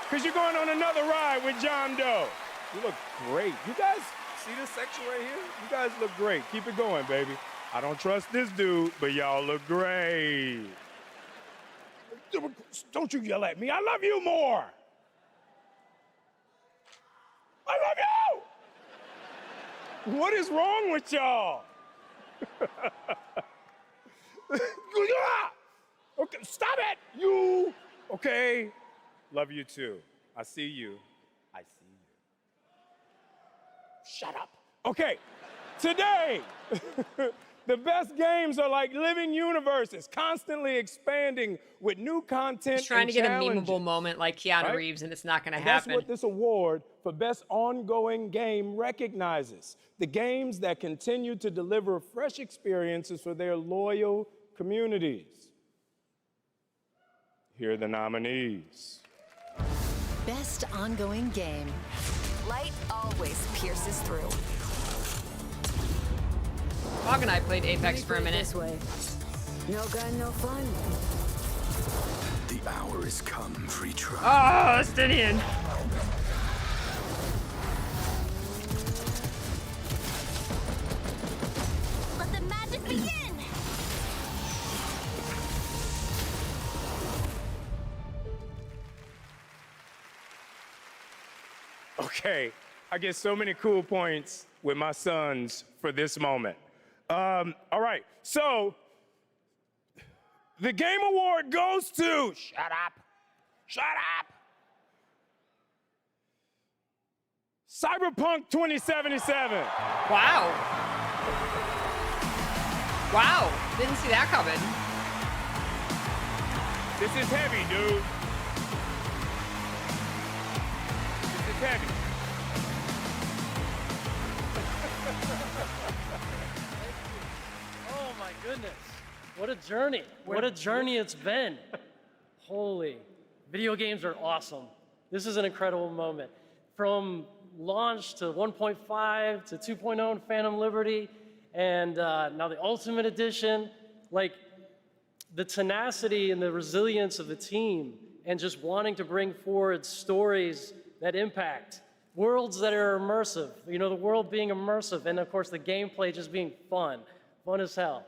because you're going on another ride with John Doe. You look great. You guys see this section right here? You guys look great. Keep it going, baby. I don't trust this dude, but y'all look great. Don't you yell at me. I love you more. I love you. What is wrong with y'all? Okay, stop it. You. Okay. Love you too. I see you. I see you. Shut up. Okay. Today, the best games are like living universes, constantly expanding with new content. He's trying to get a challenges. memeable moment like Keanu Reeves, and it's not going to happen. That's what this award for Best Ongoing Game recognizes. The games that continue to deliver fresh experiences for their loyal communities. Here are the nominees. Best ongoing game. Light always pierces through. Fog and I played Apex for a minute. This way. No gun, no fun. The hour is come, free trial. Oh, Estinian. Let the magic begin! Okay, I get so many cool points with my sons for this moment. All right, so the game award goes to, shut up, Cyberpunk 2077. Wow. Wow, didn't see that coming. This is heavy, dude. This is heavy. Oh my goodness. What a journey. What a journey it's been. Holy. Video games are awesome. This is an incredible moment. From launch to 1.5 to 2.0 in Phantom Liberty, and now the Ultimate Edition, like the tenacity and the resilience of the team and just wanting to bring forward stories that impact, worlds that are immersive, you know, the world being immersive, and of course the gameplay just being fun as hell.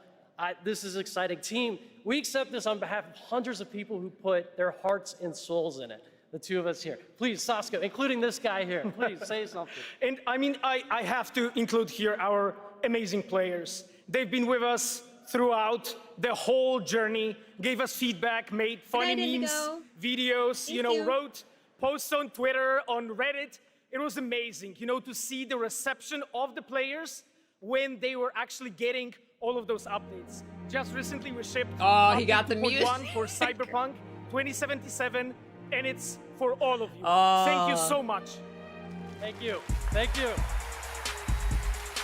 This is exciting. Team, we accept this on behalf of hundreds of people who put their hearts and souls in it. The two of us here. Please, Saskia, including this guy here, please say something. And I mean, I have to include here our amazing players. They've been with us throughout the whole journey, gave us feedback, made funny memes, videos, wrote posts on Twitter, on Reddit. It was amazing, to see the reception of the players when they were actually getting all of those updates. Just recently we shipped he got the music. One for Cyberpunk 2077, and it's for all of you. Thank you so much. Thank you. Thank you.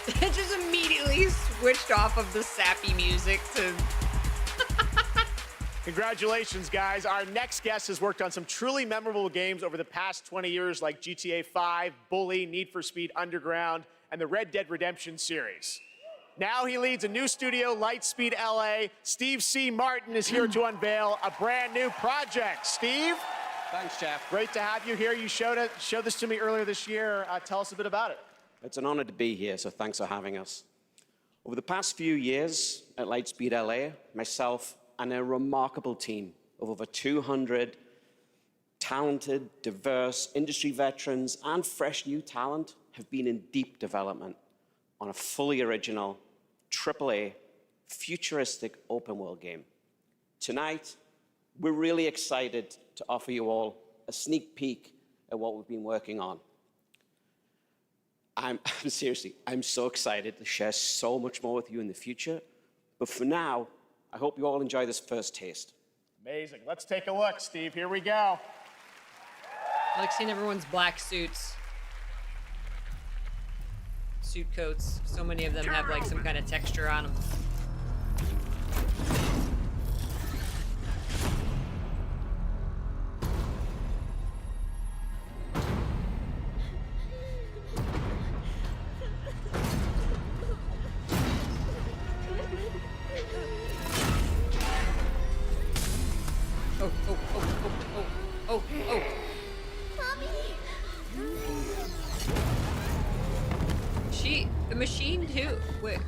It just immediately switched off of the sappy music to... Congratulations, guys. Our next guest has worked on some truly memorable games over the past 20 years, like GTA 5, Bully, Need for Speed Underground, and the Red Dead Redemption series. Now he leads a new studio, Lightspeed LA. Steve C. Martin is here to unveil a brand new project. Steve? Thanks, Jeff. Great to have you here. You showed this to me earlier this year. Tell us a bit about it. It's an honor to be here, so thanks for having us. Over the past few years at Lightspeed LA, myself and a remarkable team of over 200 talented, diverse industry veterans and fresh new talent have been in deep development on a fully original, AAA, futuristic open-world game. Tonight, we're really excited to offer you all a sneak peek at what we've been working on. I'm so excited to share so much more with you in the future. But for now, I hope you all enjoy this first taste. Amazing. Let's take a look, Steve. Here we go. I like seeing everyone's black suits. Suit coats. So many of them have like some kind of texture on them. The machine too. Wait.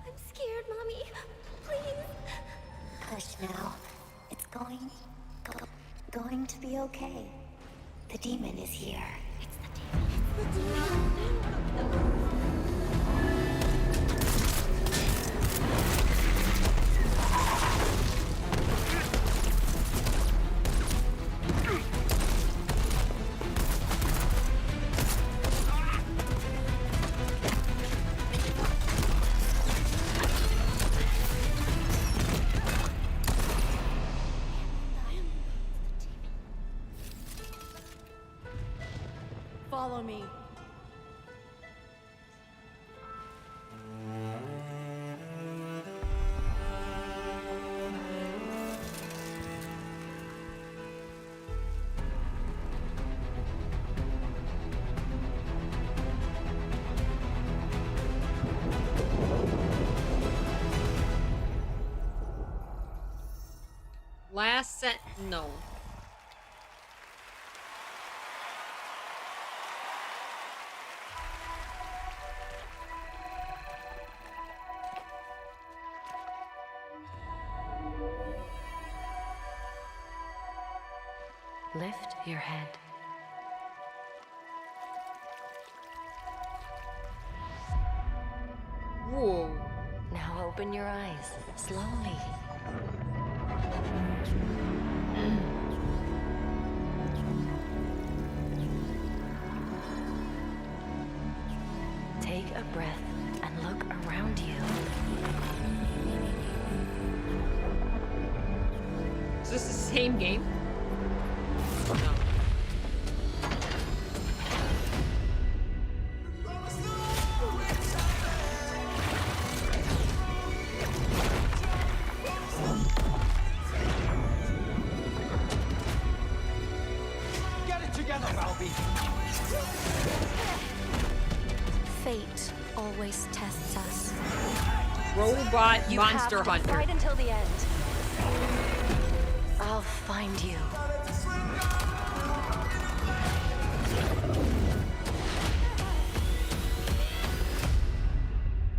I'm scared, Mommy. Please. Hush now. It's going to be okay. The demon is here. It's the demon. Follow me. Last set, no. Lift your head. Whoa. Now open your eyes, slowly. Take a breath and look around you. Is this the same game? No. Get it together, Valby. Fate always tests us. Robot You Monster have to Hunter. fight until the end. I'll find you.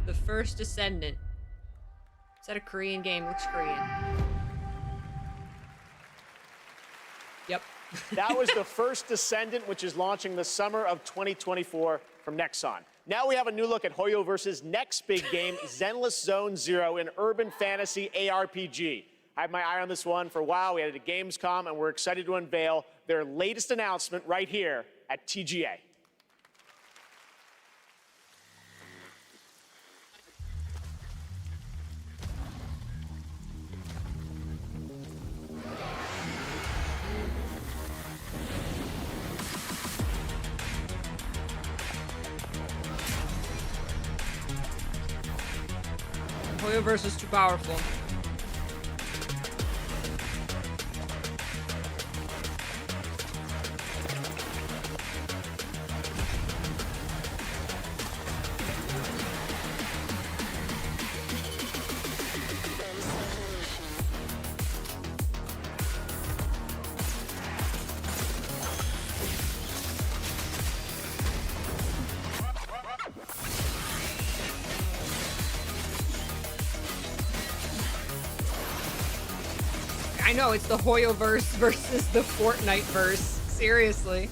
The First Descendant. Is that a Korean game? Looks Korean. Yep. That was The First Descendant, which is launching the summer of 2024 from Nexon. Now we have a new look at Hoyoverse's next big game, Zenless Zone Zero, an urban fantasy ARPG. I had my eye on this one for a while. We had it at Gamescom, and we're excited to unveil their latest announcement right here at TGA. Hoyoverse is too powerful. I know, it's the Hoyoverse versus the Fortnite verse. Seriously.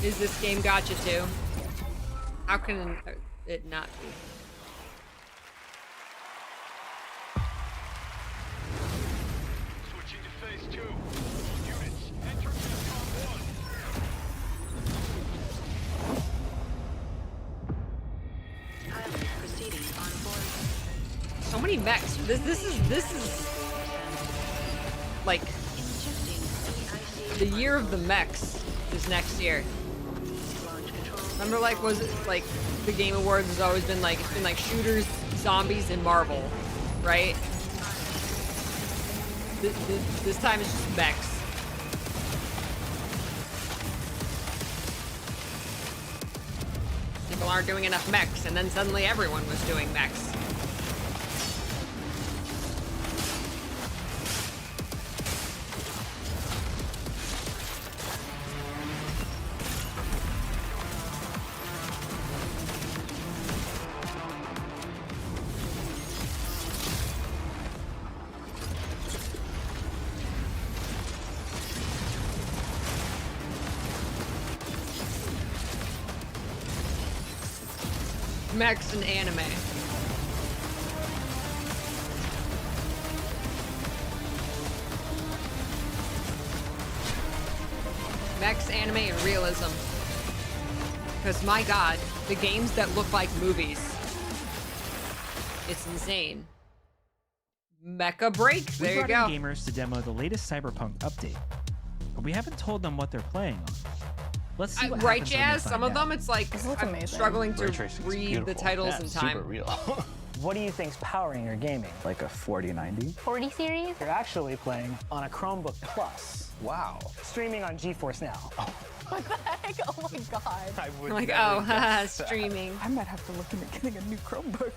Is this game gotcha too? How can it not be? Switching to phase 2. Units, enter Capcom 1. Pilot proceeding on board. So many mechs. This is like the year of the mechs is next year. Remember, like, was it like the Game Awards has always been like, it's been like shooters, zombies, and Marvel, right? This time it's just mechs. People aren't doing enough mechs, and then suddenly everyone was doing mechs. Mechs and anime. Mechs, anime, and realism. Because my god, the games that look like movies. It's insane. Mecha Break, there you We go. brought in gamers to demo the latest Cyberpunk update, but we haven't told them what they're playing on. Let's see what right, happens when we Jazz? find Some of out. them, it's like I'm struggling to read the titles in time. Super real. What do you think's powering your gaming? Like a 4090? 40 series? You're actually playing on a Chromebook Plus. Wow. Streaming on GeForce Now. What the heck? Oh my god. I would I'm like, never oh, guess haha, that. streaming. I might have to look into getting a new Chromebook.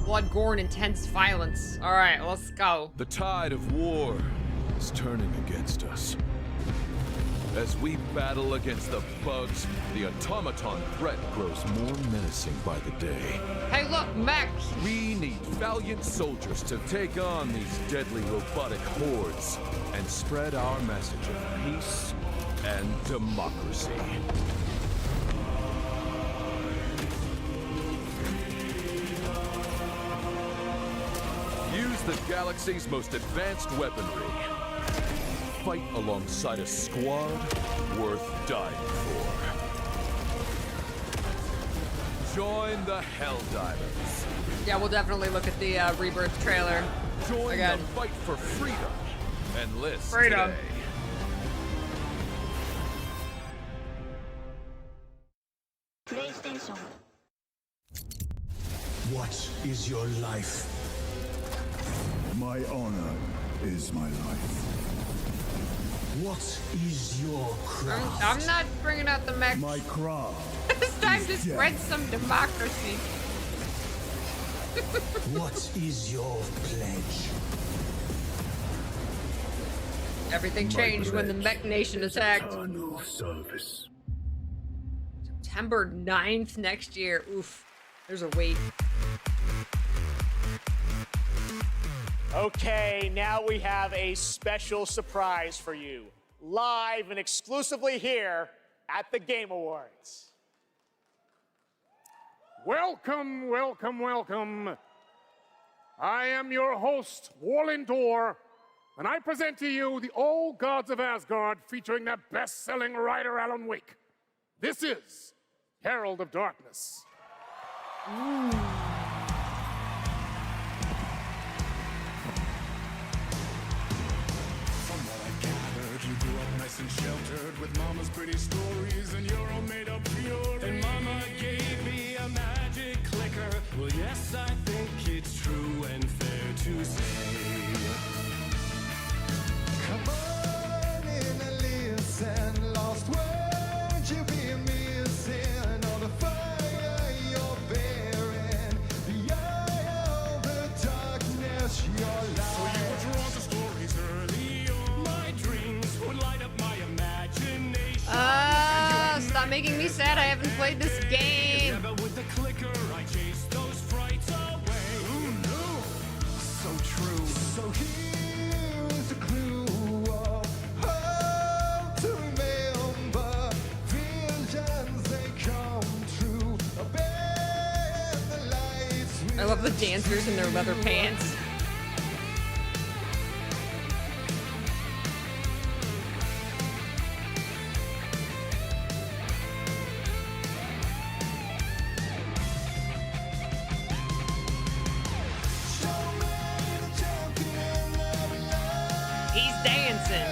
Blood, gore, and intense violence. All right, let's go. The tide of war is turning against us. As we battle against the bugs, the automaton threat grows more menacing by the day. Hey, look, mechs! We need valiant soldiers to take on these deadly robotic hordes and spread our message of peace and democracy. Use the galaxy's most advanced weaponry. Fight alongside a squad worth dying for. Join the Helldivers. Yeah, we'll definitely look at the Rebirth trailer. Join again. the fight for freedom. Enlist Freedom. today. PlayStation. What is your life? My honor is my life. What is your craft? I'm not bringing out the mech. My craft. It's time to spread some democracy. What is your pledge? Everything changed when the Mech Nation attacked. Eternal service. September 9th next year. Oof. There's a wait. Okay, now we have a special surprise for you. Live and exclusively here at the Game Awards. Welcome, welcome, welcome. I am your host, Warlindor, and I present to you the old Gods of Asgard featuring that best-selling writer Alan Wake. This is Herald of Darkness. You grew up nice and sheltered with mama's pretty stories and your own made-up field. And mama gave me a magic clicker. Well, yes, I think it's true and fair to say. Come on in and listen, lost words you be missing. All the fire you're bearing, the eye of the darkness you're lying. So you were drawn to stories early on. My dreams would light up my imagination. Stop making me sad. I haven't played this game. Yeah, but with the clicker, I chased those frights away. Ooh, no. So true. So here's the clue of how to remember. Visions, they come true. Obey the lights. I love the dancers in their leather pants. He's dancing.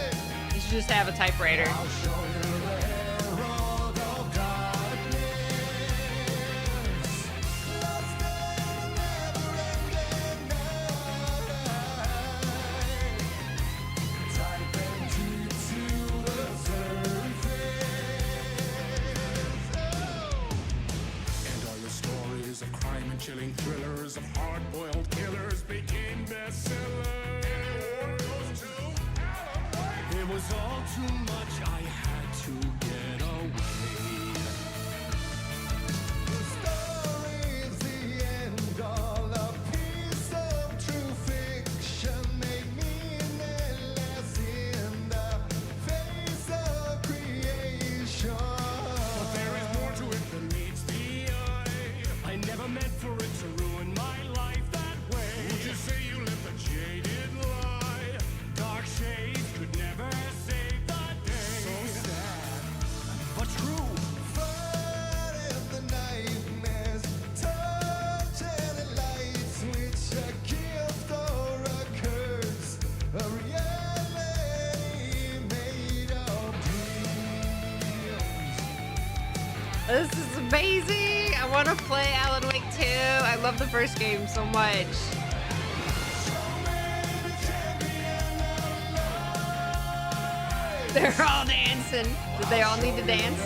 You should just have a typewriter. Of crime and chilling thrillers of hard-boiled killers became bestsellers. It was all too much. I had to get away. The story's the end. All a piece of true fiction made meaningless in the face of creation. But there is more to it than meets the eye. I never meant for it to ruin my life that way. Would you say you lived a jaded lie? Dark shades could never save the day. So sad. This is amazing. I want to play Alan Wake 2. I love the first game so much. They're all dancing. Did they all need to dance?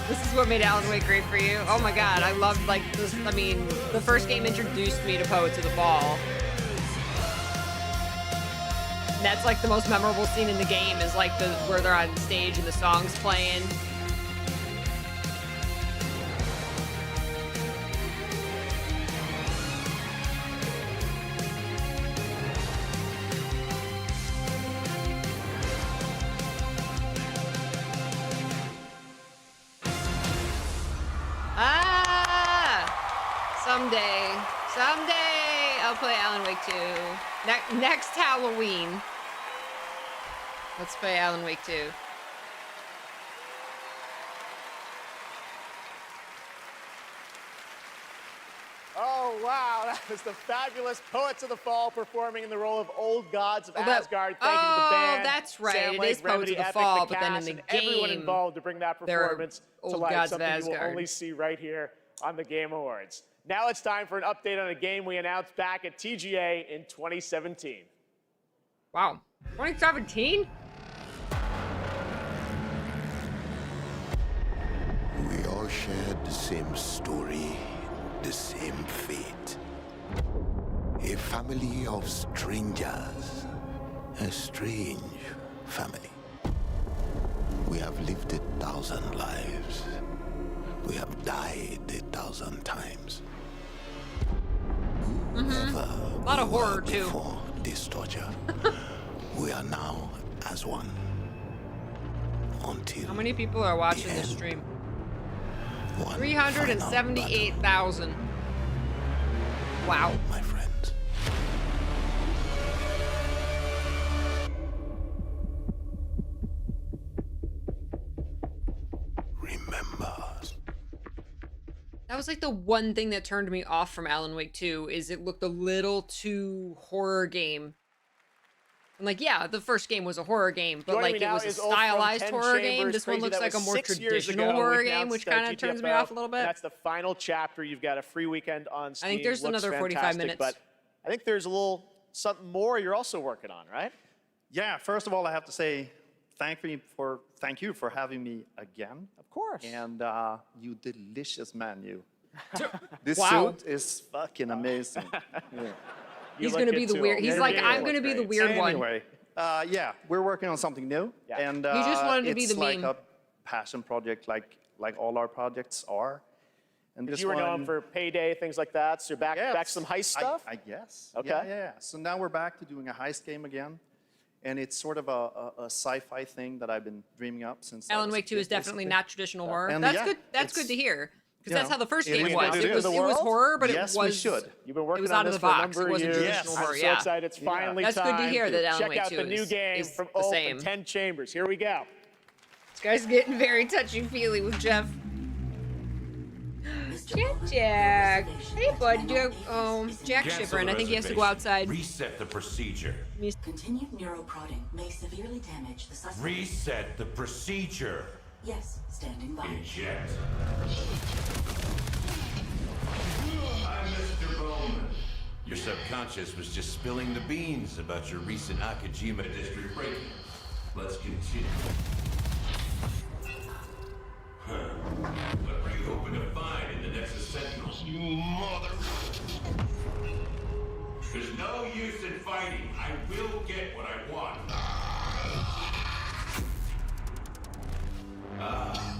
This is what made Alan Wake great for you. Oh my god, I loved like this. I mean, the first game introduced me to Poets of the Fall. And that's like the most memorable scene in the game is like where they're on stage and the song's playing. Someday I'll play Alan Wake 2. Next Halloween. Let's play Alan Wake 2. Oh, wow. That was the fabulous Poets of the Fall performing in the role of old Gods of Asgard. Thank you to the band. That's right. Sam It Lake, is Poets Remedy, of the Epic, Fall, the but then in cast, the and everyone game, involved to bring that they're performance to old life. Gods of Something you will Asgard. only see right here on the Game Awards. Now it's time for an update on a game we announced back at TGA in 2017. Wow. 2017? We all shared the same story, the same fate. A family of strangers. A strange family. We have lived 1,000 lives. We have died 1,000 times. A lot of horror, too. Before this torture. We are now as one. Until How many people are watching this stream? 378,000. Wow. My friends. Remember. That was like the one thing that turned me off from Alan Wake 2 is it looked a little too horror game. And like, yeah, the first game was a horror game, but like it was a stylized horror game. This one looks like a more traditional horror game, which kind of turns me off a little bit. That's the final chapter. You've got a free weekend on Steam. I think there's Looks another 45 fantastic, minutes. But I think there's a little something more you're also working on, right? Yeah, first of all, I have to say thank you for having me again. Of course. And you delicious menu. This Wow. suit is fucking amazing. Yeah. He's going to be the weird. He's like, I'm going to be the weird one. Anyway, yeah, we're working on something new. Yeah. And He just wanted to be it's the like meme. a passion project like all our projects are. And this You were one, known for Payday, things like that. So you're back to some heist stuff? I guess. Okay. Yeah. So now we're back to doing a heist game again. And it's sort of a sci-fi thing that I've been dreaming up since. I Alan was a Wake 2 kid, is definitely basically. not traditional horror. And That's yeah, good. That's good it's, to hear. Because you that's know, how the first it game is was. what it It was is. horror, but Yes, it was. we should. You've been working it was on out of this the for a box. number It wasn't of years. traditional horror. I'm Yeah. so excited. It's finally That's time good to hear that Alan check Wake out 2 the new is game from the Ulf same. and 10 Chambers. Here we go. This guy's getting very touchy-feely with Jeff. Jack. Hey, bud. You have Jack Cancel shivering. the I think he has to go reservation. outside. Reset the procedure. Continued neuroprodding may severely damage the suspect. Reset the procedure. Yes, standing by. Eject. I'm Mr. Bowman. Your subconscious was just spilling the beans about your recent Kojima district break-in. Let's continue. Huh. What were you hoping to find in the Nexus Sentinels? You mother... There's no use in fighting. I will get what I want.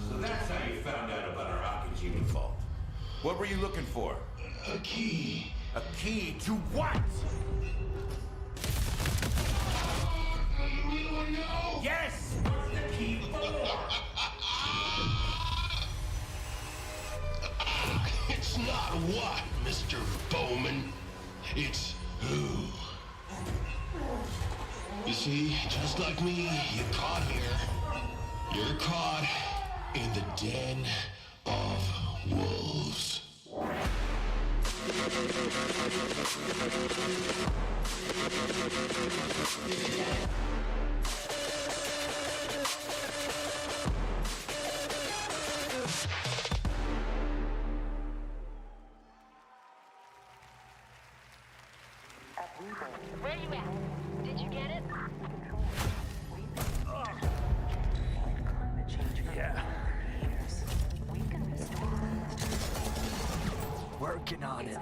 So that's how you found out about our Kojima vault. What were you looking for? A key. A key to what? Yes! What's the key for? It's not what, Mr. Bowman. It's who. You see, just like me, you're caught here. You're caught in the den of wolves. Where you at? Did you get it? Yeah. Working on it.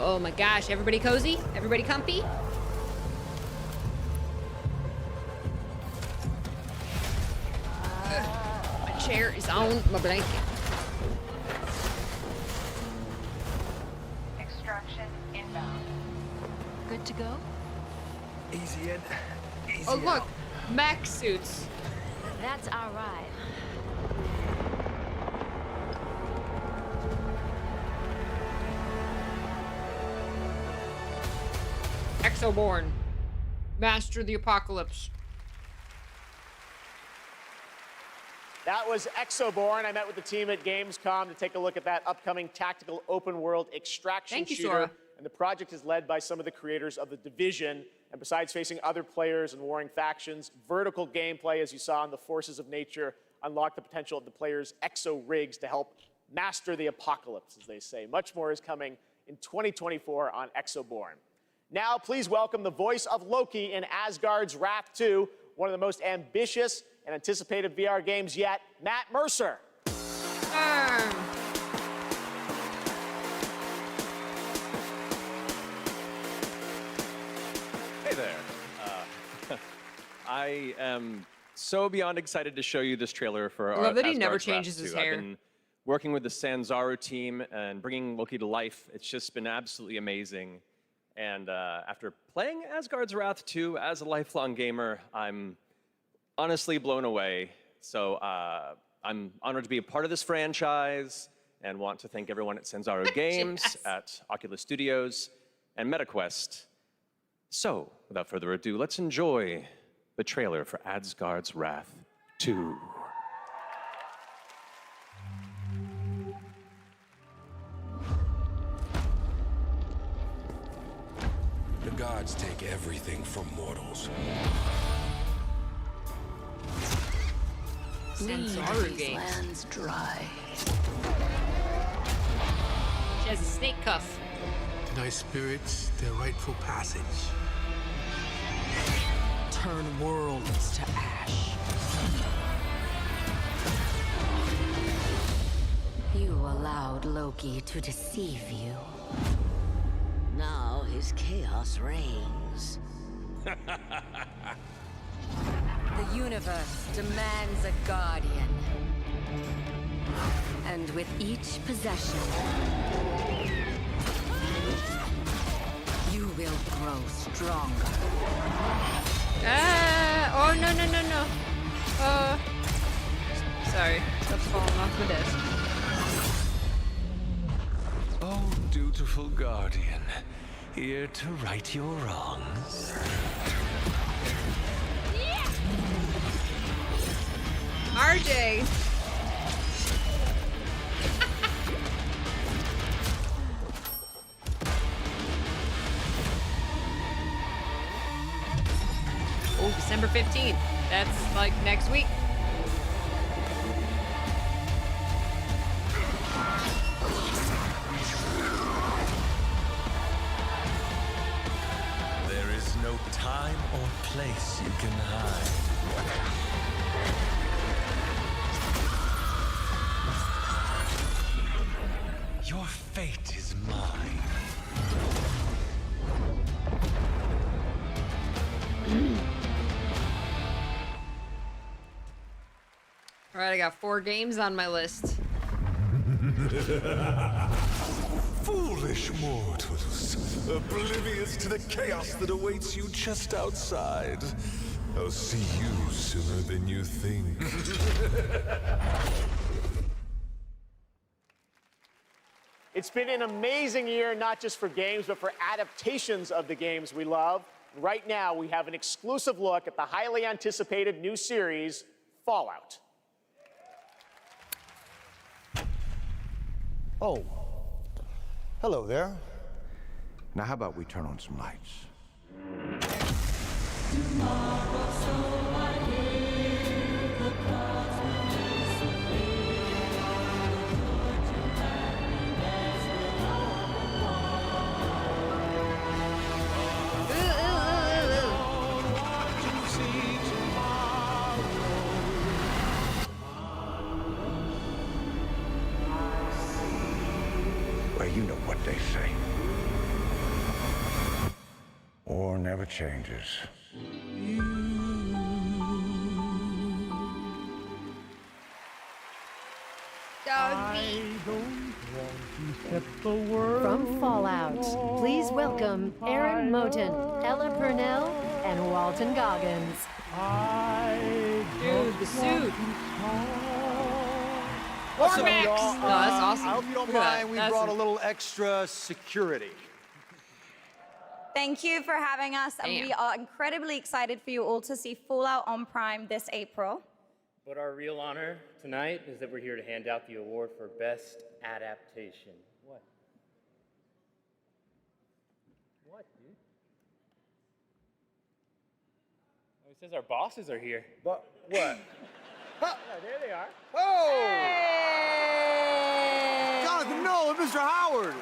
Oh my gosh, everybody cozy? Everybody comfy? My chair is on my blanket. Extraction inbound. Good to go? Easy in, easy Oh look, out. mech suits. That's our ride. Exoborn. Master the Apocalypse. That was Exoborn. I met with the team at Gamescom to take a look at that upcoming tactical open world extraction Thank you, shooter. Sora. And the project is led by some of the creators of The Division. And besides facing other players and warring factions, vertical gameplay, as you saw in the Forces of Nature, unlock the potential of the players' exo rigs to help master the apocalypse, as they say. Much more is coming in 2024 on Exoborn. Now, please welcome the voice of Loki in Asgard's Wrath 2, one of the most ambitious and anticipated VR games yet, Matt Mercer. Hey there. I am so beyond excited to show you this trailer for I love that he never Asgard's Wrath changes his 2. hair. I've been working with the Sanzaru team and bringing Loki to life. It's just been absolutely amazing. And after playing Asgard's Wrath 2 as a lifelong gamer, I'm honestly blown away. So I'm honored to be a part of this franchise and want to thank everyone at Sanzaru Games, Yes. at Oculus Studios, and MetaQuest. So, without further ado, let's enjoy the trailer for Asgard's Wrath 2. The gods take everything from mortals. Sanzaru Games. Lands dry. She has a snake cuff. Thy spirits their rightful passage. Turn worlds to ash. You allowed Loki to deceive you. Now his chaos reigns. The universe demands a guardian. And with each possession, You will grow stronger. Oh, no, no, no, no. Sorry. Stuff's falling off my desk. Oh, dutiful guardian, here to right your wrongs. RJ. Oh, December 15th. That's like next week. There is no time or place you can hide. Your fate is mine. All right, I got 4 games on my list. Foolish mortals, oblivious to the chaos that awaits you just outside. I'll see you sooner than you think. It's been an amazing year, not just for games, but for adaptations of the games we love. Right now, we have an exclusive look at the highly anticipated new series, Fallout. Oh, hello there. Now, how about we turn on some lights? Well, you know what they say. War never changes. From Fallout, please welcome Aaron Moten, Ella Purnell, and Walton Goggins. Dude, the suit. What's up, Max. y'all? No, that's awesome. I hope you don't Look at that. mind. We That's brought a little extra security. Thank you for having us, and Damn. we are incredibly excited for you all to see Fallout on Prime this April. But our real honor tonight is that we're here to hand out the award for Best Adaptation. What? What, dude? Oh, it says our bosses are here. But what? Yeah, there they are. Oh! Jonathan Nolan, Mr. Howard.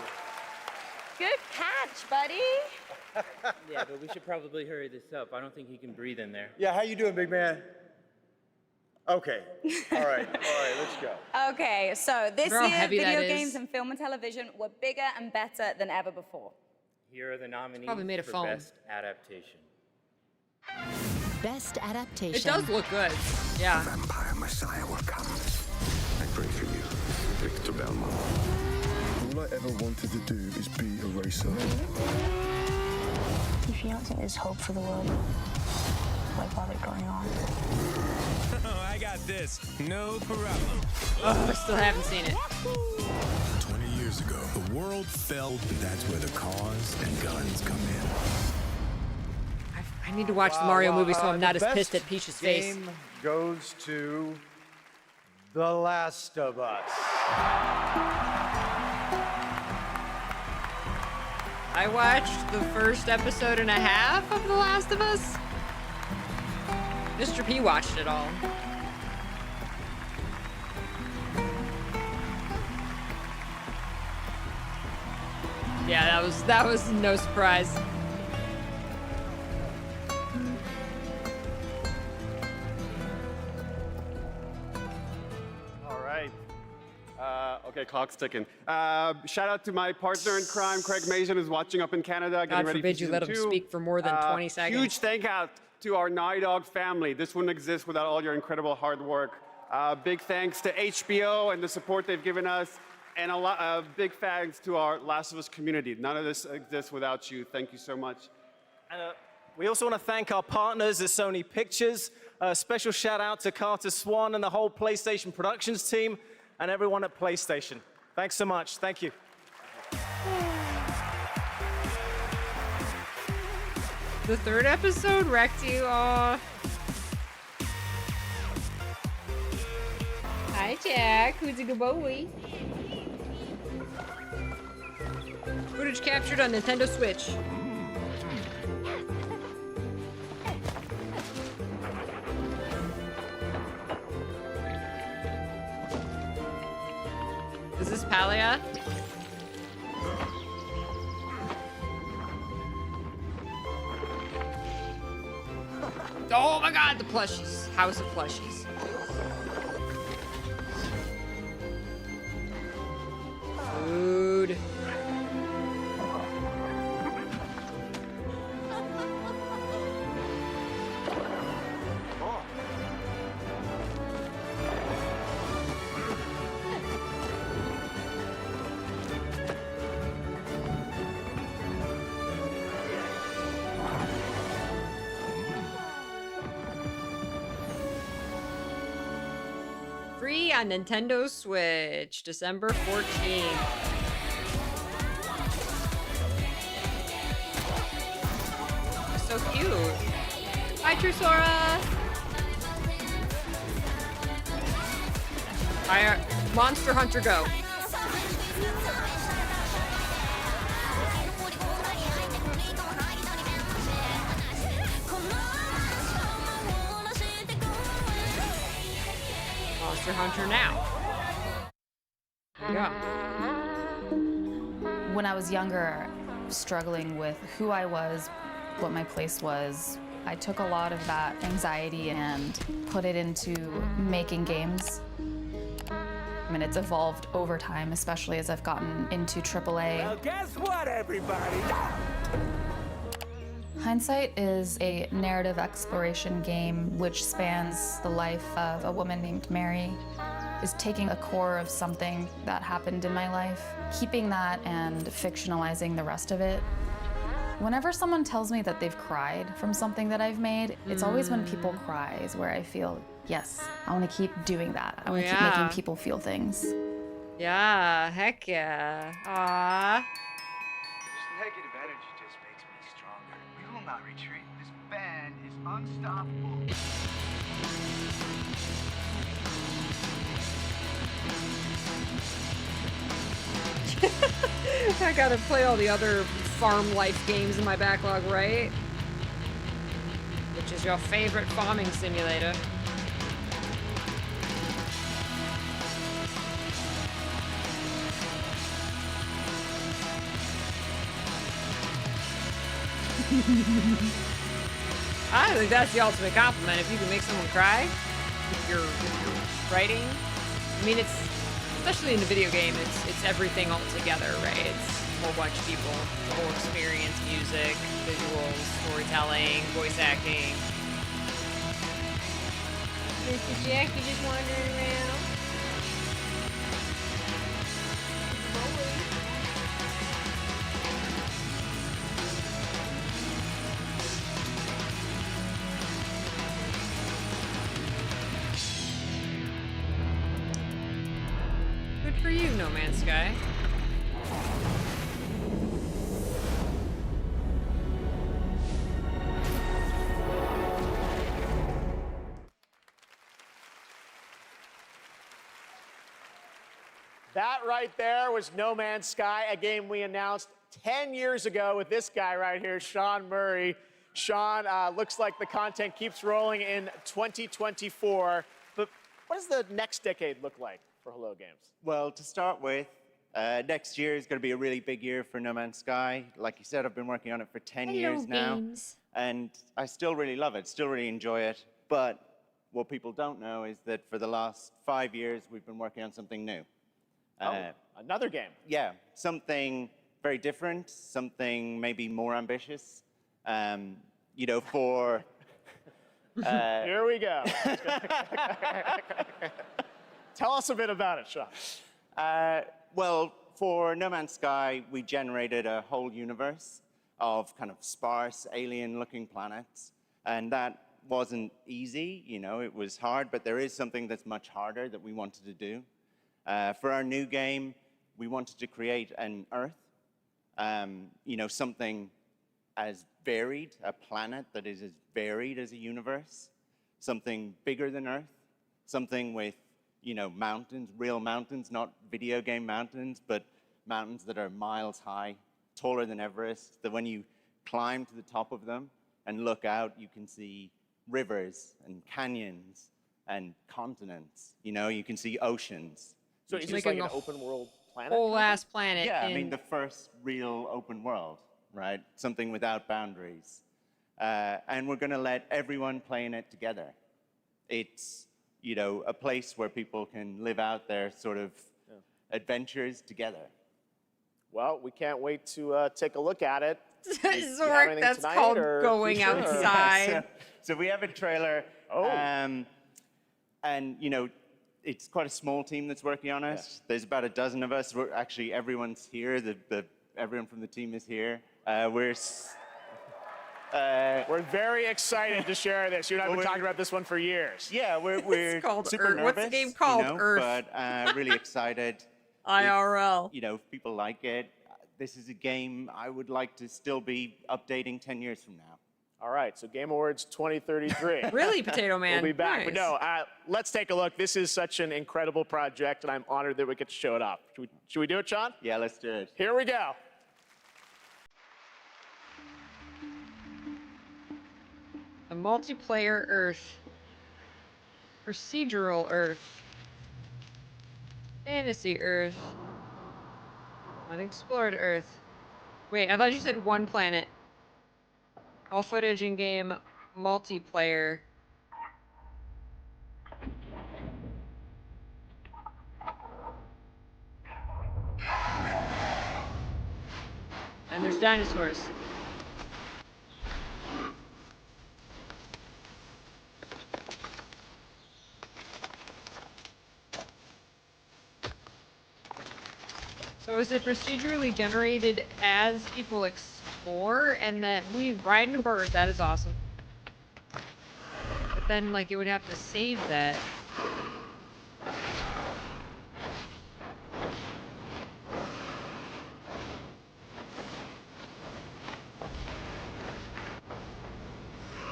Good catch, buddy. Yeah, but we should probably hurry this up. I don't think he can breathe in there. Yeah, how you doing, big man? Okay. All right, let's go. Okay, so this Remember how year, heavy video that games is? and film and television were bigger and better than ever before. Here are the nominees Probably made of for foam. Best Adaptation. Best adaptation. It does look good. Yeah. Vampire Messiah will come. I pray for you, Victor Belmont. All I ever wanted to do is be a racer. If you don't think there's hope for the world, why bother going on? I got this. No problem. Oh, I still haven't seen it. 20 years ago, the world fell, and that's where the cars and guns come in. I need to watch the Mario movie so I'm not as pissed at Peach's face. Game goes to The Last of Us. I watched the first episode and a half of The Last of Us. Mr. P watched it all. Yeah, that was no surprise. All right. Okay, clock's ticking. Shout out to my partner in crime, Craig Mason, who's watching up in Canada. God ready forbid for you let him season 2. speak for more than 20 seconds. Huge thank out to our Naughty Dog family. This wouldn't exist without all your incredible hard work. Big thanks to HBO and the support they've given us, and big thanks to our Last of Us community. None of this exists without you. Thank you so much. And we also want to thank our partners at Sony Pictures. A special shout out to Carter Swan and the whole PlayStation Productions team and everyone at PlayStation. Thanks so much. Thank you. The third episode wrecked you. Aw. Hi, Jack. Who's a good boy? Footage captured on Nintendo Switch. Is this Palia? Oh my god, the plushies. House of Plushies. Food. Free on Nintendo Switch, December 14th. So cute. Hi, Trusora. Hi, Monster Hunter Go. Monster Hunter now. Yeah. When I was younger, struggling with who I was, what my place was, I took a lot of that anxiety and put it into making games. I mean, it's evolved over time, especially as I've gotten into AAA. Well, guess what, everybody? Hindsight is a narrative exploration game which spans the life of a woman named Mary, is taking a core of something that happened in my life, keeping that and fictionalizing the rest of it. Whenever someone tells me that they've cried from something that I've made, it's always when people cry is where I feel, yes, I want to keep doing that. I want to keep making people feel things. Yeah, heck yeah. Aww. This negative energy just makes me stronger. We will not retreat. This band is unstoppable. I gotta play all the other farm life games in my backlog, right? Which is your favorite farming simulator? I think that's the ultimate compliment. If you can make someone cry with your writing. I mean, it's, especially in a video game, it's everything all together, right? It's a whole bunch of people, the whole experience, music, visuals, storytelling, voice acting. Mr. Jack, you just wandering around? Good for you, No Man's Sky. That right there was No Man's Sky, a game we announced 10 years ago with this guy right here, Sean Murray. Sean, looks like the content keeps rolling in 2024. But what does the next decade look like for Hello Games? Well, to start with, next year is going to be a really big year for No Man's Sky. Like you said, I've been working on it for 10 years now. And I still really love it, still really enjoy it. But what people don't know is that for the last 5 years, we've been working on something new. Another game. Yeah, something very different, something maybe more ambitious. You know, for... Here we go. Tell us a bit about it, Sean. Well, for No Man's Sky, we generated a whole universe of kind of sparse, alien-looking planets. And that wasn't easy, you know, it was hard, but there is something that's much harder that we wanted to do. For our new game, we wanted to create an Earth, you know, something as varied, a planet that is as varied as a universe, something bigger than Earth, something with, you know, mountains, real mountains, not video game mountains, but mountains that are miles high, taller than Everest, that when you climb to the top of them and look out, you can see rivers and canyons and continents, you know, you can see oceans. So it's just like an open world planet? Whole ass planet. Yeah, I mean, the first real open world, right? Something without boundaries. And we're going to let everyone play in it together. It's, you know, a place where people can live out their sort of adventures together. Well, we can't wait to take a look at it. Zork, that's called going outside. So we have a trailer. Oh. And, you know, it's quite a small team that's working on it. Yeah. There's about a dozen of us. Actually, everyone's here. Everyone from the team is here. We're very excited to share this. You and I have been talking about this one for years. Yeah, we're called super nervous. What's the game called? You know, Earth. But really excited. IRL. If, you know, if people like it. This is a game I would like to still be updating 10 years from now. All right, so Game Awards 2033. Really, Potato Man? We'll be back. Nice. But no, let's take a look. This is such an incredible project, and I'm honored that we get to show it off. Should we do it, Sean? Yeah, let's do it. Here we go. A multiplayer Earth. Procedural Earth. Fantasy Earth. Unexplored Earth. Wait, I thought you said one planet. All footage in game multiplayer. And there's dinosaurs. So is it procedurally generated as people explore, and then we ride a bird? That is awesome. But then, like, it would have to save that.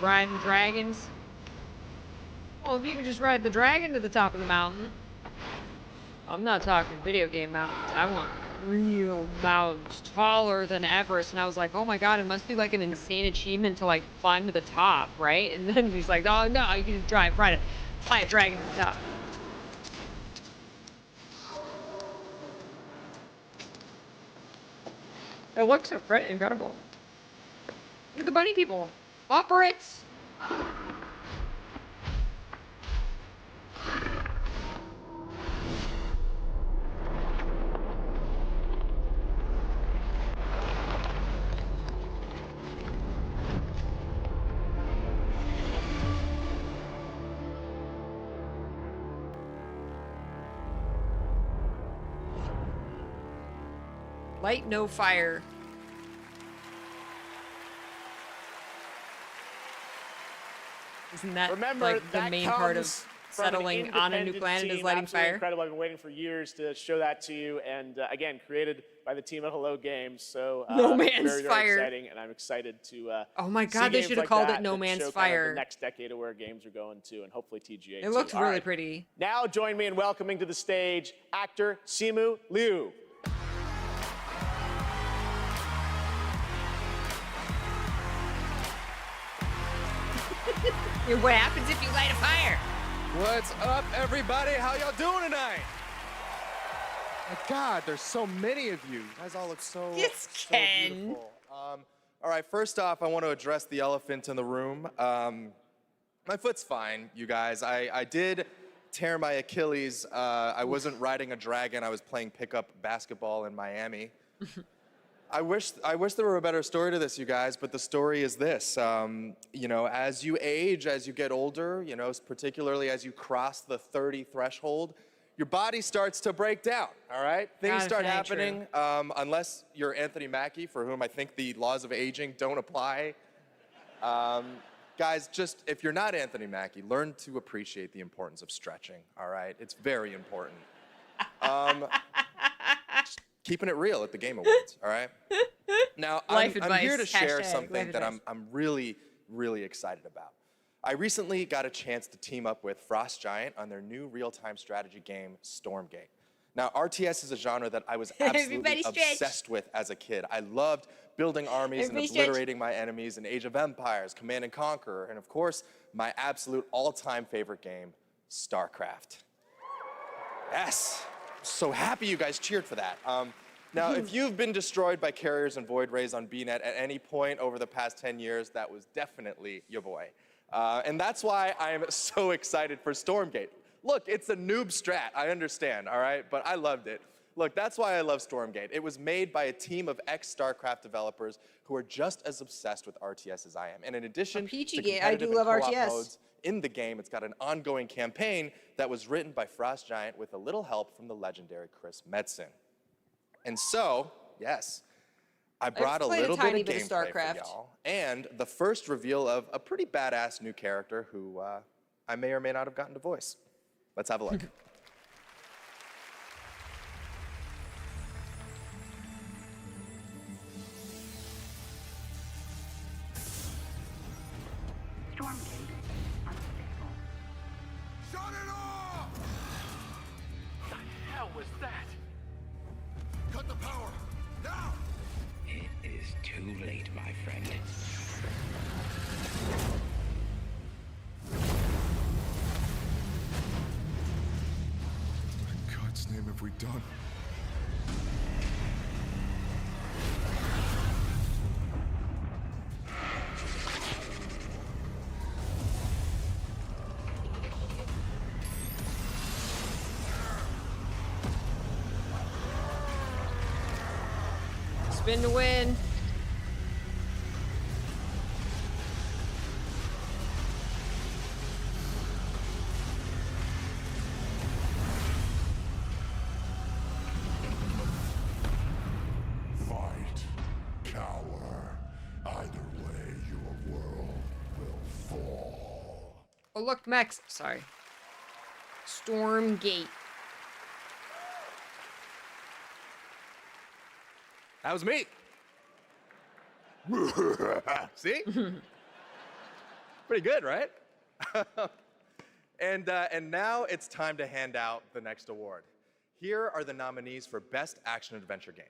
Riding dragons. Well, if you could just ride the dragon to the top of the mountain. I'm not talking video game mountains. I want real mountains taller than Everest. And I was like, oh my god, it must be like an insane achievement to like climb to the top, right? And then he's like, oh no, you can just fly a dragon to the top. It looks so incredible. Look at the bunny people. Operates. Light, no fire. Isn't that Remember, like the that main part of comes from settling on a new independent planet is team. lighting Absolutely fire? Incredible. I've been waiting for years to show that to you, and again, created by the team at Hello Games. So No Man's very, very Fire. exciting, and I'm excited to. Oh my see God, they games should have like called that it No that Man's show kind of Fire. the next decade of where games are going to, and hopefully TGA. It looks too. All really right. pretty. Now join me in welcoming to the stage actor Simu Liu. What happens if you light a fire? What's up, everybody? How y'all doing tonight? My God, there's so many of you. You guys all look so, Yes, so Ken. beautiful. All right, first off, I want to address the elephant in the room. My foot's fine, you guys. I did tear my Achilles. I wasn't riding a dragon. I was playing pickup basketball in Miami. I wish there were a better story to this, you guys, but the story is this. You know, as you age, as you get older, you know, particularly as you cross the 30 threshold, your body starts to break down, all right? Things start happening, unless you're Anthony Mackie, for whom I think the laws of aging don't apply. Guys, just, if you're not Anthony Mackie, learn to appreciate the importance of stretching, all right? It's very important. Keeping it real at the Game Awards, all right? Now, I'm here to share something that I'm really, really excited about. I recently got a chance to team up with Frost Giant on their new real-time strategy game, Stormgate. Now, RTS is a genre that I was absolutely obsessed with as a kid. I loved building armies and obliterating my enemies in Age of Empires, Command and Conquer, and of course, my absolute all-time favorite game, StarCraft. Yes! So happy you guys cheered for that. Now, if you've been destroyed by carriers and void rays on BNet at any point over the past 10 years, that was definitely your boy. And that's why I am so excited for Stormgate. Look, it's a noob strat, I understand, all right? But I loved it. Look, that's why I love Stormgate. It was made by a team of ex-StarCraft developers who are just as obsessed with RTS as I am. And in addition to competitive and co-op modes in the game, it's got an ongoing campaign that was written by Frost Giant with a little help from the legendary Chris Metzen. And so, yes, I brought a little bit of gameplay for y'all, and the first reveal of a pretty badass new character who I may or may not have gotten to voice. Let's have a look. Stormgate unstable. Shut it off! The hell was that? Cut the power! Now! It is too late, my friend. What in God's name have we done? Spin to win. Fight, cower. Either way, your world will fall. Oh, look, Max. Sorry. Stormgate. That was me. See? Pretty good, right? And now it's time to hand out the next award. Here are the nominees for Best Action Adventure Game.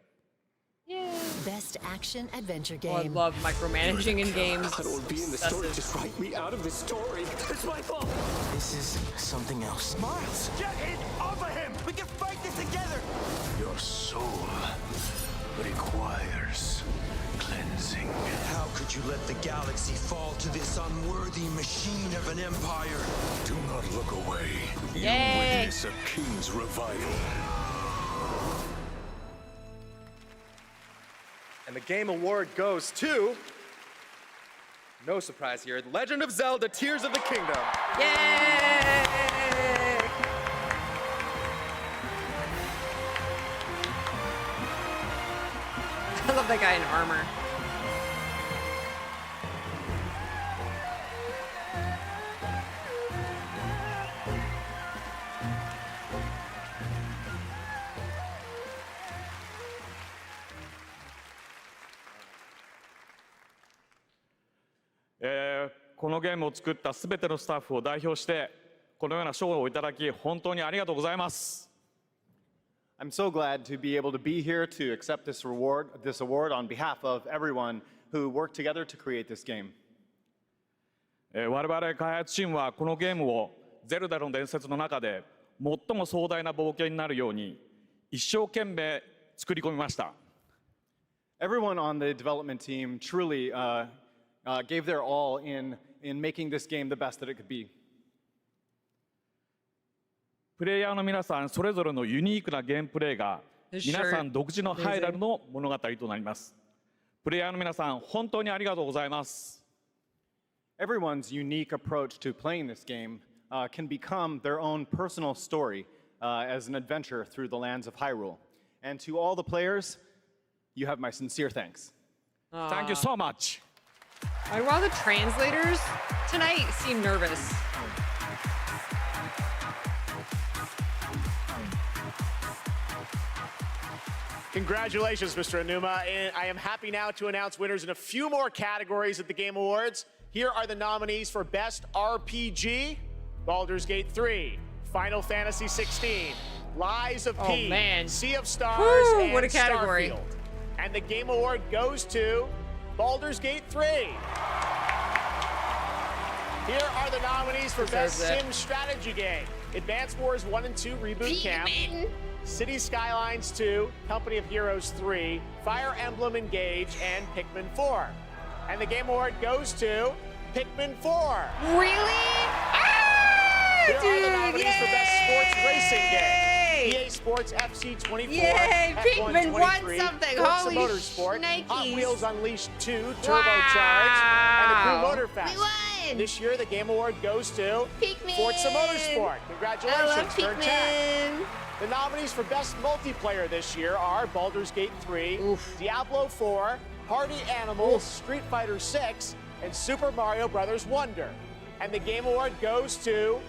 Yay. Best Action Adventure Game. Oh, I love micromanaging in games. I don't want to be in the story. Just write me out of this story. It's my fault. This is something else. Miles, get it off of him! We can fight this together! Your soul requires cleansing. How could you let the galaxy fall to this unworthy machine of an empire? Do not look away. Yay. You witness a king's revival. And the game award goes to, no surprise here, Legend of Zelda Tears of the Kingdom. Yay! I love that guy in armor. "このゲームを作ったすべてのスタッフを代表してこのような賞をいただき本当にありがとうございます。I'm so glad to be able to be here to accept this award on behalf of everyone who worked together to create this game. 我々開発チームはこのゲームをゼルダの伝説の中で最も壮大な冒険になるように一生懸命作り込みました。Everyone on the development team truly gave their all in making this game the best that it could be. プレイヤーの皆さんそれぞれのユニークなゲームプレイが皆さん独自のハイラルの物語となります。プレイヤーの皆さん本当にありがとうございます。Everyone's unique approach to playing this game can become their own personal story as an adventure through the lands of Hyrule. And to all the players, you have my sincere thanks. Thank you so much. While the translators tonight seem nervous. Congratulations, Mr. Anuma. And I am happy now to announce winners in a few more categories at the Game Awards. Here are the nominees for Best RPG, Baldur's Gate 3, Final Fantasy 16, Lies of P, Sea of Stars, and what a category. Starfield. And the Game Award goes to Baldur's Gate 3. Here are the nominees for Best Sim Strategy Game, Advance Wars 1 and 2 Reboot Camp, City Skylines 2, Company of Heroes 3, Fire Emblem Engage, and Pikmin 4. And the Game Award goes to Pikmin 4. Really? Here are the nominees for Best Sports Racing Game. EA Sports FC 24, Yay! Pikmin won 23, something. Forza Holy Motorsport, shnikes. Hot Wheels Unleashed 2, Turbocharged, and the Crew Motorfest. We won! This year, the Game Award goes to Pikmin Forza Motorsport. Congratulations, turn 10. Pikmin. The nominees for Best Multiplayer this year are Baldur's Gate 3, Diablo 4, Party Animals, Street Fighter 6, and Super Mario Bros. Wonder. And the Game Award goes to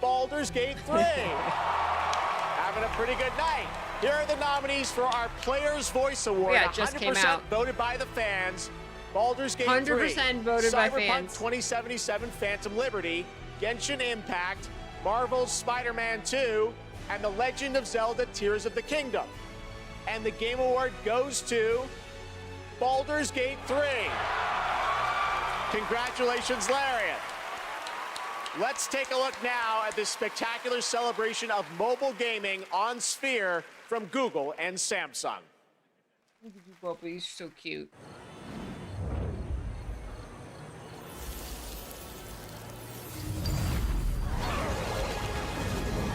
Baldur's Gate 3. Having a pretty good night. Here are the nominees for our Player's Voice Award. Yeah, it just came out. Voted by the fans. Baldur's Gate 100% 3, voted by Cyberpunk fans. 2077 Phantom Liberty, Genshin Impact, Marvel's Spider-Man 2, and The Legend of Zelda Tears of the Kingdom. And the Game Award goes to Baldur's Gate 3. Congratulations, Lariat. Let's take a look now at this spectacular celebration of mobile gaming on Sphere from Google and Samsung. Look at you, Bubba. He's so cute.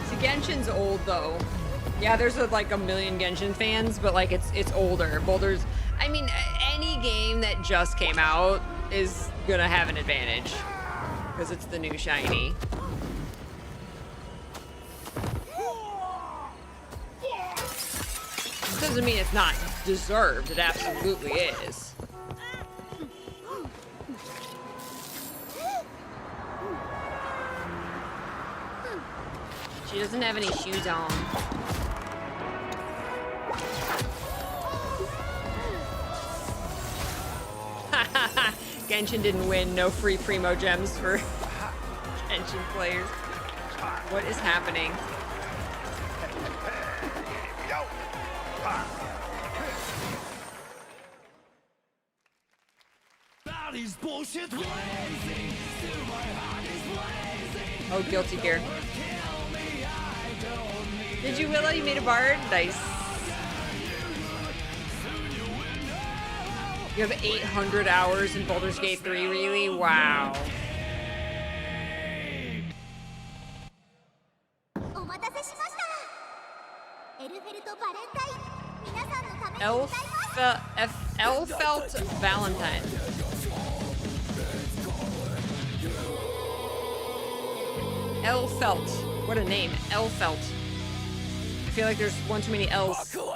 See, Genshin's old though. Yeah, there's like a million Genshin fans, but like it's older. Boulder's. I mean, any game that just came out is gonna have an advantage because it's the new shiny. Doesn't mean it's not deserved. It absolutely is. She doesn't have any shoes on. Genshin didn't win. No free Primo Gems for Genshin players. What is happening? Oh, Guilty Gear. Did you, Willow? You made a bard? Nice. You have 800 hours in Baldur's Gate 3, really? Wow. Elfelt Valentine. Elfelt. What a name. Elfelt. I feel like there's one too many L's. Oh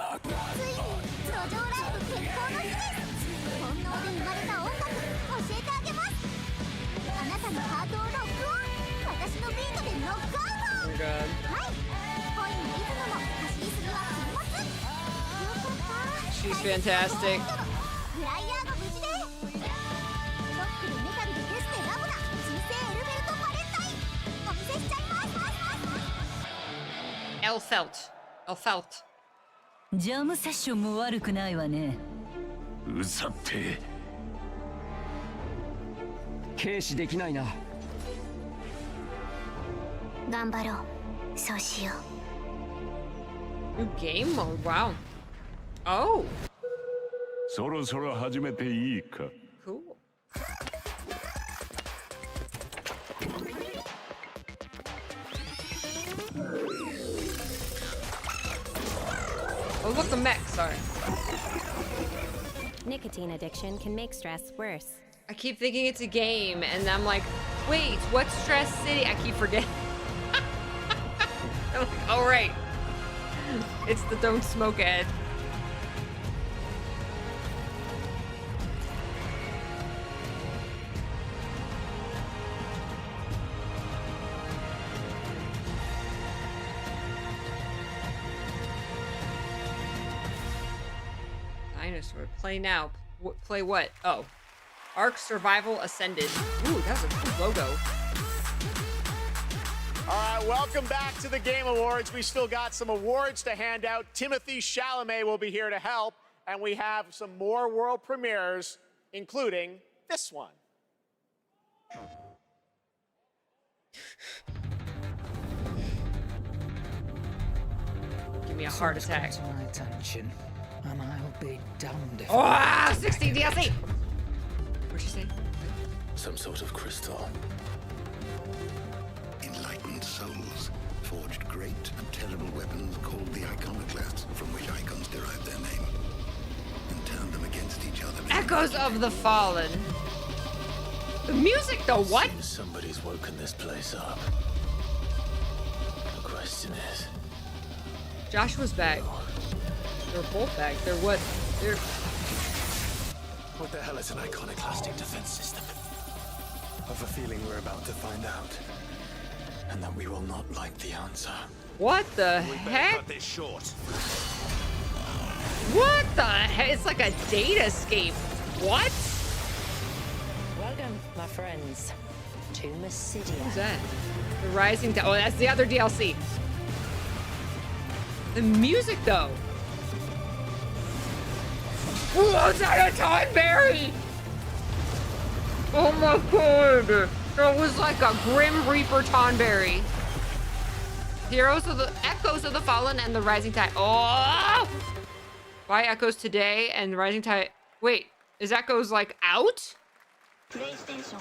my God. She's fantastic. Elfelt. Elfelt. ジャムセッションも悪くないわね。うざって軽視できないな。頑張ろう。そうしよう。 New game mode. Wow. Oh. そろそろ始めていいか。Cool. Oh, look, the mech. Sorry. Nicotine addiction can make stress worse. I keep thinking it's a game, and I'm like, wait, what's Stress City? I keep forgetting. I'm like, oh, right. It's the don't smoke ad. Dinosaur. Play now. Play what? Oh. Ark Survival Ascended. Ooh, that's a cool logo. All right, welcome back to the Game Awards. We still got some awards to hand out. Timothée Chalamet will be here to help, and we have some more world premieres, including this one. Give me a heart attack. My attention, and I'll be damned if. Oh, 16 DLC. What'd you say? Some sort of crystal. Enlightened souls forged great and terrible weapons called the iconoclasts, from which icons derive their name, and turned them against each other. Echoes of the Fallen. The music, though, what? Seems somebody's woken this place up. business. Joshua's back. They're both back. They're what? They're... What the hell is an iconoclastic defense system? I have a feeling we're about to find out. And that we will not like the answer. What the We better heck? cut this short. What the heck? It's like a datascape. What? Welcome, my friends, to Mysidia. Who's that? The Rising Oh, that's the other DLC. The music, though. Oh, is that a Tonberry? Oh my god. That was like a Grim Reaper Tonberry. Heroes of the Echoes of the Fallen and the Rising Tide. Oh! Why Echoes today and the Rising Tide? Wait, is Echoes like out? PlayStation.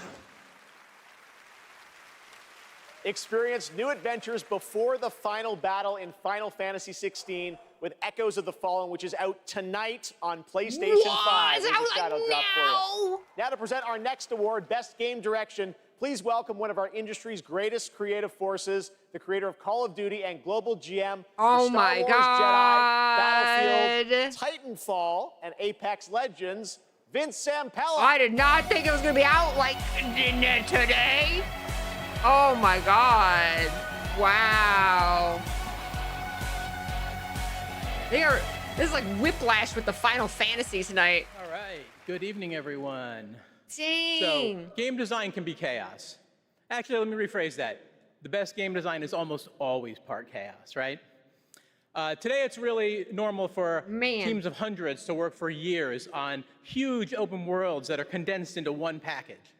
Experience new adventures before the final battle in Final Fantasy XVI with Echoes of the Fallen, which is out tonight on PlayStation 5. There's a shadow drop for you. Now to present our next award, Best Game Direction, please welcome one of our industry's greatest creative forces, the creator of Call of Duty and global GM Oh for Star my Wars God. Jedi, Battlefield, Titanfall, and Apex Legends, Vince Zampella. I did not think it was gonna be out like today. Oh my god. Wow. This is like whiplash with the Final Fantasy tonight. All right. Good evening, everyone. Dang. So, game design can be chaos. Actually, let me rephrase that. The best game design is almost always part chaos, right? Today, it's really normal for teams of hundreds to work for years on huge open worlds that are condensed into one package.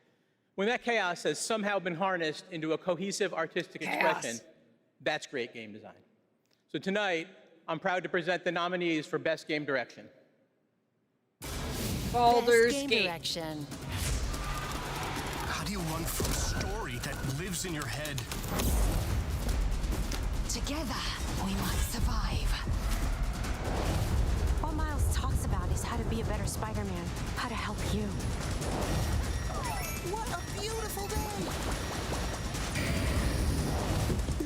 When that chaos has somehow been harnessed into a cohesive artistic expression, that's great game design. So tonight, I'm proud to present the nominees for Best Game Direction. Baldur's Best Game Gate. Direction. How do you run from a story that lives in your head? Together, we must survive. What Miles talks about is how to be a better Spider-Man, how to help you. What a beautiful day!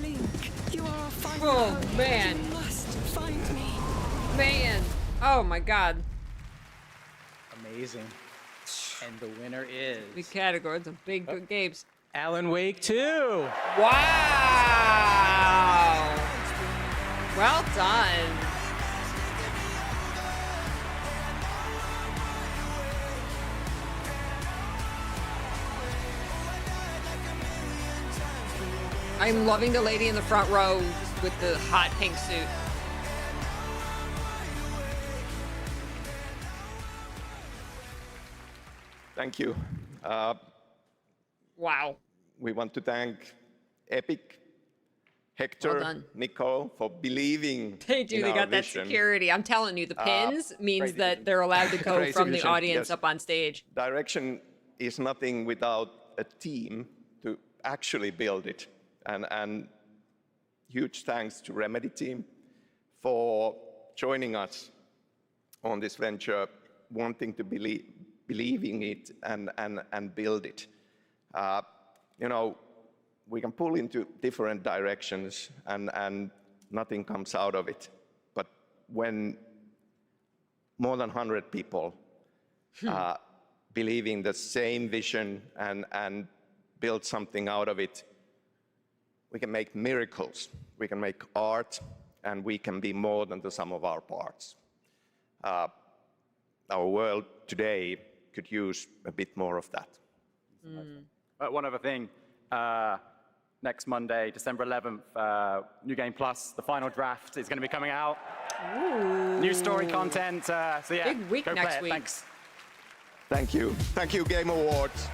Link, you are a fighter. Oh man. You must find me. Man. Oh my god. Amazing. And the winner is... Big categories of big good games. Alan Wake 2. Wow. Well done. I'm loving the lady in the front row with the hot pink suit. Thank you. Wow. We want to thank Epic, Hector, Well done. Nicole for believing They do. in They our got that vision. security. I'm telling you, the pins means crazy that they're allowed to go Crazy from the vision, audience yes. up on stage. Direction is nothing without a team to actually build it. And huge thanks to Remedy team for joining us on this venture, wanting to believe in it and build it. You know, we can pull into different directions and nothing comes out of it. But when more than 100 people believe in the same vision and build something out of it, we can make miracles. We can make art, and we can be more than the sum of our parts. Our world today could use a bit more of that. One other thing, next Monday, December 11th, New Game Plus, the final draft is going to be coming out. Ooh. New story content, so yeah, Big week go next play it. week. Thanks. Thank you. Thank you, Game Awards.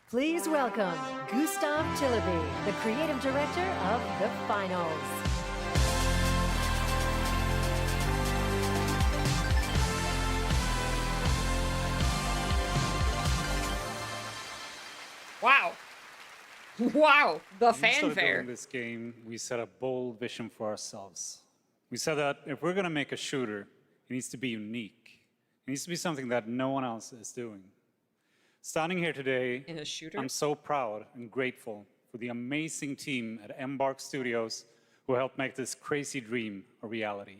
Please welcome Gustav Chillaby, the creative director of the finals. Wow. Wow. The When we started fanfare. building this game, we set a bold vision for ourselves. We said that if we're going to make a shooter, It needs to be unique. It needs to be something that no one else is doing. Standing here today, in a shooter? I'm so proud and grateful for the amazing team at Embark Studios who helped make this crazy dream a reality.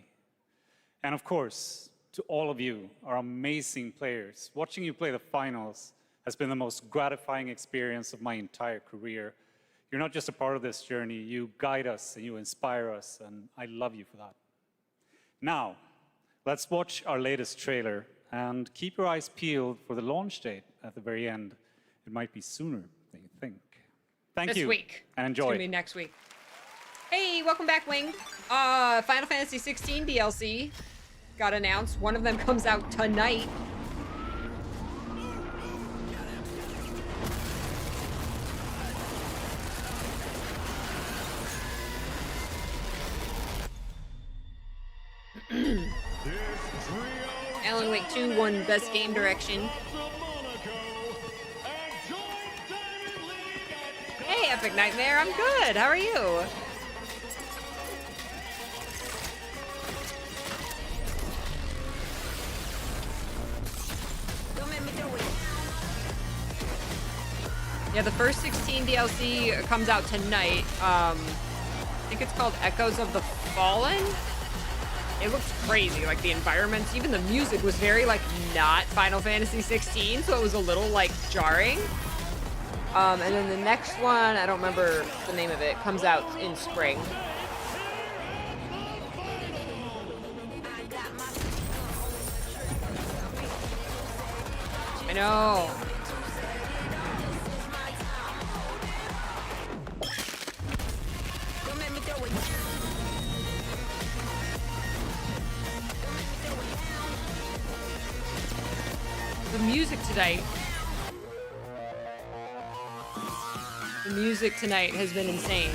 And of course, to all of you, our amazing players, watching you play the finals has been the most gratifying experience of my entire career. You're not just a part of this journey, you guide us and you inspire us, and I love you for that. Now, let's watch our latest trailer and keep your eyes peeled for the launch date at the very end. It might be sooner than you think. Thank you. This week. And It's enjoy. gonna be next week. Hey, welcome back, Wing. Final Fantasy 16 DLC got announced. One of them comes out tonight. Alan Wake 2 won Best Game Direction. Hey, Epic Nightmare, I'm good. How are you? Yeah, the first 16 DLC comes out tonight. I think it's called Echoes of the Fallen. It looks crazy, like the environments, even the music was very like not Final Fantasy 16, so it was a little like jarring. And then the next one, I don't remember the name of it, comes out in spring. I know. The music tonight has been insane.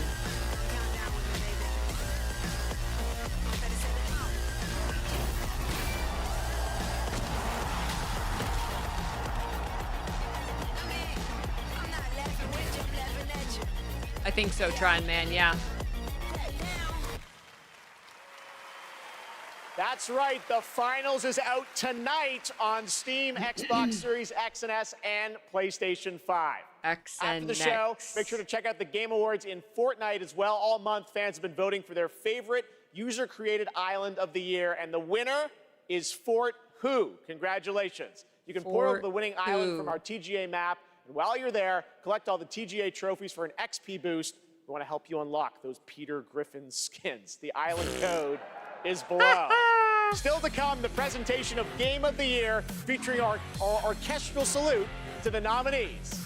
I think so, Tron Man, yeah. That's right, the finals is out tonight on Steam, Xbox Series X and S, and PlayStation 5. After the show, make sure to check out the Game Awards in Fortnite as well. All month, fans have been voting for their favorite user-created island of the year, and the winner is Fort Who. Congratulations. You can pour over the winning island from our TGA map, and while you're there, collect all the TGA trophies for an XP boost. We want to help you unlock those Peter Griffin skins. The island code is below. Still to come, the presentation of Game of the Year, featuring our orchestral salute to the nominees.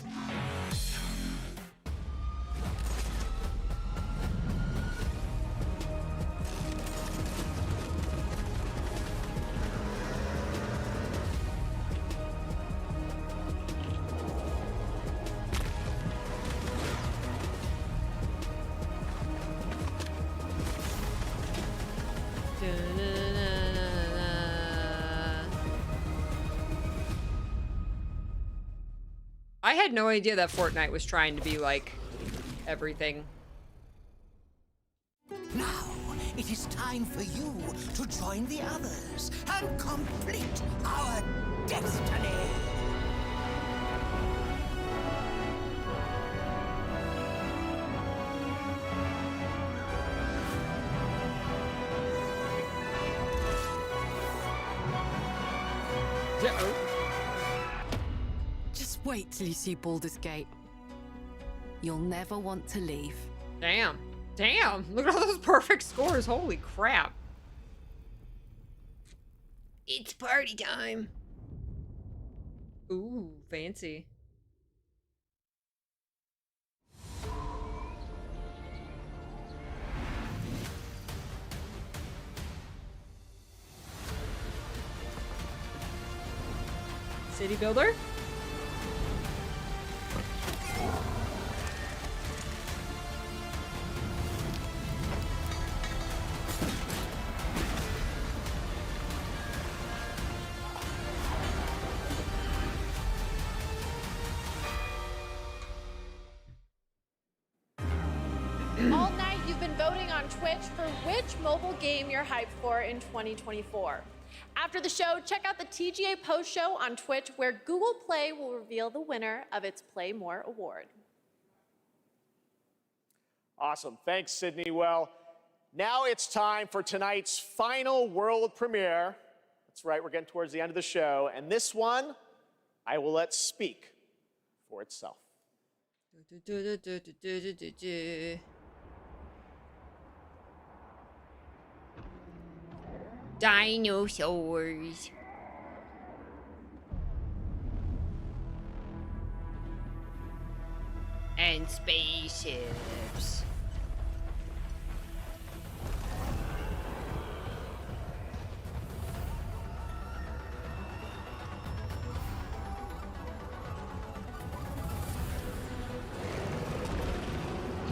I had no idea that Fortnite was trying to be like everything. Now, it is time for you to join the others and complete our destiny. Just wait till you see Baldur's Gate. You'll never want to leave. Damn. Damn. Look at all those perfect scores. Holy crap. It's party time. Ooh, fancy. City builder? All night you've been voting on Twitch for which mobile game you're hyped for in 2024. After the show, check out the TGA post show on Twitch, where Google Play will reveal the winner of its Play More award. Awesome. Thanks, Sydney. Well, now it's time for tonight's final world premiere. That's right, we're getting towards the end of the show. And this one, I will let speak for itself. Dinosaurs. And spaceships.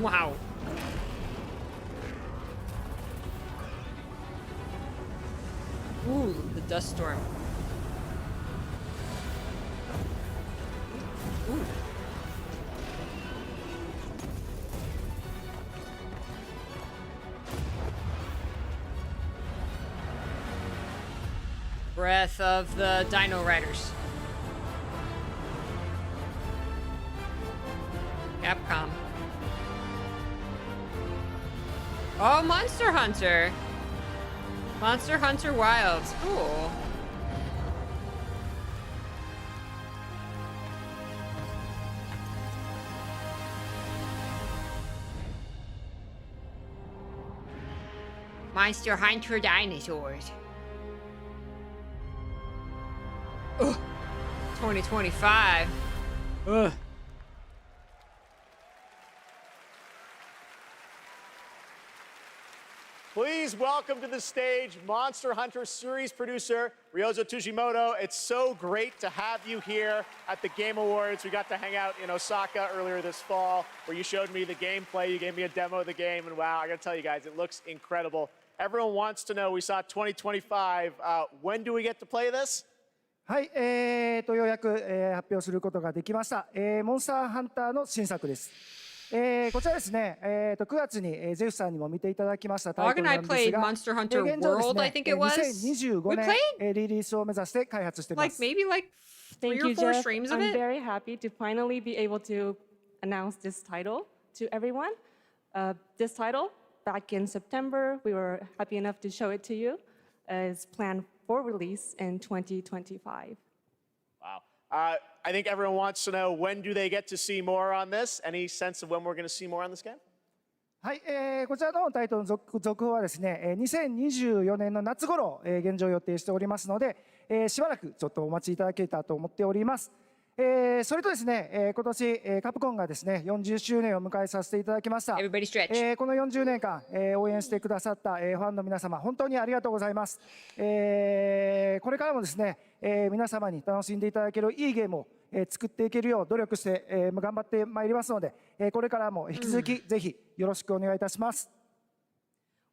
Wow. Ooh, the dust storm. Ooh. Breath of the Dino Riders. Capcom. Oh, Monster Hunter. Monster Hunter Wilds. Cool. Monster Hunter Dinosaurs. Ugh. 2025. Ugh. Please welcome to the stage Monster Hunter series producer Ryozo Tujimoto. It's so great to have you here at the Game Awards. We got to hang out in Osaka earlier this fall where you showed me the gameplay. You gave me a demo of the game, and wow, I gotta tell you guys, it looks incredible. Everyone wants to know, we saw 2025. When do we get to play this? はい、ようやく、発表することができました。モンスターハンターの新作です。こちらですね、9月にゼフさんにも見ていただきましたタイトルなんですが、現状ですね、2025年リリースを目指して開発しています。Like maybe like 3 or 4 streams of it. I'm very happy to finally be able to announce this title to everyone. This title, back in September, we were happy enough to show it to you, is planned for release in 2025. Wow. I think everyone wants to know, when do they get to see more on this? Any sense of when we're going to see more on this game? はい、こちらのタイトルの続報はですね、2024年の夏頃、現状予定しておりますので、しばらくちょっとお待ちいただけたらと思っております。それとですね、今年カプコンがですね40周年を迎えさせていただきました。この40年間、応援してくださった、ファンの皆様、本当にありがとうございます。これからもですね、皆様に楽しんでいただけるいいゲームを、作っていけるよう努力して、頑張ってまいりますので、これからも引き続きぜひよろしくお願いいたします。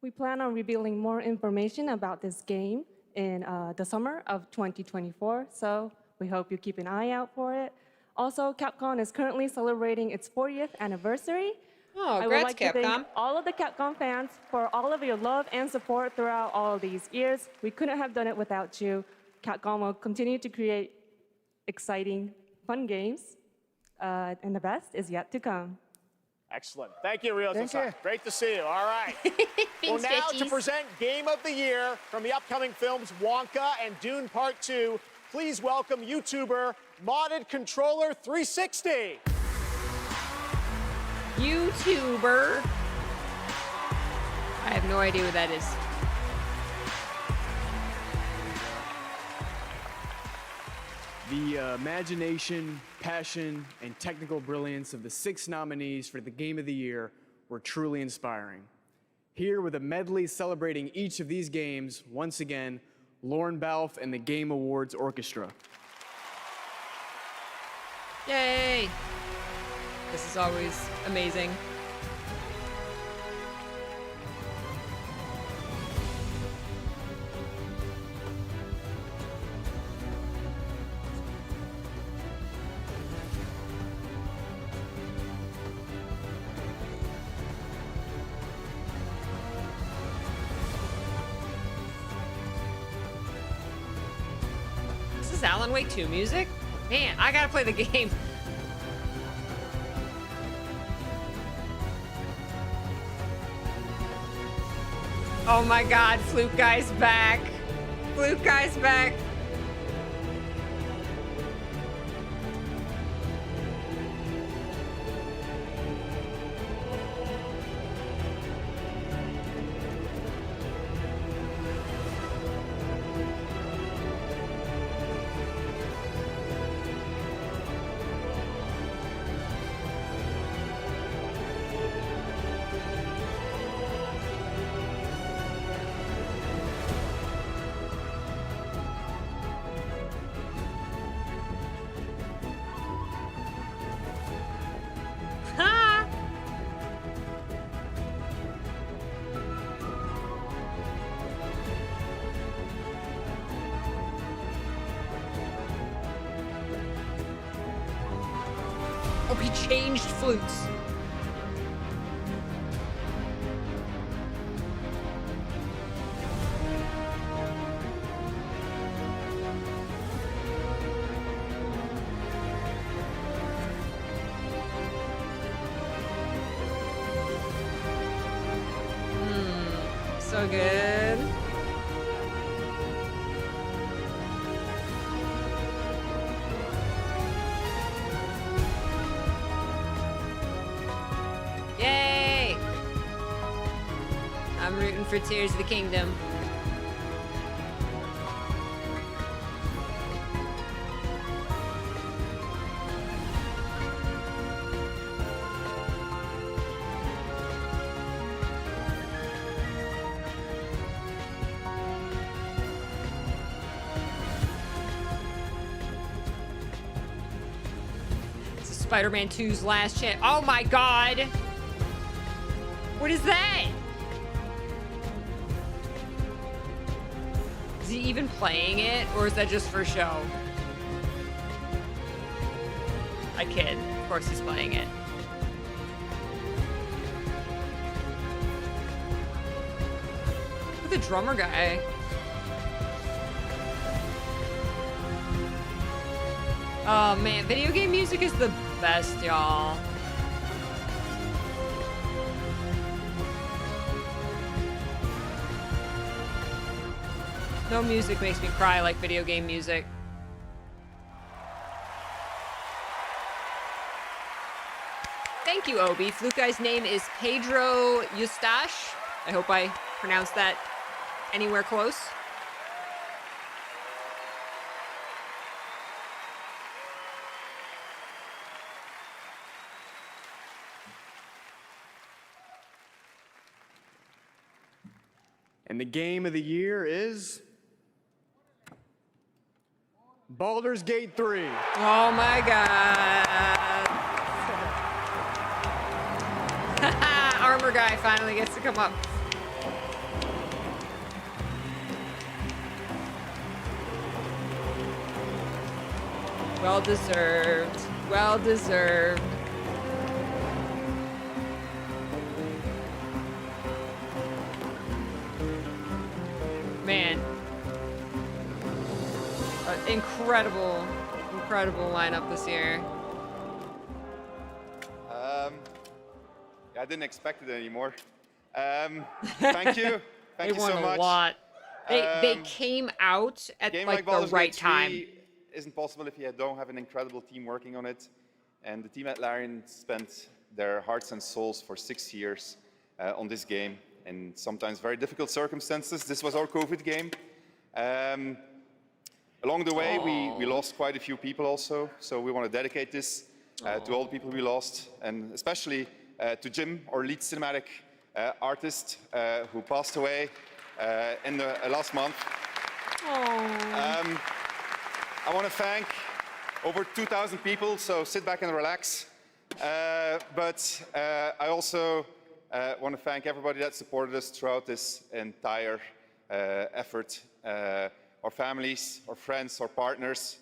We plan on revealing more information about this game in the summer of 2024. So we hope you keep an eye out for it. Also, Capcom is currently celebrating its 40th anniversary. Oh, I would like to thank all of the Capcom fans for all of your love and support throughout all of these years. We couldn't have done it without you. Capcom will continue to create exciting, fun games, and the best is yet to come. Excellent. Thank you, Ryozo-san. Great to see you. All right. Well, now to present Game of the Year from the upcoming films Wonka and Dune Part 2, please welcome YouTuber Modded Controller 360. YouTuber. I have no idea what that is. The imagination, passion, and technical brilliance of the 6 nominees for the Game of the Year were truly inspiring. Here with a medley celebrating each of these games, once again, Lauren Balfe and the Game Awards Orchestra. Yay! This is always amazing. is Alan Wake 2 music? Man, I gotta play the game. Oh my god, Fluke Guy's back. Fluke Guy's back. Oh, he changed flutes. So good. Yay! I'm rooting for Tears of the Kingdom. Spider-Man 2's last chance. Oh my god! What is that? Is he even playing it, or is that just for show? I kid. Of course he's playing it. Look at the drummer guy. Oh man, video game music is the best, y'all. No music makes me cry like video game music. Thank you, Obi. Fluke Guy's name is Pedro Eustache. I hope I pronounced that anywhere close. And the game of the year is Baldur's Gate 3. Oh my god. Armor guy finally gets to come up. Well deserved. Well deserved. Man. Incredible, incredible lineup this year. Yeah, I didn't expect it anymore. Thank you. Thank you so much. They won a lot. They came out at like the right time. Isn't possible if you don't have an incredible team working on it. And the team at Larian spent their hearts and souls for 6 years on this game in sometimes very difficult circumstances. This was our COVID game. Along the way, we lost quite a few people also. So we want to dedicate this to all the people we lost, and especially to Jim, our lead cinematic artist, who passed away in the last month. I want to thank over 2,000 people, so sit back and relax. But I also want to thank everybody that supported us throughout this entire effort. Our families, our friends, our partners,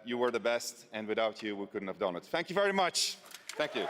you were the best, and without you, we couldn't have done it. Thank you very much. Thank you.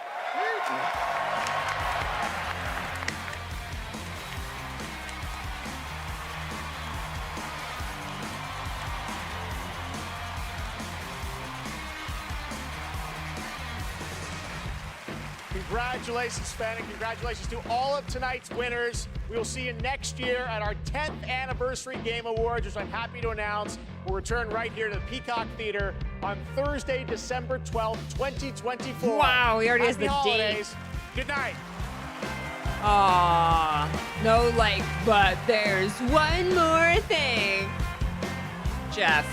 Congratulations, Sven, and congratulations to all of tonight's winners. We will see you next year at our 10th Anniversary Game Awards, which I'm happy to announce will return right here to the Peacock Theater on Thursday, December 12th, 2024. Wow, he already has Happy the holidays. date. Good night. Aw, no like, but there's one more thing. Jeff.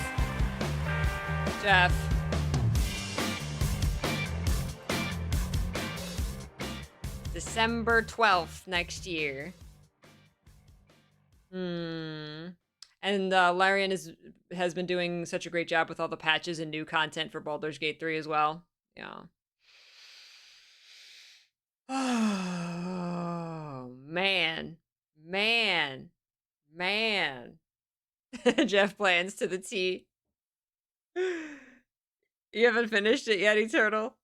December 12th next year. And Larian has been doing such a great job with all the patches and new content for Baldur's Gate 3 as well. Yeah. Oh, man. Jeff plans to the T. You haven't finished it yet, Eternal?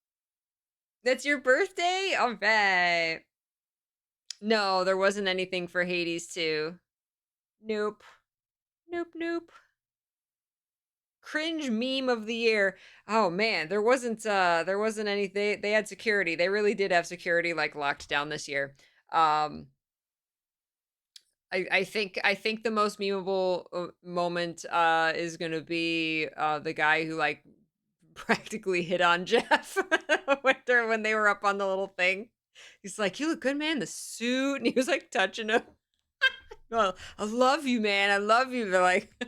That's your birthday? All right. No, there wasn't anything for Hades 2. Nope. Cringe meme of the year. Oh man, there wasn't anything. They had security. They really did have security like locked down this year. I think the most memeable moment is gonna be the guy who like practically hit on Jeff when they were up on the little thing. He's like, "You look good, man. The suit," and he was like touching him. Well, I love you, man. I love you. They're like, I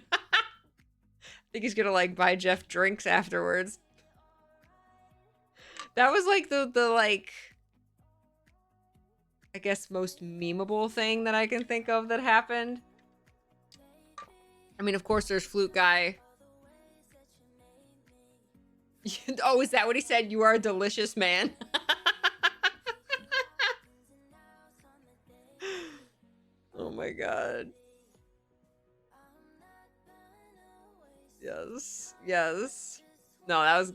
think he's gonna like buy Jeff drinks afterwards. That was like the like, I guess most memeable thing that I can think of that happened. I mean, of course, there's Flute Guy. Oh, is that what he said? You are a delicious man. Oh my god. Yes. No, that was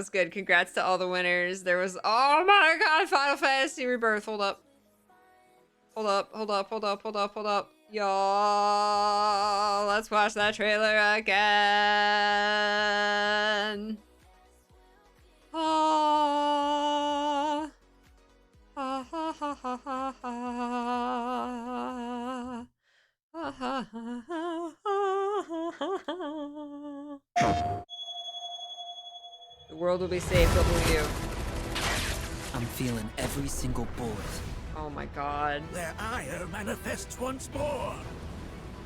good. Congrats to all the winners. There was, oh my god, Final Fantasy Rebirth. Hold up. Y'all, let's watch that trailer again. Oh. Ha ha ha ha ha ha. The world will be saved over you. I'm feeling every single bullet. Oh my god. Their ire manifests once more.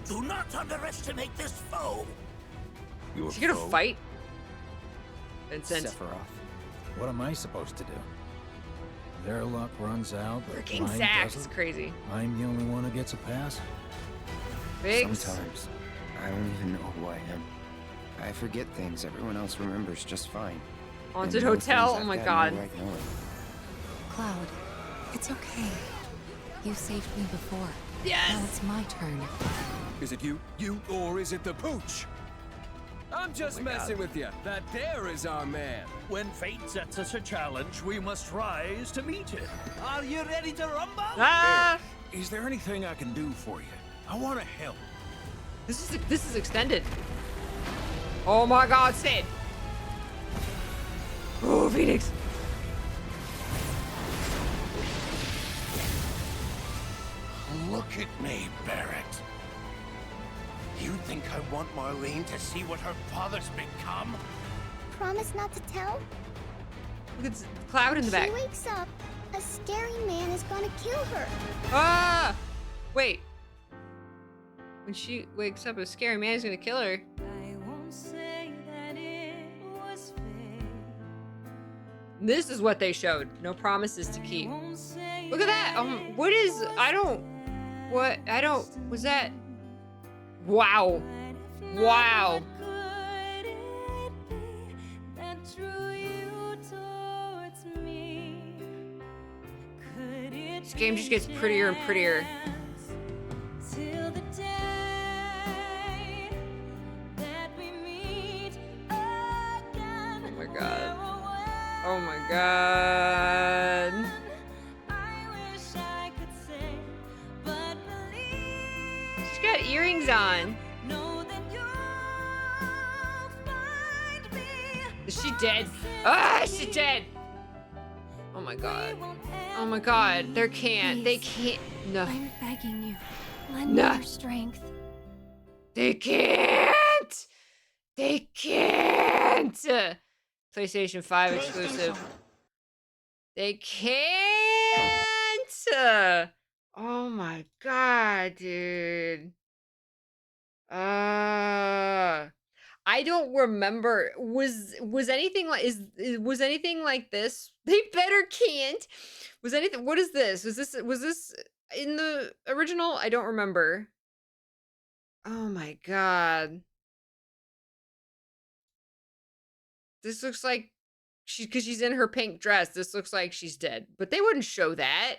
Do not underestimate this foe. Is he gonna fight? Vincent. Sephiroth. What am I supposed to do? Their luck runs out, but King mine Zax is doesn't? crazy. I'm the only one who gets a pass? Biggs. Sometimes, I don't even know who I am. I forget things everyone else remembers just fine. Haunted And know Hotel, things oh my I've got god. no right knowing. Cloud, it's okay. You saved me before. Yes! Now it's my turn. Is it you, or is it the pooch? I'm just messing with you. That there is our man. When fate sets us a challenge, we must rise to meet it. Are you ready to rumble? Ah! Is there anything I can do for you? I want to help. This is extended. Oh my god, Sid. Oh, Phoenix. Look at me, Barrett. You think I want Marlene to see what her father's become? Promise not to tell? Look at Cloud in the back. She wakes up, a scary man is gonna kill her. Ah! Wait. When she wakes up, a scary man is gonna kill her. This is what they showed. No promises to keep. Look at that. Was that? Wow. Wow. This game just gets prettier and prettier. Oh my god. Oh my god. She's got earrings on. Is she dead? Ah, she's dead. Oh my god. Oh my god. They can't. They can't. No. I'm begging you. Lend No. me your strength. They can't. They can't. PlayStation 5 exclusive. They can't. Oh my god, dude. I don't remember. Was anything like was anything like this? They better can't. Was anything? What is this? Was this in the original? I don't remember. Oh my god. This looks like because she's in her pink dress. This looks like she's dead, but they wouldn't show that.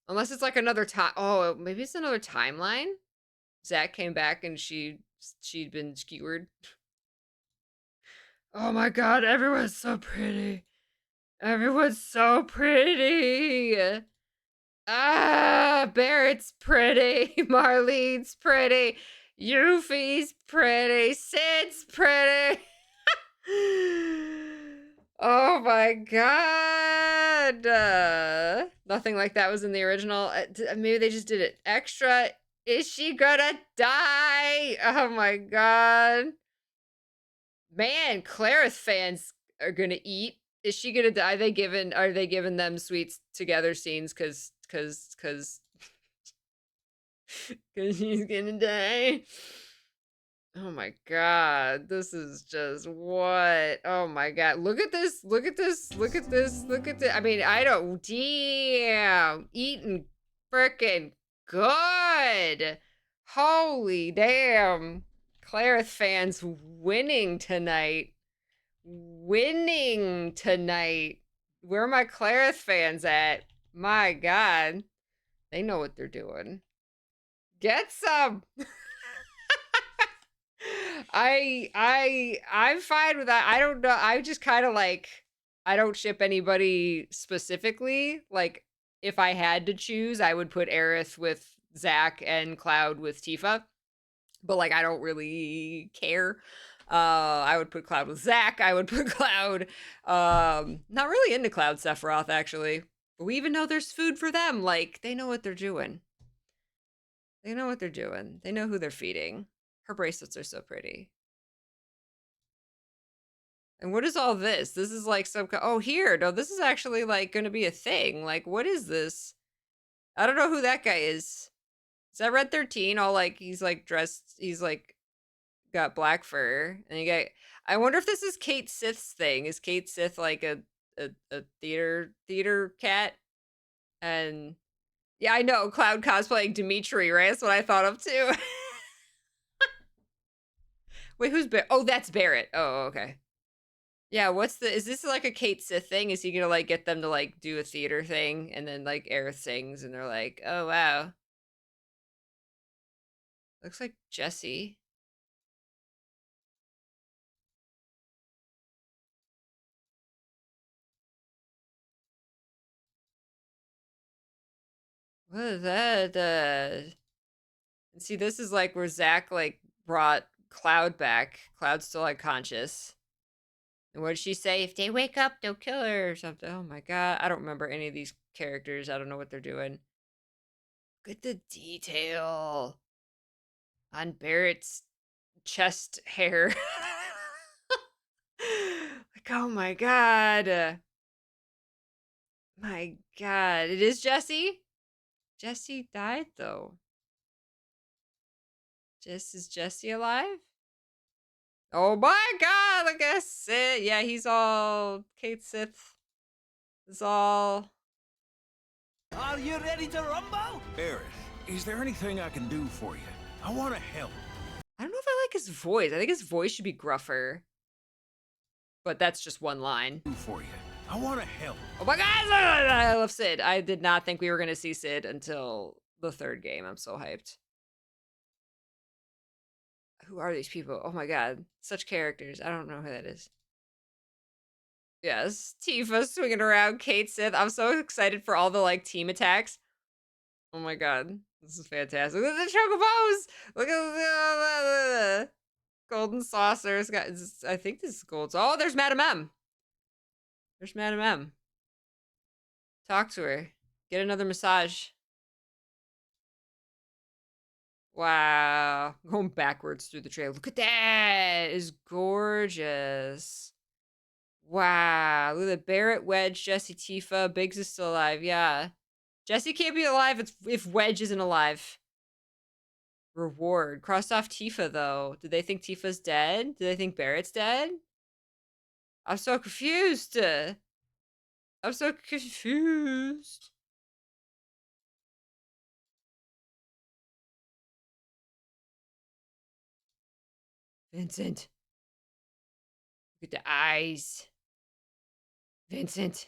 Unless it's like another time. Oh, maybe it's another timeline. Zach came back and she'd been skewered. Oh my god, everyone's so pretty. Everyone's so pretty. Ah, Barrett's pretty. Marlene's pretty. Yuffie's pretty. Sid's pretty. Oh my god. Nothing like that was in the original. Maybe they just did it extra. Is she gonna die? Oh my god. Man, Clarith fans are gonna eat. Is she gonna die? Are they giving them sweets together scenes cause she's gonna die? Oh my god, this is just what? Oh my god, look at this, look at this, look at this, look at this. I mean, I don't, damn, eating frickin' good. Holy damn. Clarith fans winning tonight. Winning tonight. Where are my Clarith fans at? My god. They know what they're doing. Get some. I'm fine with that. I don't know. I just kind of like, I don't ship anybody specifically. Like, if I had to choose, I would put Aerith with Zach and Cloud with Tifa. But like, I don't really care. I would put Cloud with Zach. I would put Cloud. Not really into Cloud Sephiroth, actually. But we even know there's food for them. Like, they know what they're doing. They know what they're doing. They know who they're feeding. Her bracelets are so pretty. And what is all this? This is like some, oh, here. No, this is actually like going to be a thing. Like, what is this? I don't know who that guy is. Is that Red 13? All like, he's like dressed, he's like got black fur. And you got, I wonder if this is Kate Sith's thing. Is Kate Sith like a theater cat? And yeah, I know, Cloud cosplaying Dimitri, right? That's what I thought of too. Wait, who's Barrett? Oh, that's Barrett. Oh, okay. Yeah, is this like a Kate Sith thing? Is he gonna like get them to like do a theater thing and then like Aerith sings and they're like, oh wow. Looks like Jesse. What is that? And see, this is like where Zach like brought Cloud back. Cloud's still like conscious. And what did she say? If they wake up, they'll kill her or something. Oh my god. I don't remember any of these characters. I don't know what they're doing. Look at the detail on Barrett's chest hair. Like, oh my god. My god. It is Jesse? Jesse died though. Is Jesse alive? Oh my god, look at Sith. Yeah, he's all Kate Sith. Is all. Are you ready to rumble? Aerith, is there anything I can do for you? I want to help. I don't know if I like his voice. I think his voice should be gruffer. But that's just one line. For you. I want to help. Oh my god, I love Sid. I did not think we were going to see Sid until the third game. I'm so hyped. Who are these people? Oh my god. Such characters. I don't know who that is. Yes. Tifa swinging around Kate Sith. I'm so excited for all the like team attacks. Oh my god. This is fantastic. Look at the chocobos! Look at the golden saucers. I think this is gold. Oh, there's Madam M. There's Madam M. Talk to her. Get another massage. Wow. Going backwards through the trail. Look at that. It's gorgeous. Wow. Look at that. Barrett, Wedge, Jesse, Tifa. Biggs is still alive. Yeah. Jesse can't be alive if Wedge isn't alive. Reward. Crossed off Tifa, though. Did they think Tifa's dead? Did they think Barrett's dead? I'm so confused. I'm so confused. Vincent. Look at the eyes. Vincent.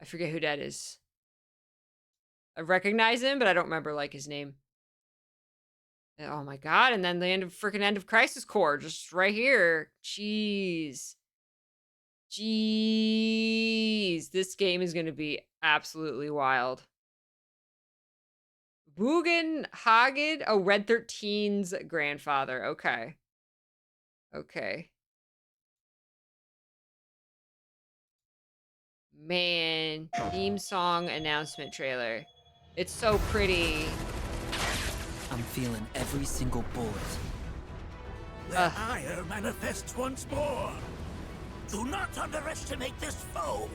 I forget who that is. I recognize him, but I don't remember, like, his name. Oh my god, and then the end of Crisis Core, just right here. Jeez. Jeez. This game is gonna be absolutely wild. Bugen Hagen? Oh, Red 13's grandfather. Okay. Okay. Man, theme song announcement trailer. It's so pretty. I'm feeling every single bullet. The ire manifests once more. Do not underestimate this foe.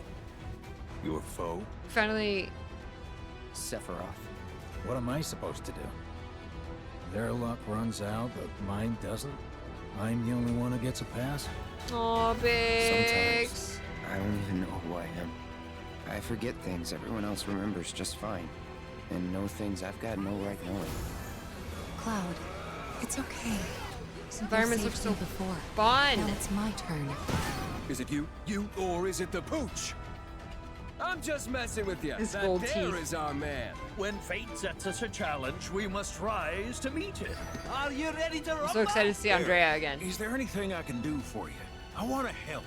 Your foe? Finally. Sephiroth. What am I supposed to do? Their luck runs out, but mine doesn't? I'm the only one who gets a pass? Aw, Biggs. Sometimes I don't even know who I am. I forget things everyone else remembers just fine. And know things I've got no right knowing. Cloud, it's okay. This environment looks so before. fun. Now it's my turn. Is it you, or is it the pooch? I'm just messing with you. His That gold there teeth. is our man. When fate sets us a challenge, we must rise to meet it. Are you ready to rumble? I'm so excited to see Andrea again. Is there anything I can do for you? I want to help.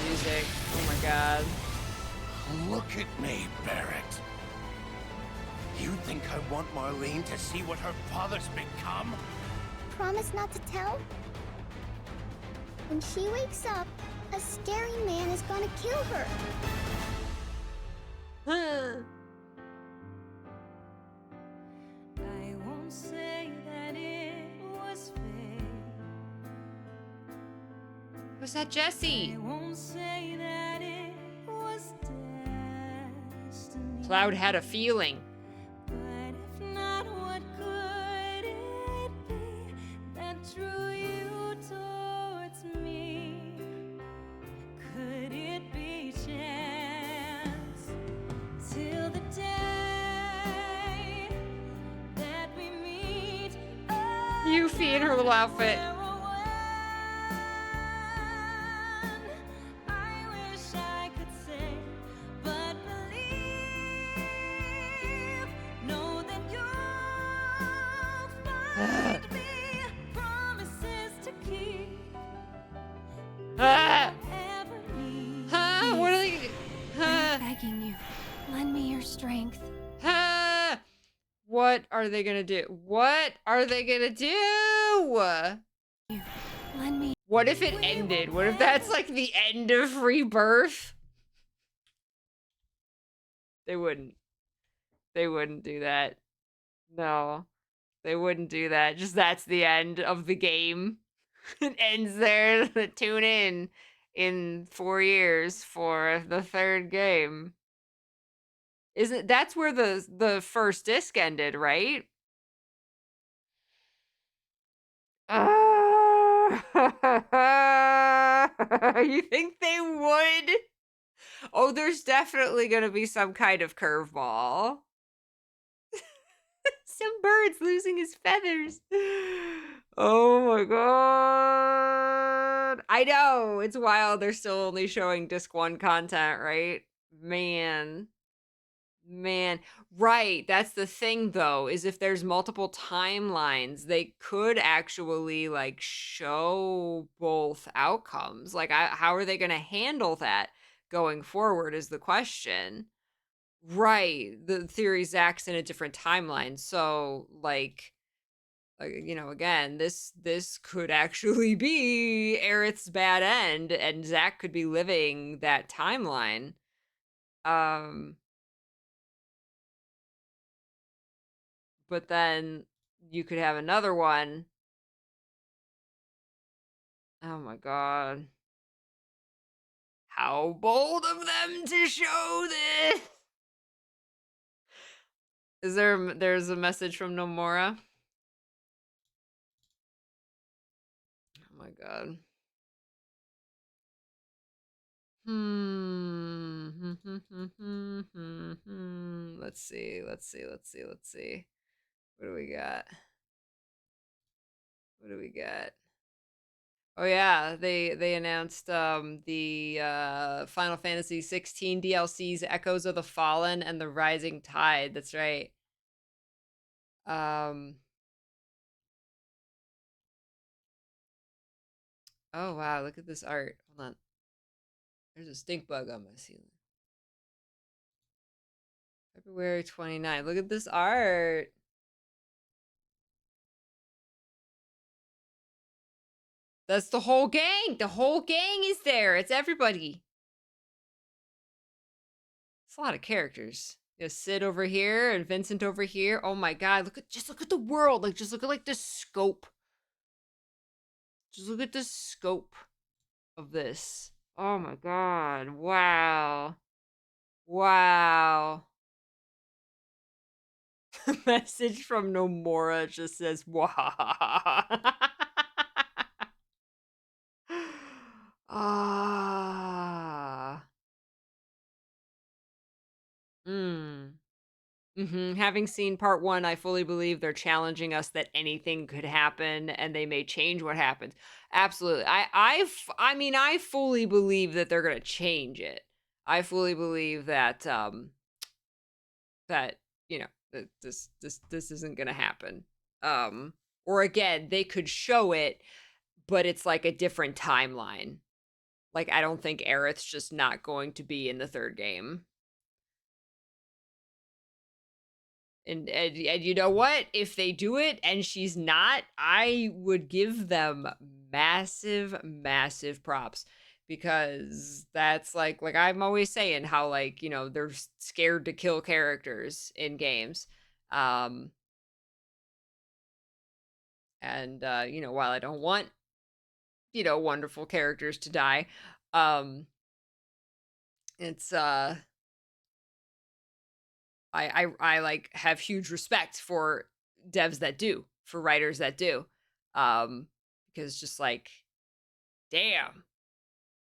Music. Oh my god. Look at me, Barrett. You think I want Marlene to see what her father's become? Promise not to tell? When she wakes up, a scary man is gonna kill her. I won't say that it was fate. Was that Jesse? I won't say that it was destiny. Cloud had a feeling. But if not, what could it be that drew you towards me? Could it be chance? Till the day that we meet. Yuffie in her little outfit. I wish I could say, but believe, know that you'll find me promises to keep. Ah! Ever need. Huh? What are they gonna do? Huh? Begging you, lend me your strength. Huh? What are they gonna do? What are they gonna do? Lend me. What if it ended? What if that's like the end of Rebirth? They wouldn't. They wouldn't do that. No. They wouldn't do that. Just that's the end of the game. It ends there. Tune in 4 years for the third game. Isn't that's where the first disc ended, right? You think they would? Oh, there's definitely gonna be some kind of curveball. Some bird's losing his feathers. Oh my god. I know, it's wild. They're still only showing disc 1 content, right? Man. Man, right. That's the thing though, is if there's multiple timelines, they could actually like show both outcomes. Like how are they going to handle that going forward is the question. Right. The theory Zach's in a different timeline. So like you know, again, this could actually be Aerith's bad end, and Zach could be living that timeline. But then you could have another one. Oh my god. How bold of them to show this! There's a message from Nomura? Oh my god. Let's see. What do we got? Oh yeah, they announced the Final Fantasy 16 DLCs, Echoes of the Fallen and the Rising Tide. That's right. Oh wow, look at this art. Hold on. There's a stink bug on my ceiling. February 29th. Look at this art. That's the whole gang. The whole gang is there. It's everybody. It's a lot of characters. You have Sid over here and Vincent over here. Oh my god, look at the world. Like just look at like the scope. Just look at the scope of this. Oh my god. Wow. Wow. The message from Nomura just says, wow. Ah. Having seen part 1, I fully believe they're challenging us that anything could happen and they may change what happens. Absolutely. I mean, I fully believe that they're going to change it. I fully believe that that, you know, that this isn't going to happen. Or again, they could show it, but it's like a different timeline. Like I don't think Aerith's just not going to be in the third game. And you know what? If they do it and she's not, I would give them massive props, because that's like I'm always saying how like, you know, they're scared to kill characters in games. And you know, while I don't want, you know, wonderful characters to die, it's I like have huge respect for devs that do, for writers that do. Because just like, damn,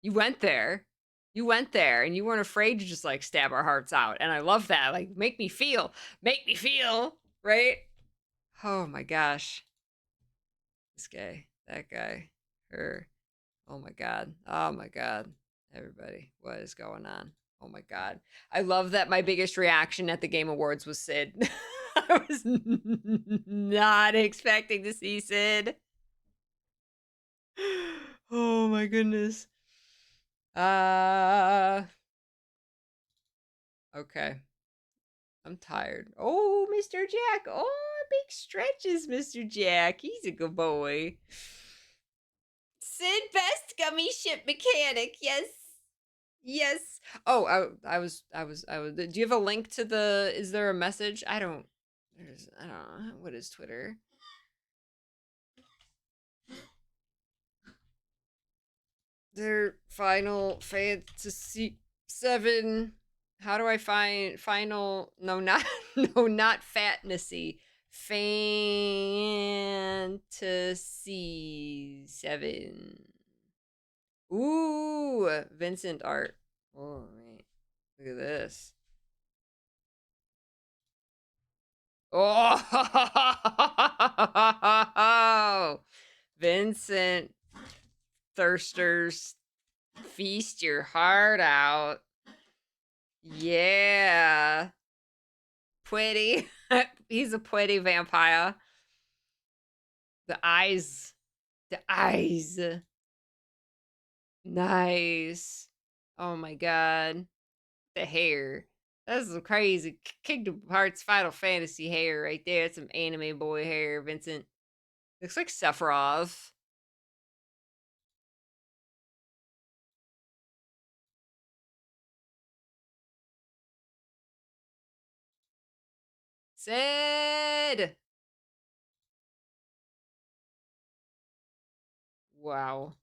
you went there and you weren't afraid to just like stab our hearts out. And I love that. Like, make me feel, right? Oh my gosh. This guy, that guy, her. Oh my god. Everybody, what is going on? Oh my god. I love that my biggest reaction at the Game Awards was Sid. I was not expecting to see Sid. Oh my goodness. Okay. I'm tired. Oh, Mr. Jack. Oh, big stretches, Mr. Jack. He's a good boy. Sid, best gummy ship mechanic. Yes. Oh, I was. Do you have a link to the? Is there a message? I don't know. What is Twitter? Their Final Fantasy VII. How do I find final? No, not Fatnessy. Fantasy VII. Ooh, Vincent art. Oh, right. Look at this. Oh, Vincent Thirsters, feast your heart out. Yeah. Pretty. He's a pretty vampire. The eyes. Nice. Oh my god. The hair. That's some crazy Kingdom Hearts Final Fantasy hair right there. That's some anime boy hair, Vincent. Looks like Sephiroth. Sid! Wow.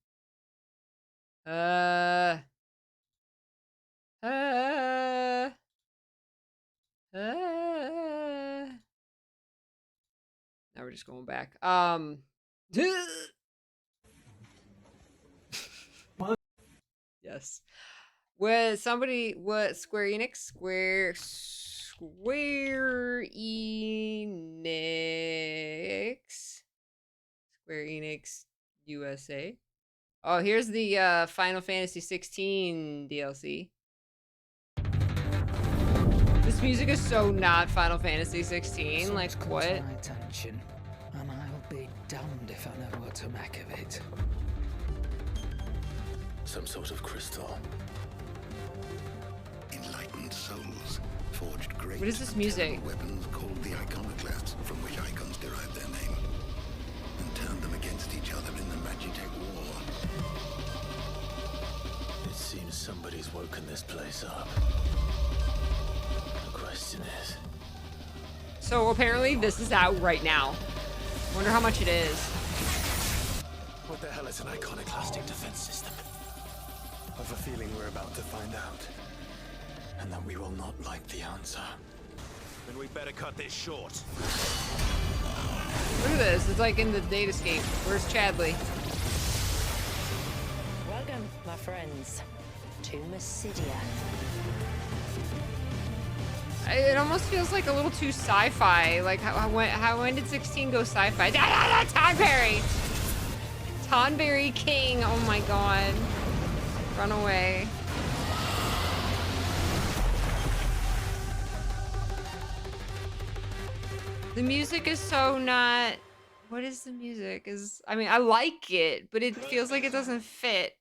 Uh. Uh. Now we're just going back. Yes. What Square Enix? Square Enix USA. Oh, here's the Final Fantasy 16 DLC. This music is so not Final Fantasy 16. Like, what? My attention, and I'll be damned if I know what to make of it. Some sort of crystal. Enlightened souls forged great. What is this music? Weapons called the iconoclasts, from which icons derive their name, and turned them against each other in the Magitech War. It seems somebody's woken this place up. The question is, So apparently this is out right now. Wonder how much it is. what the hell is an iconoclastic defense system? I've a feeling we're about to find out. And that we will not like the answer. Then we better cut this short. Look at this. It's like in the datascape. Where's Chadley? Welcome, my friends, to Mysidia. It almost feels like a little too sci-fi. Like when did 16 go sci-fi? Tonberry! Tonberry King. Oh my god. Run away. The music is so not... What is the music? I mean, I like it, but it feels like it doesn't fit.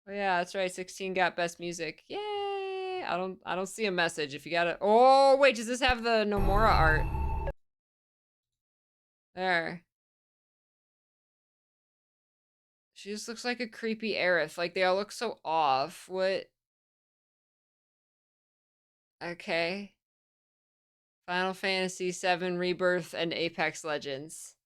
Oh yeah, that's right. 16 got best music. Yay! I don't see a message. If you got it. Oh wait, does this have the Nomura art? There. She just looks like a creepy Aerith. Like they all look so off. What? Okay. Final Fantasy VII Rebirth and Apex Legends.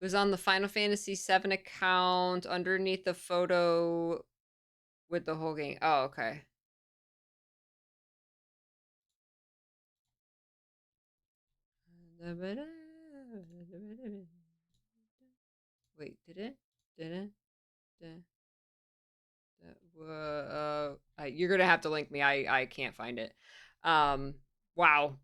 It was on the Final Fantasy VII account underneath the photo with the whole game. Oh, okay. Wait, did it? Didn't? You're gonna have to link me. I can't find it. Wow.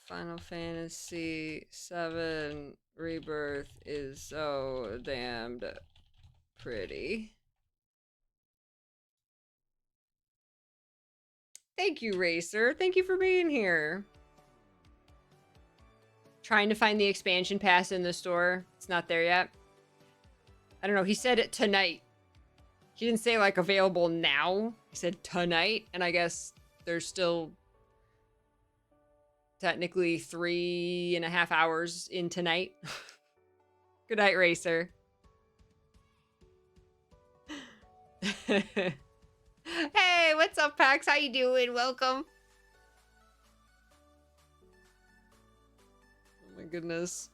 Final Fantasy VII Rebirth is so damned pretty. Thank you, Racer. Thank you for being here. Trying to find the expansion pass in the store. It's not there yet. I don't know. He said it tonight. He didn't say like available now. He said tonight, and I guess there's still technically 3.5 hours in tonight. Good night, Racer. Hey, what's up, Pax? How you doing? Welcome. Oh my goodness.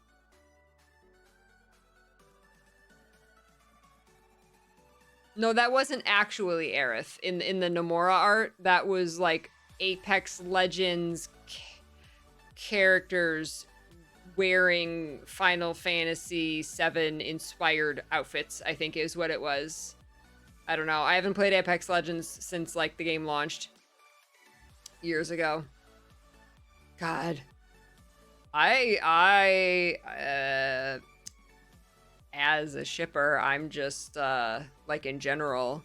No, that wasn't actually Aerith in the Nomura art. That was like Apex Legends characters wearing Final Fantasy VII inspired outfits, I think is what it was. I don't know. I haven't played Apex Legends since like the game launched years ago. God. as a shipper. I'm just like in general,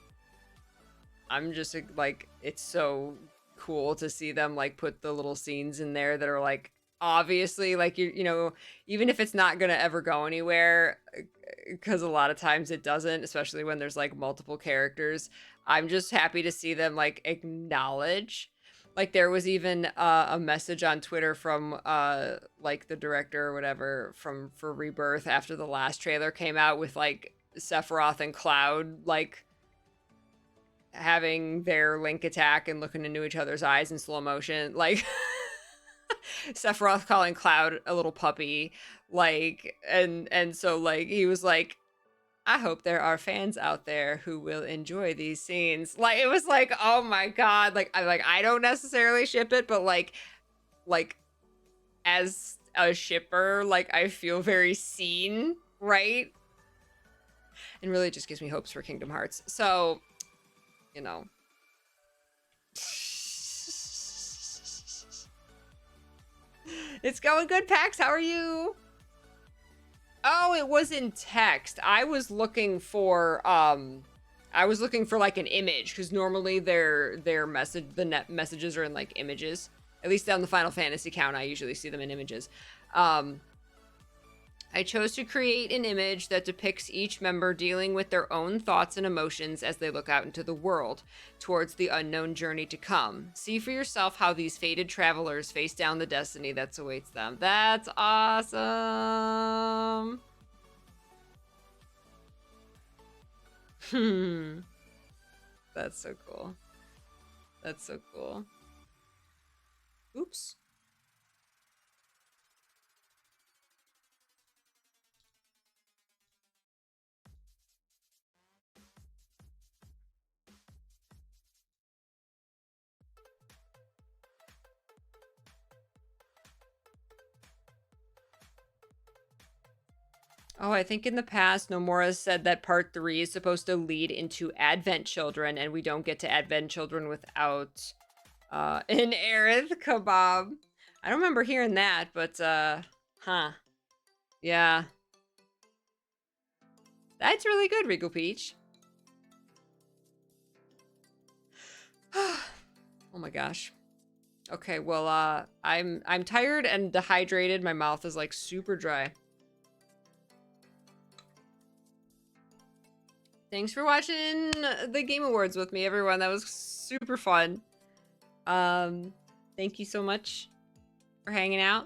I'm just like, it's so cool to see them like put the little scenes in there that are like obviously like you know, even if it's not gonna ever go anywhere, because a lot of times it doesn't, especially when there's like multiple characters. I'm just happy to see them like acknowledge. Like there was even a message on Twitter from like the director or whatever for Rebirth after the last trailer came out, with like Sephiroth and Cloud like having their link attack and looking into each other's eyes in slow motion, like Sephiroth calling Cloud a little puppy, like, and so like he was like, I hope there are fans out there who will enjoy these scenes. Like, it was like, oh my god, like I don't necessarily ship it, but like as a shipper, like I feel very seen, right? And really just gives me hopes for Kingdom Hearts. So, you know. It's going good, Pax. How are you? Oh, it was in text. I was looking for like an image, because normally their message, the net messages are in like images. At least on the Final Fantasy account, I usually see them in images. I chose to create an image that depicts each member dealing with their own thoughts and emotions as they look out into the world towards the unknown journey to come. See for yourself how these fated travelers face down the destiny that awaits them. That's awesome. That's so cool. That's so cool. Oops. Oh, I think in the past, Nomura said that part 3 is supposed to lead into Advent Children, and we don't get to Advent Children without an Aerith kebab. I don't remember hearing that, but huh. Yeah. That's really good, Regal Peach. Oh my gosh. Okay, well, I'm tired and dehydrated. My mouth is like super dry. Thanks for watching the Game Awards with me, everyone. That was super fun. Thank you so much for hanging out.